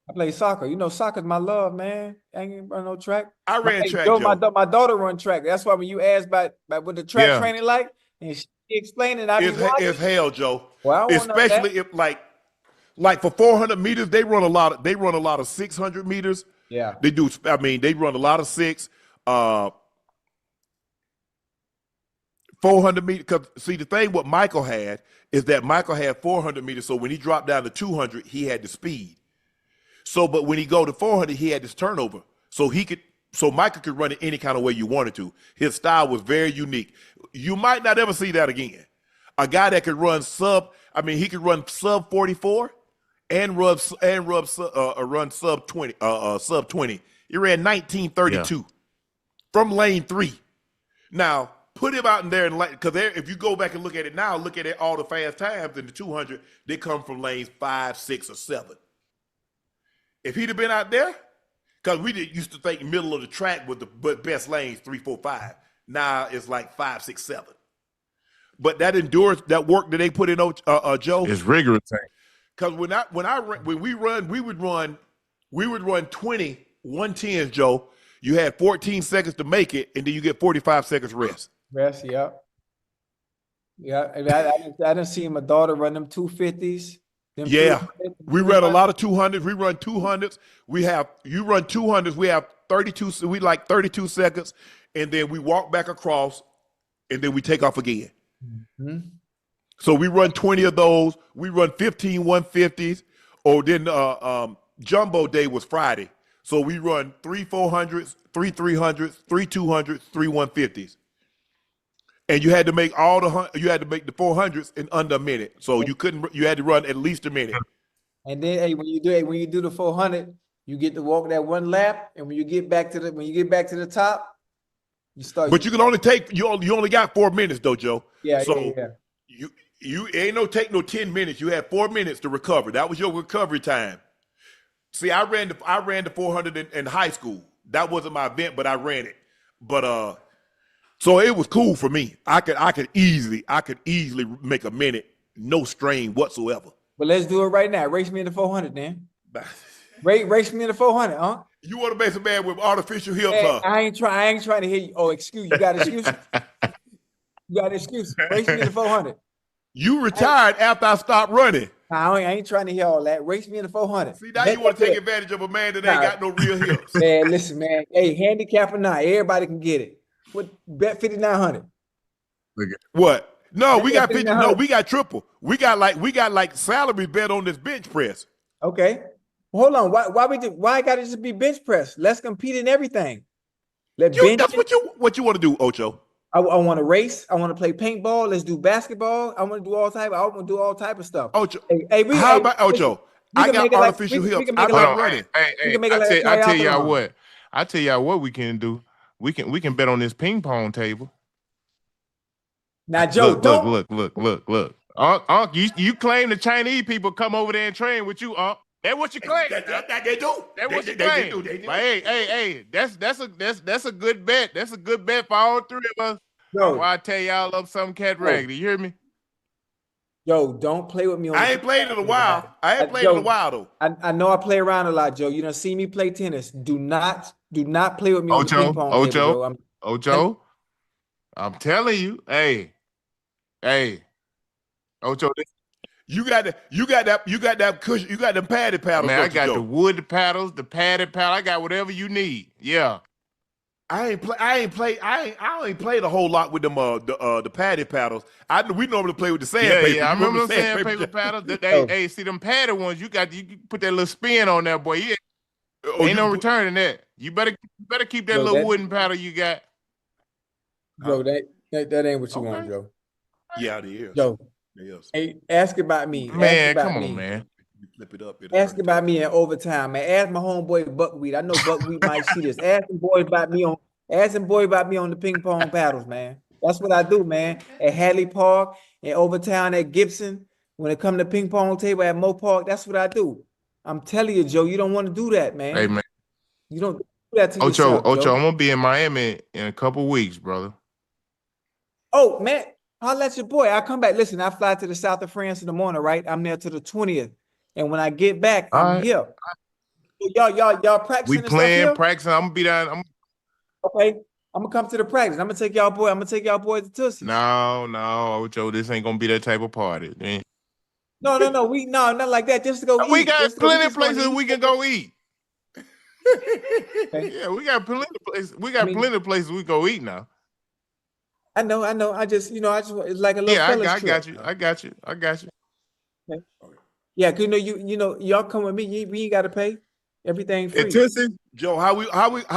I play soccer. You know, soccer's my love, man. I ain't run no track. I ran track, Joe. Joe. My daughter run track. That's why when you asked about what the track training like, and she explained it, It's hell, Joe. Well, especially if like for 400 meters, they run a lot of 600 meters. Yeah. They do. I mean, they run a lot of 6. 400 meters. Because see, the thing what Michael had is that Michael had 400 meters. So when he dropped down to 200, he had the speed. So, but when he go to 400, he had this turnover. So Michael could run it any kind of way you wanted to. His style was very unique. You might not ever see that again. A guy that could run he could run sub 44 and run sub 20, sub 20. He ran 1932 from lane 3. Now, put him out in there and because if you go back and look at it now, look at it, all the fast times in the 200, they come from lanes 5, 6, or 7. If he'd have been out there, because we used to think middle of the track with the best lanes 3, 4, 5. Now it's like 5, 6, 7. But that endurance, that work that they put in, Joe, it's rigorous. Because when we would run 20 110s, Joe. You had 14 seconds to make it, and then you get 45 seconds rest. Rest, yeah. I didn't see my daughter run them 250s. We run a lot of 200s. We run 200s. You run 200s. We have 32. We like 32 seconds, and then we walk back across, and then we take off again. Mm-hmm. So we run 20 of those. We run 15 150s. Or then Jumbo Day was Friday. So we run 3 400s, 3 300s, 3 200s, 3 150s. and you had to make the 400s in under a minute. So you had to run at least a minute. And then, hey, when you do the 400, you get to walk that one lap, and when you get back to the top, you start. But you can only you only got 4 minutes though, Joe. Yeah, so yeah. You ain't no 10 minutes. You had 4 minutes to recover. That was your recovery time. See, I ran the 400 in high school. That wasn't my event, but I ran it. But so it was cool for me. I could easily make a minute, no strain whatsoever. But let's do it right now. Race me in the 400, then. Race me in the 400, huh? You want to make some man with artificial hips, Hey, huh? I ain't trying to hear you. Oh, excuse. You got excuse? You got excuse. Race me in the 400. You retired after I stopped running. I ain't trying to hear all that. Race me in the 400. See, now you want to take advantage of a man that ain't got no real hips. Man, listen, man. Hey, handicap or not, everybody can get it. What, bet 5,900. What? No, we got 50. No, 5,900. we got triple. We got like salary bet on this bench press. Okay. Well, hold on. Why gotta just be bench press? Let's compete in everything. That's what you want to do, Ocho. I want to race. I want to play paintball. Let's do basketball. I want to do all type of stuff. Ocho, how about Ocho? I got artificial hips. I like running. I tell y'all what we can do. We can bet on this ping pong table. Now, Joe, look. Unc, you claim the Chinese people come over there and train with you, Unc. That's what you claim. They do. That's what you claim. They do. But hey, that's a good bet. That's a good bet for all three of us. Yo, I tell y'all up some cat raggedy. You hear me? Yo, don't play with me. I ain't played in a while. Though. I know I play around a lot, Joe. You don't see me play tennis. Do not play with me on the ping pong table, Ocho. I'm telling you, hey, Ocho. You got that cushion. You got them padded paddles. Man, I got the wood paddles, the padded paddle. I got whatever you need. Yeah. I ain't played a whole lot with them the padded paddles. We normally play with the sandpaper. Yeah, I remember them sandpaper paddles. Hey, see them padded ones. You put that little spin on that, boy. Ain't no returning that. You better keep that little wooden paddle you got. Bro, that ain't what you want, Joe. Yeah, it is. Joe. Yes. Hey, ask about me. Man, come on, man. Flip it up. Ask about me in overtime, man. Ask my homeboy Buckwheat. I know Buckwheat might see this. Ask them boys about me on the ping pong paddles, man. That's what I do, man. At Hadley Park, in Overtown at Gibson, when it come to ping pong table at Mo Park, that's what I do. I'm telling you, Joe, you don't want to do that, man. Hey, man. You don't do that to yourself, Ocho, Joe. I'm gonna be in Miami in a couple weeks, brother. Oh, man. I'll let your boy. I'll come back. Listen, I fly to the south of France in the morning, right? I'm there to the 20th. And when I get back, I'm here. Y'all practicing. We playing, practicing. I'm gonna be down. Okay. I'm gonna come to the practice. I'm gonna take y'all boys to Tootsie. No, Ocho, this ain't gonna be that type of party. Man. No, not like that. Just to go eat. We got plenty of places we can go eat. Okay. Yeah, we got plenty of places. Plenty of places we go eat now. I know. I just it's like a little I got you. Okay. Yeah, y'all come with me. We ain't got to pay. Everything free. Joe, how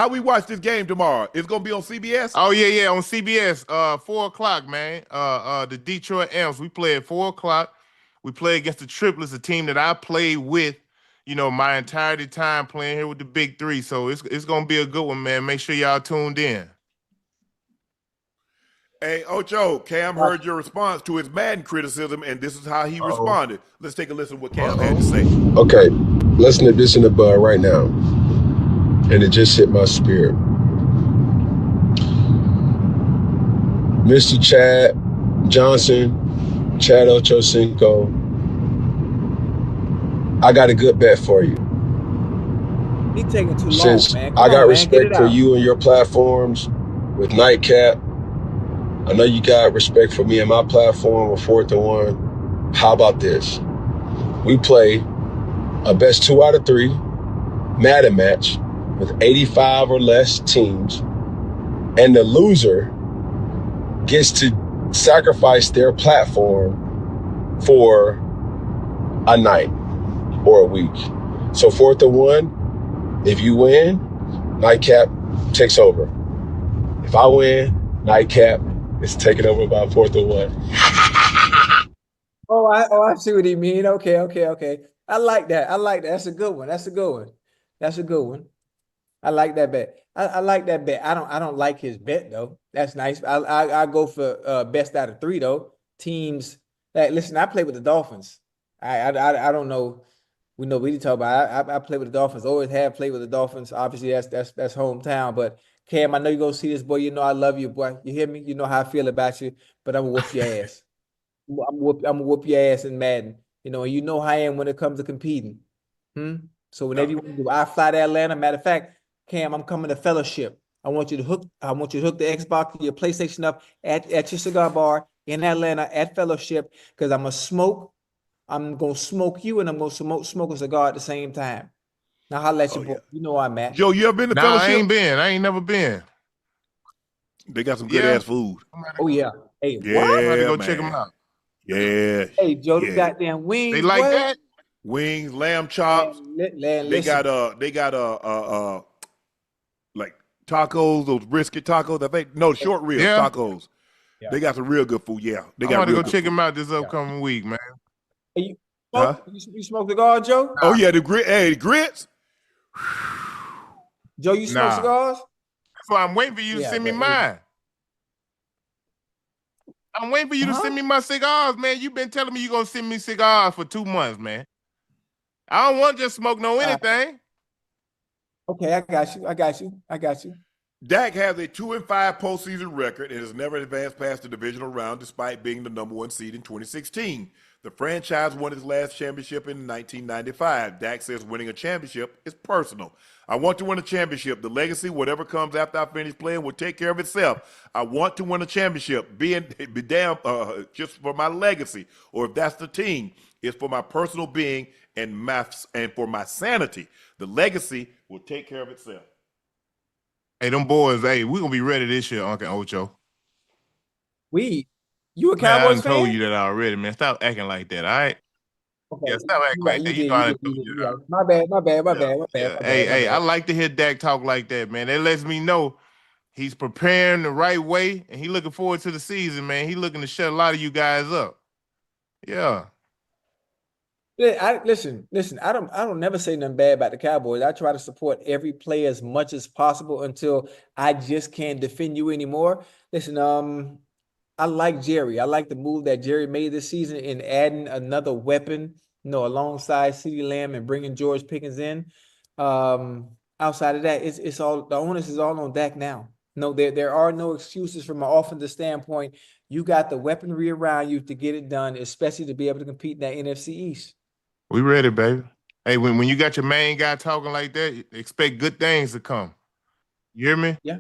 we watch this game tomorrow? It's gonna be on CBS. Oh yeah, on CBS. 4:00, man. The Detroit Amps. We play at 4:00. We play against the Triplets, a team that I played with, my entirety time playing here with the Big Three. So it's gonna be a good one, man. Make sure y'all tuned in. Hey, Ocho, Cam heard your response to his Madden criticism, and this is how he responded. Let's take a listen to what Cam had to say. Okay, listen to this in the bud right now, and it just hit my spirit. Mr. Chad Johnson, Chad Ochocinco, I got a good bet for you. He taking too long, Since man. I got respect for you and your platforms with Nightcap, I know you got respect for me and my platform with 4th and 1. How about this? We play a best 2 out of 3 Madden match with 85 or less teams, and the loser gets to sacrifice their platform for a night or a week. So 4th and 1, if you win, Nightcap takes over. If I win, Nightcap It's taking over about 4th and 1. I see what he mean. Okay. I like that. That's a good one. That's a good one. I like that bet. I like that bet. I don't like his bet though. That's nice. I go for best out of 3 though. Teams. Like, listen, I play with the Dolphins. I don't know. We know we talk about. I play with the Dolphins. Always have played with the Dolphins. Obviously, that's hometown. But Cam, I know you're gonna see this, boy. You know I love you, boy. You hear me? You know how I feel about you. But I'm gonna whoop your ass. I'm gonna whoop your ass in Madden. And you know how I am when it comes to competing. So whenever you want to do, I fly to Atlanta. Matter of fact, Cam, I'm coming to Fellowship. I want you to hook the Xbox to your PlayStation up at your cigar bar in Atlanta at Fellowship because I'm gonna smoke you and I'm gonna smoke a cigar at the same time. Now holla at your boy. Yeah. You know where I'm at. Joe, you ever been to Nah, Fellowship? I ain't never been. They got some good Yeah. ass food. Oh yeah. Hey, what? I'm about to Yeah, go check them man. out. Yeah. Hey, Joe, the Yeah. goddamn wings. They like boy. that? Wings, lamb chops. They Listen. got like tacos, those brisket tacos. I think no short ribs Yeah. tacos. Yeah. They got some real good food. Yeah, they I'm got about to real go good check food. them out this upcoming week, man. Hey, you Huh? smoke? You smoke cigar, Joe? Oh yeah, the grits. Joe, you smoke Nah. cigars? That's why I'm waiting for you to Yeah, send me but- mine. I'm waiting for you to send me my cigars, man. You've been telling me you're gonna send me cigars for 2 months, man. I don't want to just smoke no anything. Okay, I got you. Dak has a 2-5 postseason record and has never advanced past the divisional round despite being the number 1 seed in 2016. The franchise won its last championship in 1995. Dak says winning a championship is personal. I want to win a championship. The legacy, whatever comes after I finish playing, will take care of itself. I want to win a championship. Be damn just for my legacy, or if that's the team, it's for my personal being and for my sanity. The legacy will take care of itself. Hey, them boys, hey, we're gonna be ready this year, Uncle Ocho. You a Man, I Cowboys done fan? told you that already, man. Stop acting like that, all right? Okay, Yeah, stop acting like that. You know I done told you that. My bad. Yeah. Hey, I like to hear Dak talk like that, man. That lets me know he's preparing the right way and he looking forward to the season, man. He looking to shut a lot of you guys up. Yeah. Listen. I don't never say nothing bad about the Cowboys. I try to support every player as much as possible until I just can't defend you anymore. Listen, I like Jerry. I like the move that Jerry made this season in adding another weapon, alongside CeeDee Lamb and bringing George Pickens in. Outside of that, it's all the onus is all on Dak now. No, there are no excuses from an offensive standpoint. You got the weaponry around you to get it done, especially to be able to compete in that NFC East. We ready, baby. Hey, when you got your main guy talking like that, expect good things to come. You hear me? Yeah.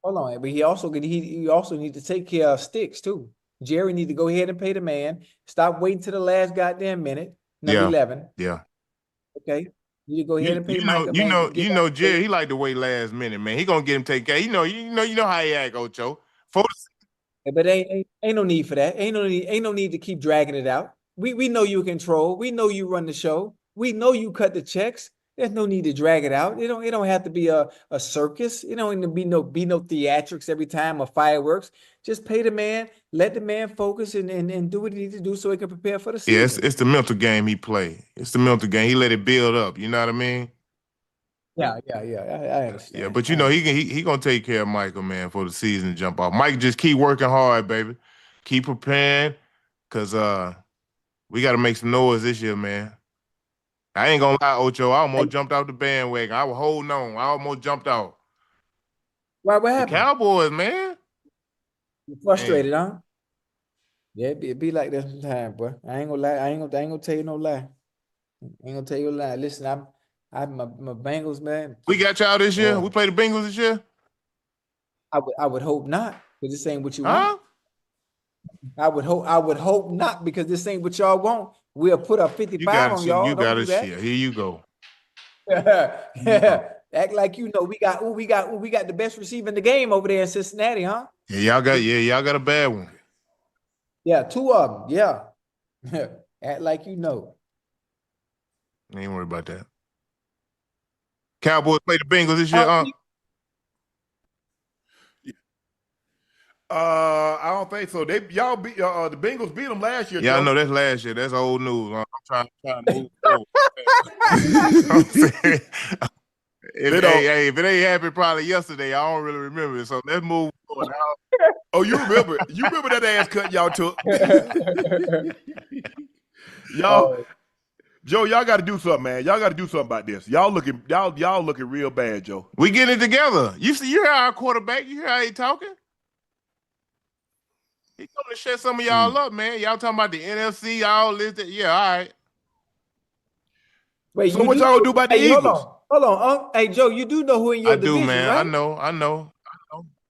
Hold on, but he also need to take care of sticks too. Jerry need to go ahead and pay the man. Stop waiting to the last goddamn minute. Number 11. Yeah. Okay. You go ahead and pay Micah, man. Jerry, he like to wait last minute, man. He gonna get him taken care. You know how he act, Ocho. But ain't no need for that. Ain't no need to keep dragging it out. We know you control. We know you run the show. We know you cut the checks. There's no need to drag it out. It don't have to be a circus. It don't need to be no theatrics every time or fireworks. Just pay the man, let the man focus and do what he needs to do so he can prepare for the season. Yeah, it's the mental game he play. It's the mental game. He let it build up. You know what I mean? Yeah. I understand. Yeah, but he gonna take care of Michael, man, for the season to jump off. Mike, just keep working hard, baby. Keep preparing, cause we gotta make some noise this year, man. I ain't gonna lie, Ocho. I almost jumped off the bandwagon. I was holding on. I almost jumped off. What The happened? Cowboys, man. You're frustrated, huh? Yeah, it be like that sometimes, boy. I ain't gonna lie. I ain't gonna tell you no lie. I ain't gonna tell you a lie. Listen, I'm my Bengals, man. We got y'all this year. Boy. We play the Bengals this year. I would hope not, because this ain't what you Huh? want. I would hope not, because this ain't what y'all want. We'll put a 55 on y'all. You Don't got do a that. shit. Here you go. Yeah. Act like you know we got the best receiver in the game over there in Cincinnati, huh? Yeah, y'all got a bad one. Yeah, 2 of them. Yeah. Act like you know. Ain't worry about that. Cowboys play the Bengals this year, I don't think so. Y'all beat the Bengals beat them last year. Yeah, I Joe. know that's last year. That's old news. I'm trying to move forward. I'm saying, They don't. if it ain't happened probably yesterday, I don't really remember it. So let's move forward. Oh, you remember? You remember that ass cut y'all took? Y'all, Oh, Joe, y'all got to do something, man. Y'all got to do something about this. Y'all looking real bad, Joe. We get it together. You hear our quarterback? You hear how he talking? He coming to shut some of y'all up, man. Y'all talking about the NFC, all this, that. Yeah, all right. wait, So what y'all do about the hey, Eagles? Hold on. Hey, Joe, you do know who in your I do, division, man. right? I know.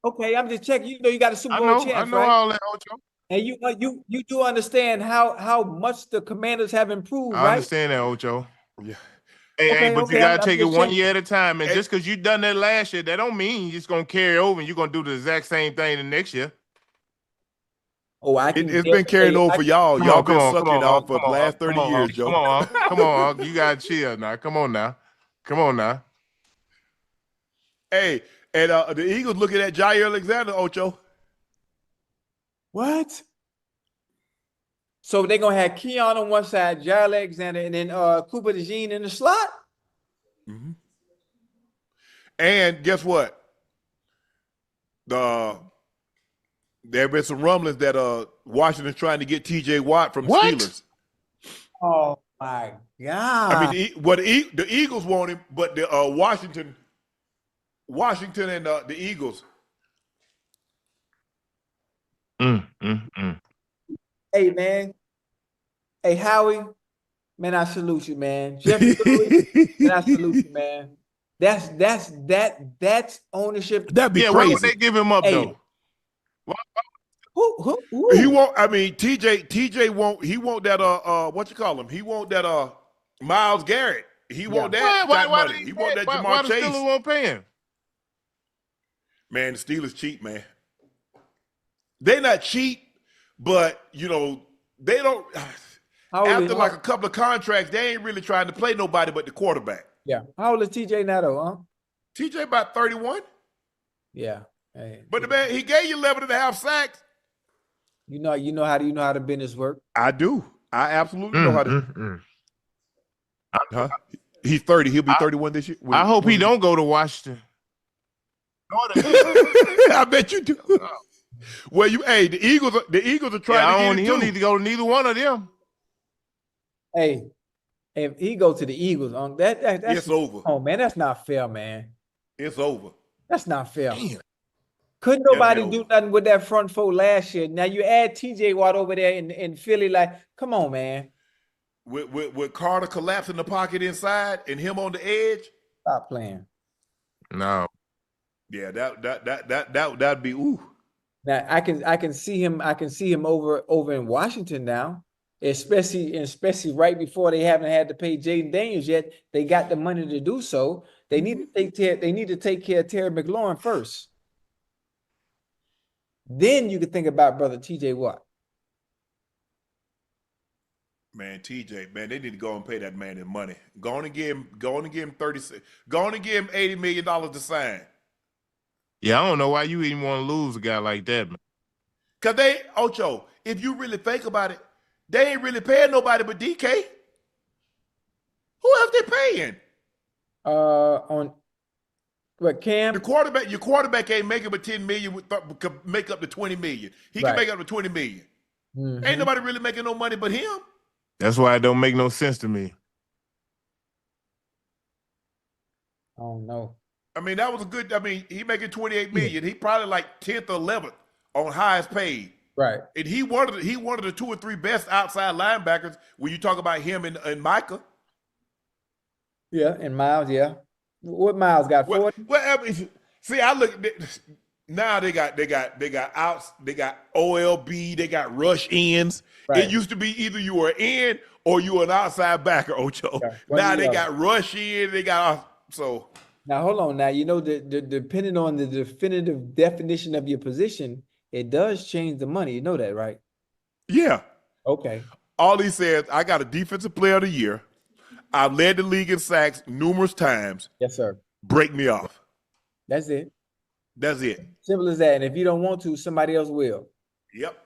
Okay, I'm just checking. You know you got a Super I Bowl know champs, right? all that, Ocho. And you do understand how much the Commanders have improved, I right? understand that, Ocho. Yeah. Hey, but you Okay, gotta I'm take it just one checking. year at a time. And Hey. just because you done that last year, that don't mean you're just gonna carry over and you're gonna do the exact same thing the next year. Oh, I can. It's been carrying over for y'all. Y'all been sucking it off for the last 30 years, Joe. Come on, you gotta chill now. Come on now. Hey, and the Eagles looking at Jair Alexander, Ocho. What? So they're gonna have Keon on one side, Jair Alexander, and then Cooper DeJean in the slot. Mm-hmm. And guess what? There have been some rumblings that Washington's trying to get T.J. Watt from the What? Steelers. Oh my God! I mean, the Eagles want him, but the Washington and the Eagles. Hey man, hey Howie, man, I salute you, man. Jeffrey Lurie, man, I salute you, man. That's ownership. That'd be Yeah, why would crazy. they give him up Hey, though? He who? won't. I mean, TJ won't. He won't that what you call him? He won't that Myles Garrett. He won't that type Why money. He won't that Jamar why the Chase. Steelers won't pay him? Man, the Steelers cheap, man. They're not cheap, but they don't. After like a couple of contracts, they ain't really trying to play nobody but the quarterback. Yeah. How old is TJ now, though, huh? TJ about 31. Yeah. Hey, But the man, he gave you 11 and a half sacks. you know how the business work. I do. I absolutely know how to. Huh? He's 30. He'll be 31 this year. I hope he don't go to Washington. I bet you do. Well, the Eagles are trying to get him he don't need to go to neither one of them. Hey, if he go to the Eagles, that's it's over. Oh man, that's not fair, man. It's over. That's not fair. Damn. Couldn't nobody do nothing with that front four last year. Now you add TJ Watt over there in Philly, like, come on, man. With Carter collapsing the pocket inside and him on the edge. Stop playing. No. Yeah, that'd be ooh. Now I can see him over in Washington now, especially right before they haven't had to pay Jaden Daniels yet. They got the money to do so. They need to take care of Terry McLaurin first. Then you could think about brother TJ Watt. Man, TJ, man, they need to go and pay that man his money. Go on and give him 36. Go on and give him $80 million to sign. Yeah, I don't know why you even want to lose a guy like that, man. Because Ocho, if you really think about it, they ain't really paying nobody but DK. Who else they paying? On what, Cam? Your quarterback ain't making but $10 million, could make up to $20 million. He can make up to $20 million. Mm-hmm. Ain't nobody really making no money but him. That's why it don't make no sense to me. Oh no. I mean, that was a good. I mean, he making $28 million. He probably like 10th or 11th on highest paid. Right. And he one of the 2 or 3 best outside linebackers when you talk about him and Micah. Yeah, and Miles, yeah. What Miles got? 40? See, I look now. They got outs. They got OLB. They got rush ends. Right. It used to be either you were in or you were an outside backer, Ocho. Yeah, now they got rush in. They got so. Now hold on. Now the depending on the definitive definition of your position, it does change the money. You know that, right? Yeah. Okay. All he says, I got a defensive player of the year. I've led the league in sacks numerous times. Yes, sir. Break me off. That's it. That's it. Simple as that. And if you don't want to, somebody else will. Yep.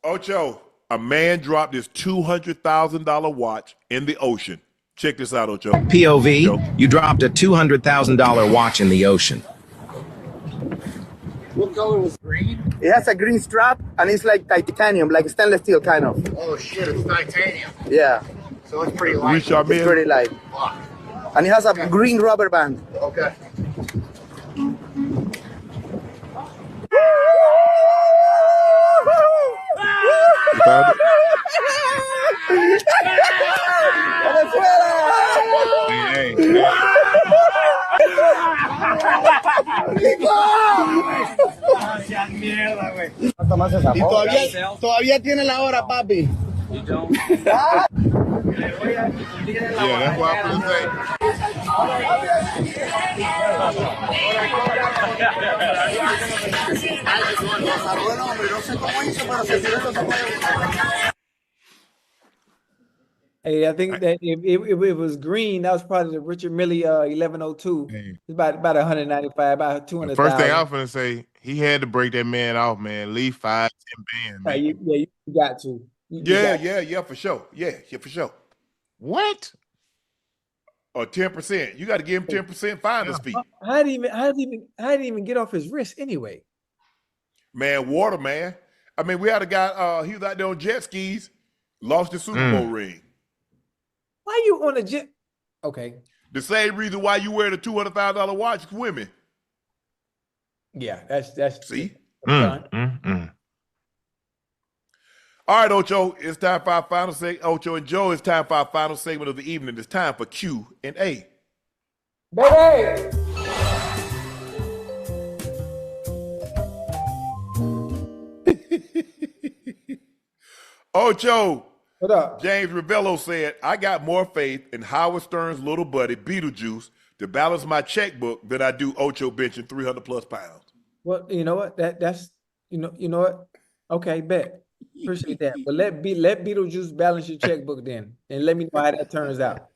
Ocho, a man dropped his $200,000 watch in the ocean. Check this out, Ocho. POV, Joe. you dropped a $200,000 watch in the ocean. What color was green? It has a green strap and it's like titanium, like stainless steel kind of. Oh shit, it's titanium. Yeah, So it's pretty light. Richard it's pretty light. Fuck. And it has a green rubber band. Okay. You found it? Hey, Y todavía tiene la hora, papi. yeah, that's what I'm gonna say. Hey, I think that if it was green, that was probably the Richard Millie 1102. Hey. It's about 195, about The 200,000. first thing I was gonna say, he had to break that man off, man. Leave 5, 10 bands, man. You got to. You got to. Yeah, for sure. Yeah, for sure. What? Or 10%. You got to give him 10% finder's fee. How did he even get off his wrist anyway? Man, water, man. I mean, we had a guy, he was out there on jet skis, lost the Super Bowl ring. Why you on a jet? Okay. The same reason why you wear the $200,000 watch is women. Yeah, that's See? fine. All right, Ocho, it's time for our final segment. Ocho and Joe, it's time for our final segment of the evening. It's time for Q and A. Baby! Ocho, What up? James Ravello said, I got more faith in Howard Stern's little buddy, Beetlejuice, to balance my checkbook than I do Ocho benching 300 plus pounds. Well, you know what? That's you know what? Okay, bet. Appreciate that. But let Beetlejuice balance your checkbook then, and let me know how that turns out.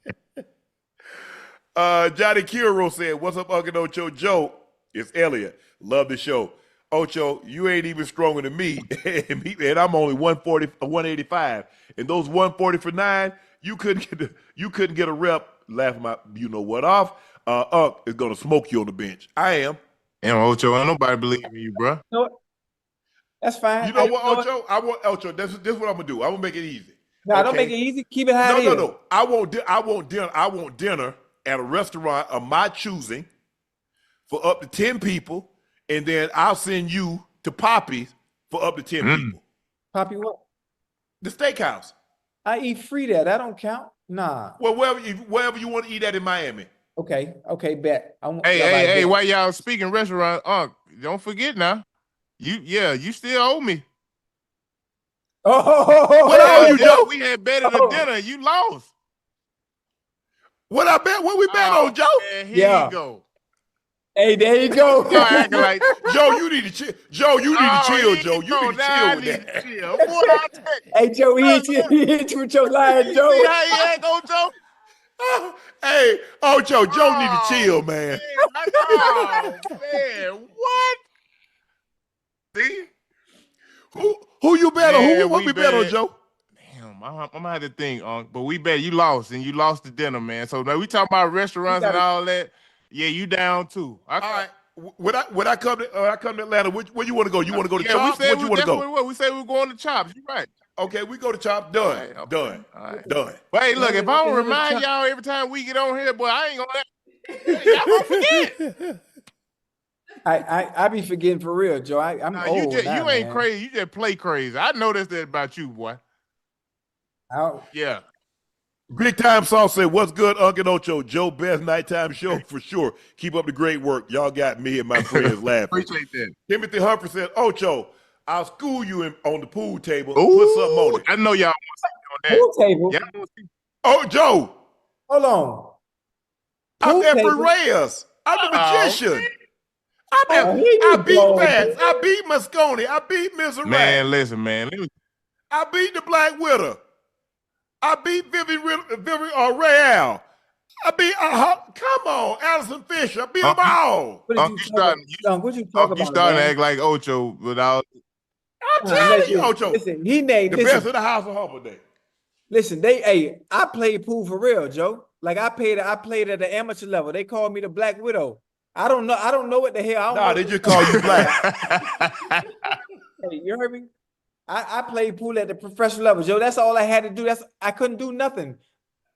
Johnny Kiro said, what's up, Uncle Ocho? Joe, it's Elliot. Love the show. Ocho, you ain't even stronger than me, and I'm only 140, 185. And those 140 for 9, you couldn't get a rep. Laughing my, you know what off. Unc is gonna smoke you on the bench. I am. And Ocho, ain't nobody believe in you, bro. You know what? That's fine. You know what, Ocho? I want Ocho. This is what I'm gonna do. I'm gonna make it easy. No, don't make it easy. Keep it how it is. No. I want dinner at a restaurant of my choosing for up to 10 people, and then I'll send you to Poppy's for up to 10 people. Poppy, what? The steakhouse. I eat free there. That don't count. Nah. Well, wherever you want to eat at in Miami. Okay, bet. Hey, while y'all speaking restaurant, Unc, don't forget now. You still owe me. Oh, what owe you, Joe? We had bet at a dinner. You lost. What I bet? What we bet on, Joe? Man, here you go. Hey, there you go. Y'all acting like Joe, you need to chill. Joe, you need to chill, Joe. You need to chill with that. Chill. Boy, Hey, Joe, he hit you with your line, Joe. See how you act, Ocho? Hey, Ocho, Joe need to chill, man. Oh, man, what? See? Who you bet on? Man, What we bet on, Joe? Damn, I'm gonna have to think, but we bet you lost, and you lost the dinner, man. So now we talking about restaurants and all that. Yeah, you down too. All right. When I come to Atlanta, where you want to go? You want to go to Chops? Where you want to go? We say we're going to Chops. You're right. Okay, we go to Chops. Done. All right, Done. All right. Done. But hey, look, if I don't remind y'all every time we get on here, boy, I ain't gonna y'all won't forget. I be forgetting for real, Joe. I'm old. You ain't crazy. You just play crazy. I noticed that about you, boy. Yeah. Big Time Sauce said, what's good, Uncle Ocho? Joe, best nighttime show for sure. Keep up the great work. Y'all got me and my friends laughing. Appreciate that. Timothy Humphrey said, Ocho, I'll school you on the pool table. Ooh, put something on it. I know y'all want something Pool on that. table? Oh, Joe. Hold on. I'm Efren Reyes. I'm the magician. I beat Vance. I beat Moscone. I beat Misery. Man, listen, man. I beat the Black Widow. I beat Vivian Real. I mean, come on, Allison Fisher, beat them You, all. What did you talk about? What you talk you about, starting to man? act like Ocho without. I'm telling you, Listen, Ocho, listen, he named the best of the house of Humble Day. Listen, I played pool for real, Joe. Like I played at the amateur level. They called me the Black Widow. I don't know what the hell. I don't Nah, know they what just call you black. Hey, you heard me? I played pool at the professional level, Joe. That's all I had to do. I couldn't do nothing.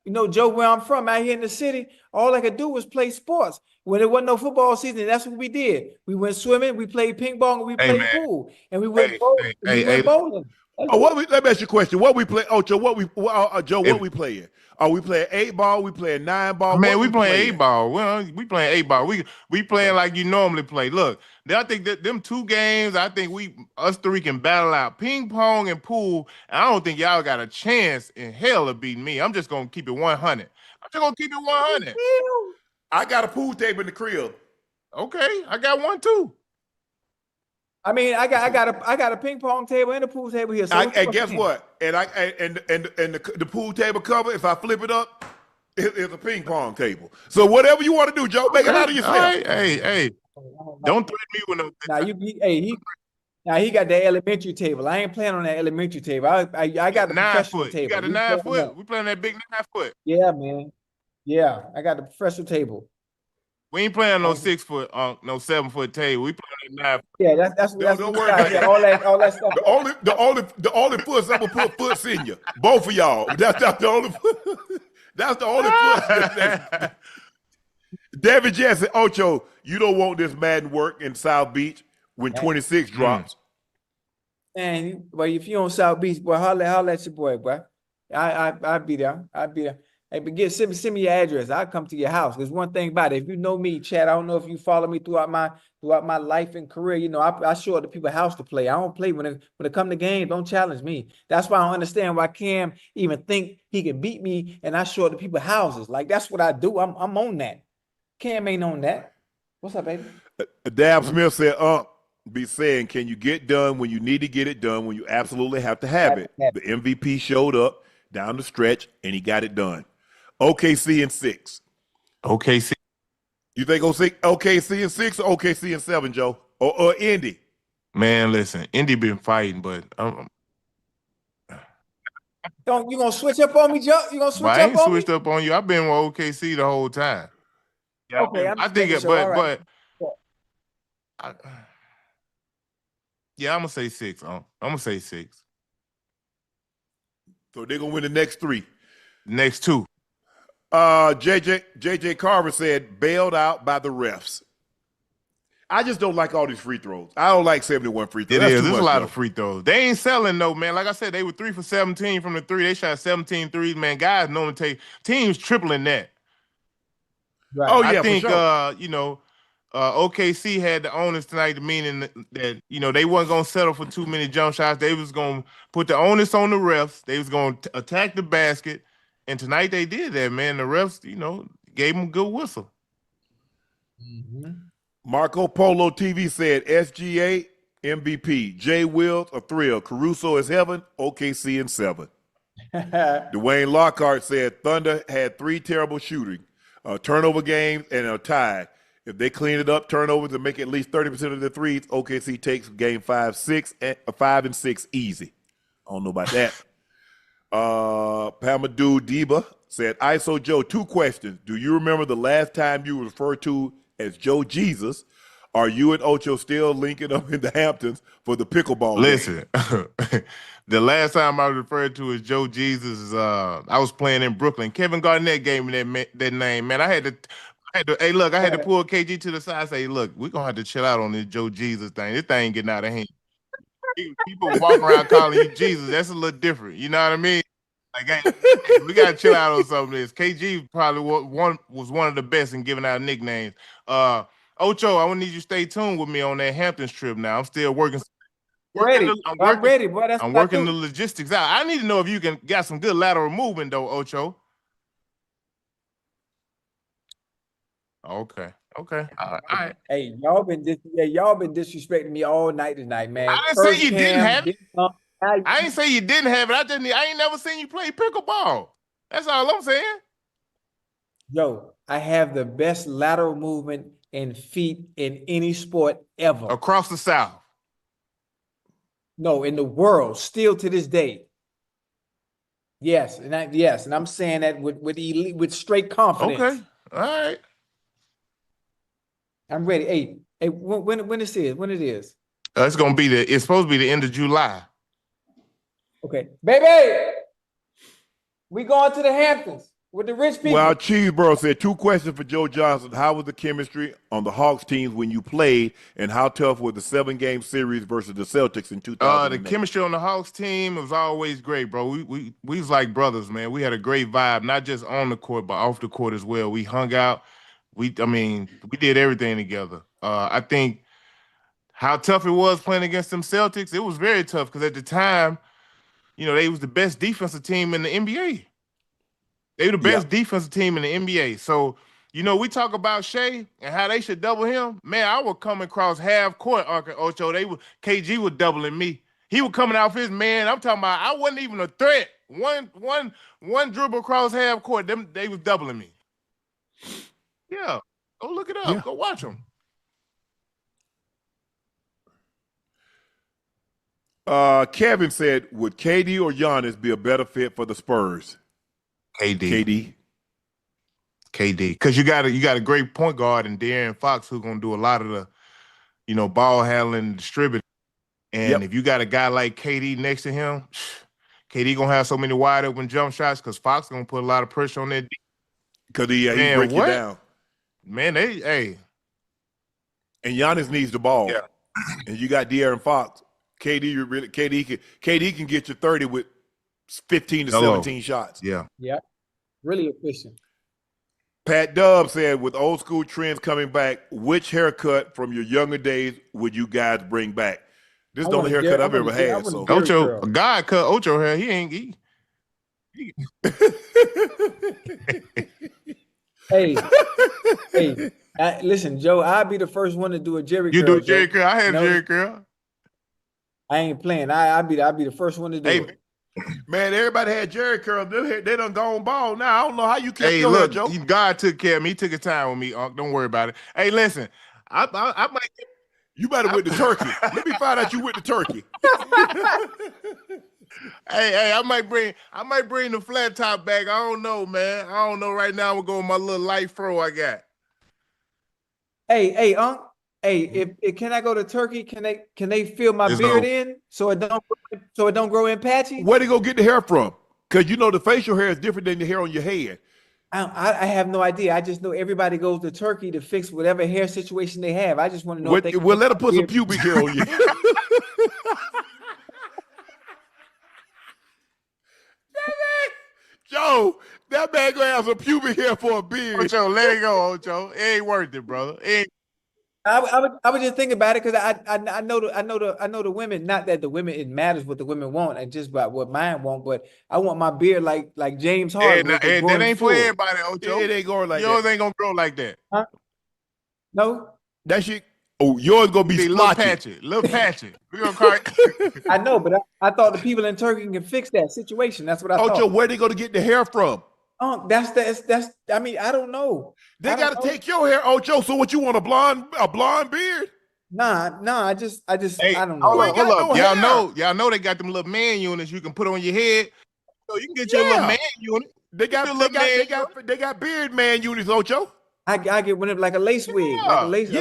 You know, Joe, where I'm from, out here in the city, all I could do was play sports. When there wasn't no football season, that's what we did. We went swimming, we played ping pong, and we Hey, played man. pool, and we went bowling. Oh, let me ask you a question. What we play, Ocho? Joe? What we playing? Are we playing 8-ball? We playing 9-ball? Man, what we playing 8-ball. We playing 8-ball. We playing like you normally play. Look, I think that them 2 games, I think us 3 can battle out ping pong and pool. And I don't think y'all got a chance in hell of beating me. I'm just gonna keep it 100. I'm just gonna keep it 100. I got a pool table in the crib. Okay, I got one too. I mean, I got a ping pong table and a pool table here. So and guess what? And the pool table cover, if I flip it up, it's a ping pong table. So whatever you want to do, Joe, make it out of yourself. Right. Hey, don't threaten me with no. Now he got the elementary table. I ain't playing on that elementary table. I got the professional table. You got a 9 foot. We playing that big 9 foot. Yeah, man. Yeah, I got the professional table. We ain't playing no 6 foot, no 7 foot table. We playing 9 foot. Yeah, that's don't worry about all that stuff. The only foot I'm gonna put foots in you. Both of y'all. That's the only foot. That's the only foot. David Jackson, Ocho, you don't want this Madden work in South Beach when 26 drops. Man, but if you on South Beach, boy, holla at your boy, boy. I'll be there. I'll be there. Hey, but send me your address. I'll come to your house. There's one thing about it. If you know me, Chad, I don't know if you follow me throughout my life and career. You know, I show up to people's house to play. I don't play when it come to games. Don't challenge me. That's why I don't understand why Cam even think he can beat me. And I show up to people's houses. Like that's what I do. I'm on that. Cam ain't on that. What's up, baby? Dab Smith said, be saying, can you get done when you need to get it done when you absolutely have to have it? The MVP showed up down the stretch and he got it done. OKC in 6. OKC. You think OKC in 6 or OKC in 7, Joe? Or Indy? Man, listen, Indy been fighting, but Don't you gonna switch up on me, Joe? You gonna switch up on me? I ain't switched up on you. I've been with OKC the whole time. Yeah, okay, I think it, but yeah, I'm gonna say 6. I'm gonna say 6. So they're gonna win the next 3. Next 2. JJ Carver said bailed out by the refs. I just don't like all these free throws. I don't like 71 free throws. There's a lot of free throws. They ain't selling though, man. Like I said, they were 3 for 17 from the 3. They shot 17 threes, man. Guys normally take teams tripling that. Right. Oh yeah, I think for sure. OKC had the onus tonight, meaning that they wasn't gonna settle for too many jump shots. They was gonna put the onus on the refs. They was gonna attack the basket, and tonight they did that, man. The refs, gave them a good whistle. Mm-hmm. Marco Polo TV said SGA MVP, Jay Wills a thrill, Caruso is heaven, OKC in 7. Dwayne Lockhart said Thunder had 3 terrible shooting, turnover games, and are tied. If they clean it up, turnovers, and make at least 30% of the threes, OKC takes game 5 and 6 easy. I don't know about that. Pamadou Deba said, ISO Joe, 2 questions. Do you remember the last time you were referred to as Joe Jesus? Are you and Ocho still linking up in the Hamptons for the pickleball Listen, the last time I was referred to as Joe Jesus, I was playing in Brooklyn. Kevin Garnett gave me that name, man. I had to pull KG to the side and say, look, we're going to have to chill out on this Joe Jesus thing. This thing getting out of hand. People walking around calling you Jesus. That's a little different. You know what I mean? Like, hey, we got to chill out on some of this. KG probably was one of the best in giving out nicknames. Ocho, I want to need you to stay tuned with me on that Hamptons trip now. I'm still working. I'm ready, boy. I'm working the logistics out. I need to know if you got some good lateral movement, though, Ocho. Okay. All right. Hey, y'all been disrespecting me all night tonight, man. I didn't say you didn't have it. I ain't say you didn't have it. I ain't never seen you play pickleball. That's all I'm saying. Yo, I have the best lateral movement and feet in any sport ever. Across the South. No, in the world, still to this day. Yes, and I'm saying that with elite, with straight confidence. Okay. All right. I'm ready. Hey, when this is? When it is? It's supposed to be the end of July. Okay, baby, we going to the Hamptons with the rich people. Well, Cheeseboro said 2 questions for Joe Johnson. How was the chemistry on the Hawks teams when you played, and how tough was the 7-game series versus the Celtics in 2008? The chemistry on the Hawks team was always great, bro. We was like brothers, man. We had a great vibe, not just on the court, but off the court as well. We hung out. We did everything together. I think how tough it was playing against them Celtics, it was very tough because at the time, they was the best defensive team in the NBA. They were the best defensive team in the NBA. So, we talk about Shai and how they should double him. Man, I would come across half court, Ocho. KG was doubling me. He was coming off his man. I'm talking about I wasn't even a threat. One dribble across half court, they was doubling me. Yeah. Go look it up. Yeah. Go watch them. Kevin said, would KD or Giannis be a better fit for the Spurs? KD. Because you got a great point guard in De'Aaron Fox who's gonna do a lot of the, ball handling, distributing. And if you got a guy like KD next to him, KD gonna have so many wide open jump shots because Fox gonna put a lot of pressure on that. Because he break you down. Man, hey. And Giannis needs the ball. Yeah. And you got De'Aaron Fox. KD can get you 30 with 15 to 17 shots. Yeah. Yeah. Really efficient. Pat Dub said, with old school trends coming back, which haircut from your younger days would you guys bring back? This is the only haircut I've ever had. So Ocho, a guy cut Ocho hair. He Hey, listen, Joe, I'll be the first one to do a Jerry curl. You do a Jerry curl? I had a Jerry curl. I ain't playing. I'll be the first one to do it. Man, everybody had Jerry curls. They done gone bald now. I don't know how you kept your hair, Joe. God took care of me. He took his time with me, Unc. Don't worry about it. Hey, listen, I might. You better with the turkey. Let me find out you with the turkey. Hey, I might bring the flat top back. I don't know, man. I don't know right now. I'm gonna go with my little light fro I got. Hey, Unc. Hey, if can I go to Turkey? Can they fill my beard in so it don't grow in patchy? Where they go get the hair from? Because the facial hair is different than the hair on your head. I have no idea. I just know everybody goes to Turkey to fix whatever hair situation they have. I just want to know. Well, let them put some pubic hair on you. Joe, that man gonna have some pubic hair for a beard. Ocho, let it go, Ocho. It ain't worth it, brother. I was just thinking about it because I know the women. Not that the women, it matters what the women want, and just about what mine want. But I want my beard like James Hart. That ain't for everybody, Ocho. It ain't going like that. Yours ain't gonna grow like that. Huh? No. That shit. Oh, yours gonna be splotchy. Little patchy. We gonna call it. I know, but I thought the people in Turkey can fix that situation. That's what I thought. Ocho, where they gonna get the hair from? That's. I mean, I don't know. They got to take your hair, Ocho. So what you want, a blonde beard? Nah. I just. Hey, I don't know. Hold up. Y'all know they got them little man units you can put on your head. So you can get your little man unit. They got beard man units, Ocho. I get one of like a lace wig, like a lace.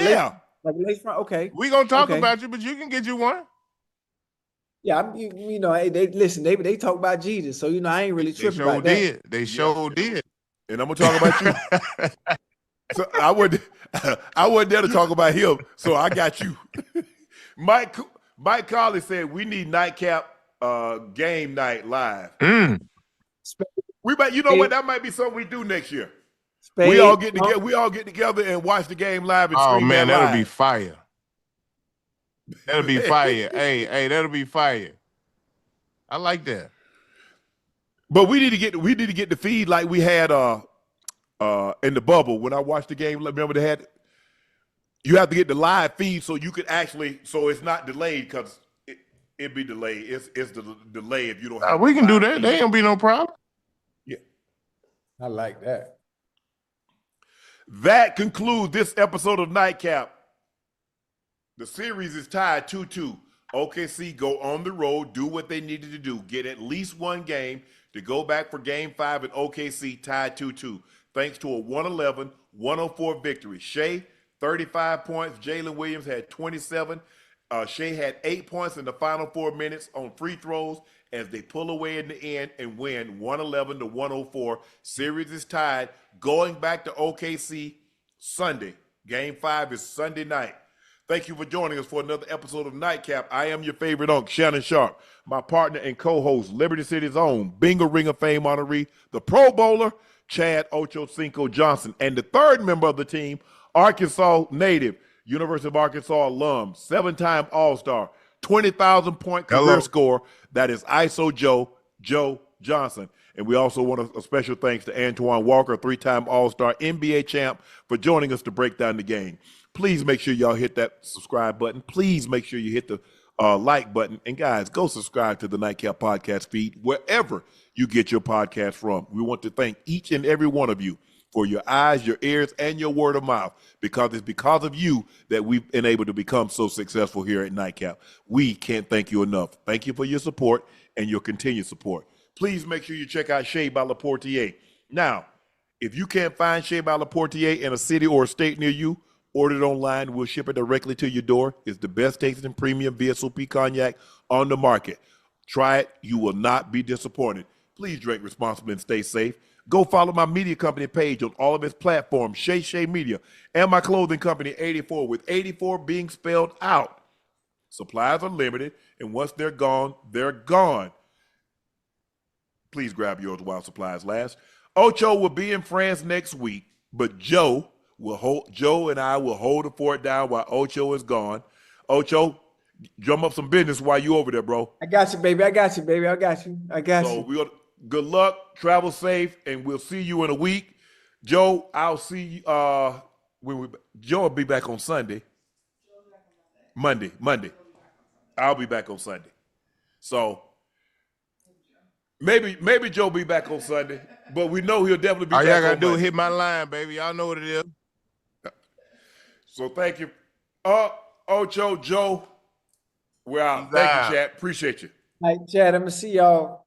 Like a lace front. Okay. We gonna talk about you, but you can get you one. Yeah, they listen. They talk about Jesus, so I ain't really tripping about that. They sure did. And I'm gonna talk about you. So I wasn't there to talk about him, so I got you. Mike Carley said we need Nightcap game night live. We might, what? That might be something we do next year. We all get together and watch the game live and scream that live. That'll be fire. That'll be fire. Hey, that'll be fire. I like that. But we need to get the feed like we had in the bubble when I watched the game. Remember you have to get the live feed so you could so it's not delayed because it'd be delayed. It's the delay if you don't have. We can do that. There ain't gonna be no problem. Yeah, I like that. That concludes this episode of Nightcap. The series is tied 2-2. OKC go on the road, do what they needed to do, get at least one game to go back for game 5 at OKC tied 2-2. Thanks to a 111-104 victory. Shai, 35 points. Jalen Williams had 27. Shai had 8 points in the final 4 minutes on free throws as they pull away in the end and win 111-104. Series is tied. Going back to OKC Sunday. Game 5 is Sunday night. Thank you for joining us for another episode of Nightcap. I am your favorite uncle, Shannon Sharpe. My partner and co-host, Liberty City's own Bingo Ring of Fame honoree, the Pro Bowler, Chad Ochocinco Johnson. And the third member of the team, Arkansas native, University of Arkansas alum, 7-time All-Star, 20,000-point career scorer. That is ISO Joe Johnson. And we also want a special thanks to Antoine Walker, 3-time All-Star NBA champ, for joining us to break down the game. Please make sure y'all hit that subscribe button. Please make sure you hit the like button. And guys, go subscribe to the Nightcap podcast feed wherever you get your podcast from. We want to thank each and every one of you for your eyes, your ears, and your word of mouth, because it's because of you that we've been able to become so successful here at Nightcap. We can't thank you enough. Thank you for your support and your continued support. Please make sure you check out Shai by LaPortier. Now, if you can't find Shai by LaPortier in a city or a state near you, order it online. We'll ship it directly to your door. It's the best tasting premium VSOP cognac on the market. Try it. You will not be disappointed. Please drink responsibly and stay safe. Go follow my media company page on all of its platforms, Shai Media, and my clothing company, 84, with 84 being spelled out. Supplies are limited, and once they're gone, they're gone. Please grab yours while supplies last. Ocho will be in France next week, but Joe and I will hold the fort down while Ocho is gone. Ocho, drum up some business while you over there, bro. I got you, baby. I got you, baby. I got you. So good luck, travel safe, and we'll see you in a week. Joe, I'll see you Joe will be back on Sunday. Monday. I'll be back on Sunday. So maybe Joe be back on Sunday, but we know he'll definitely be back on Monday. All y'all gotta do is hit my line, baby. Y'all know what it is. So thank you. Ocho, Joe, we're out. Thank you, Chad. Appreciate you. All right, Chad, I'm going to see y'all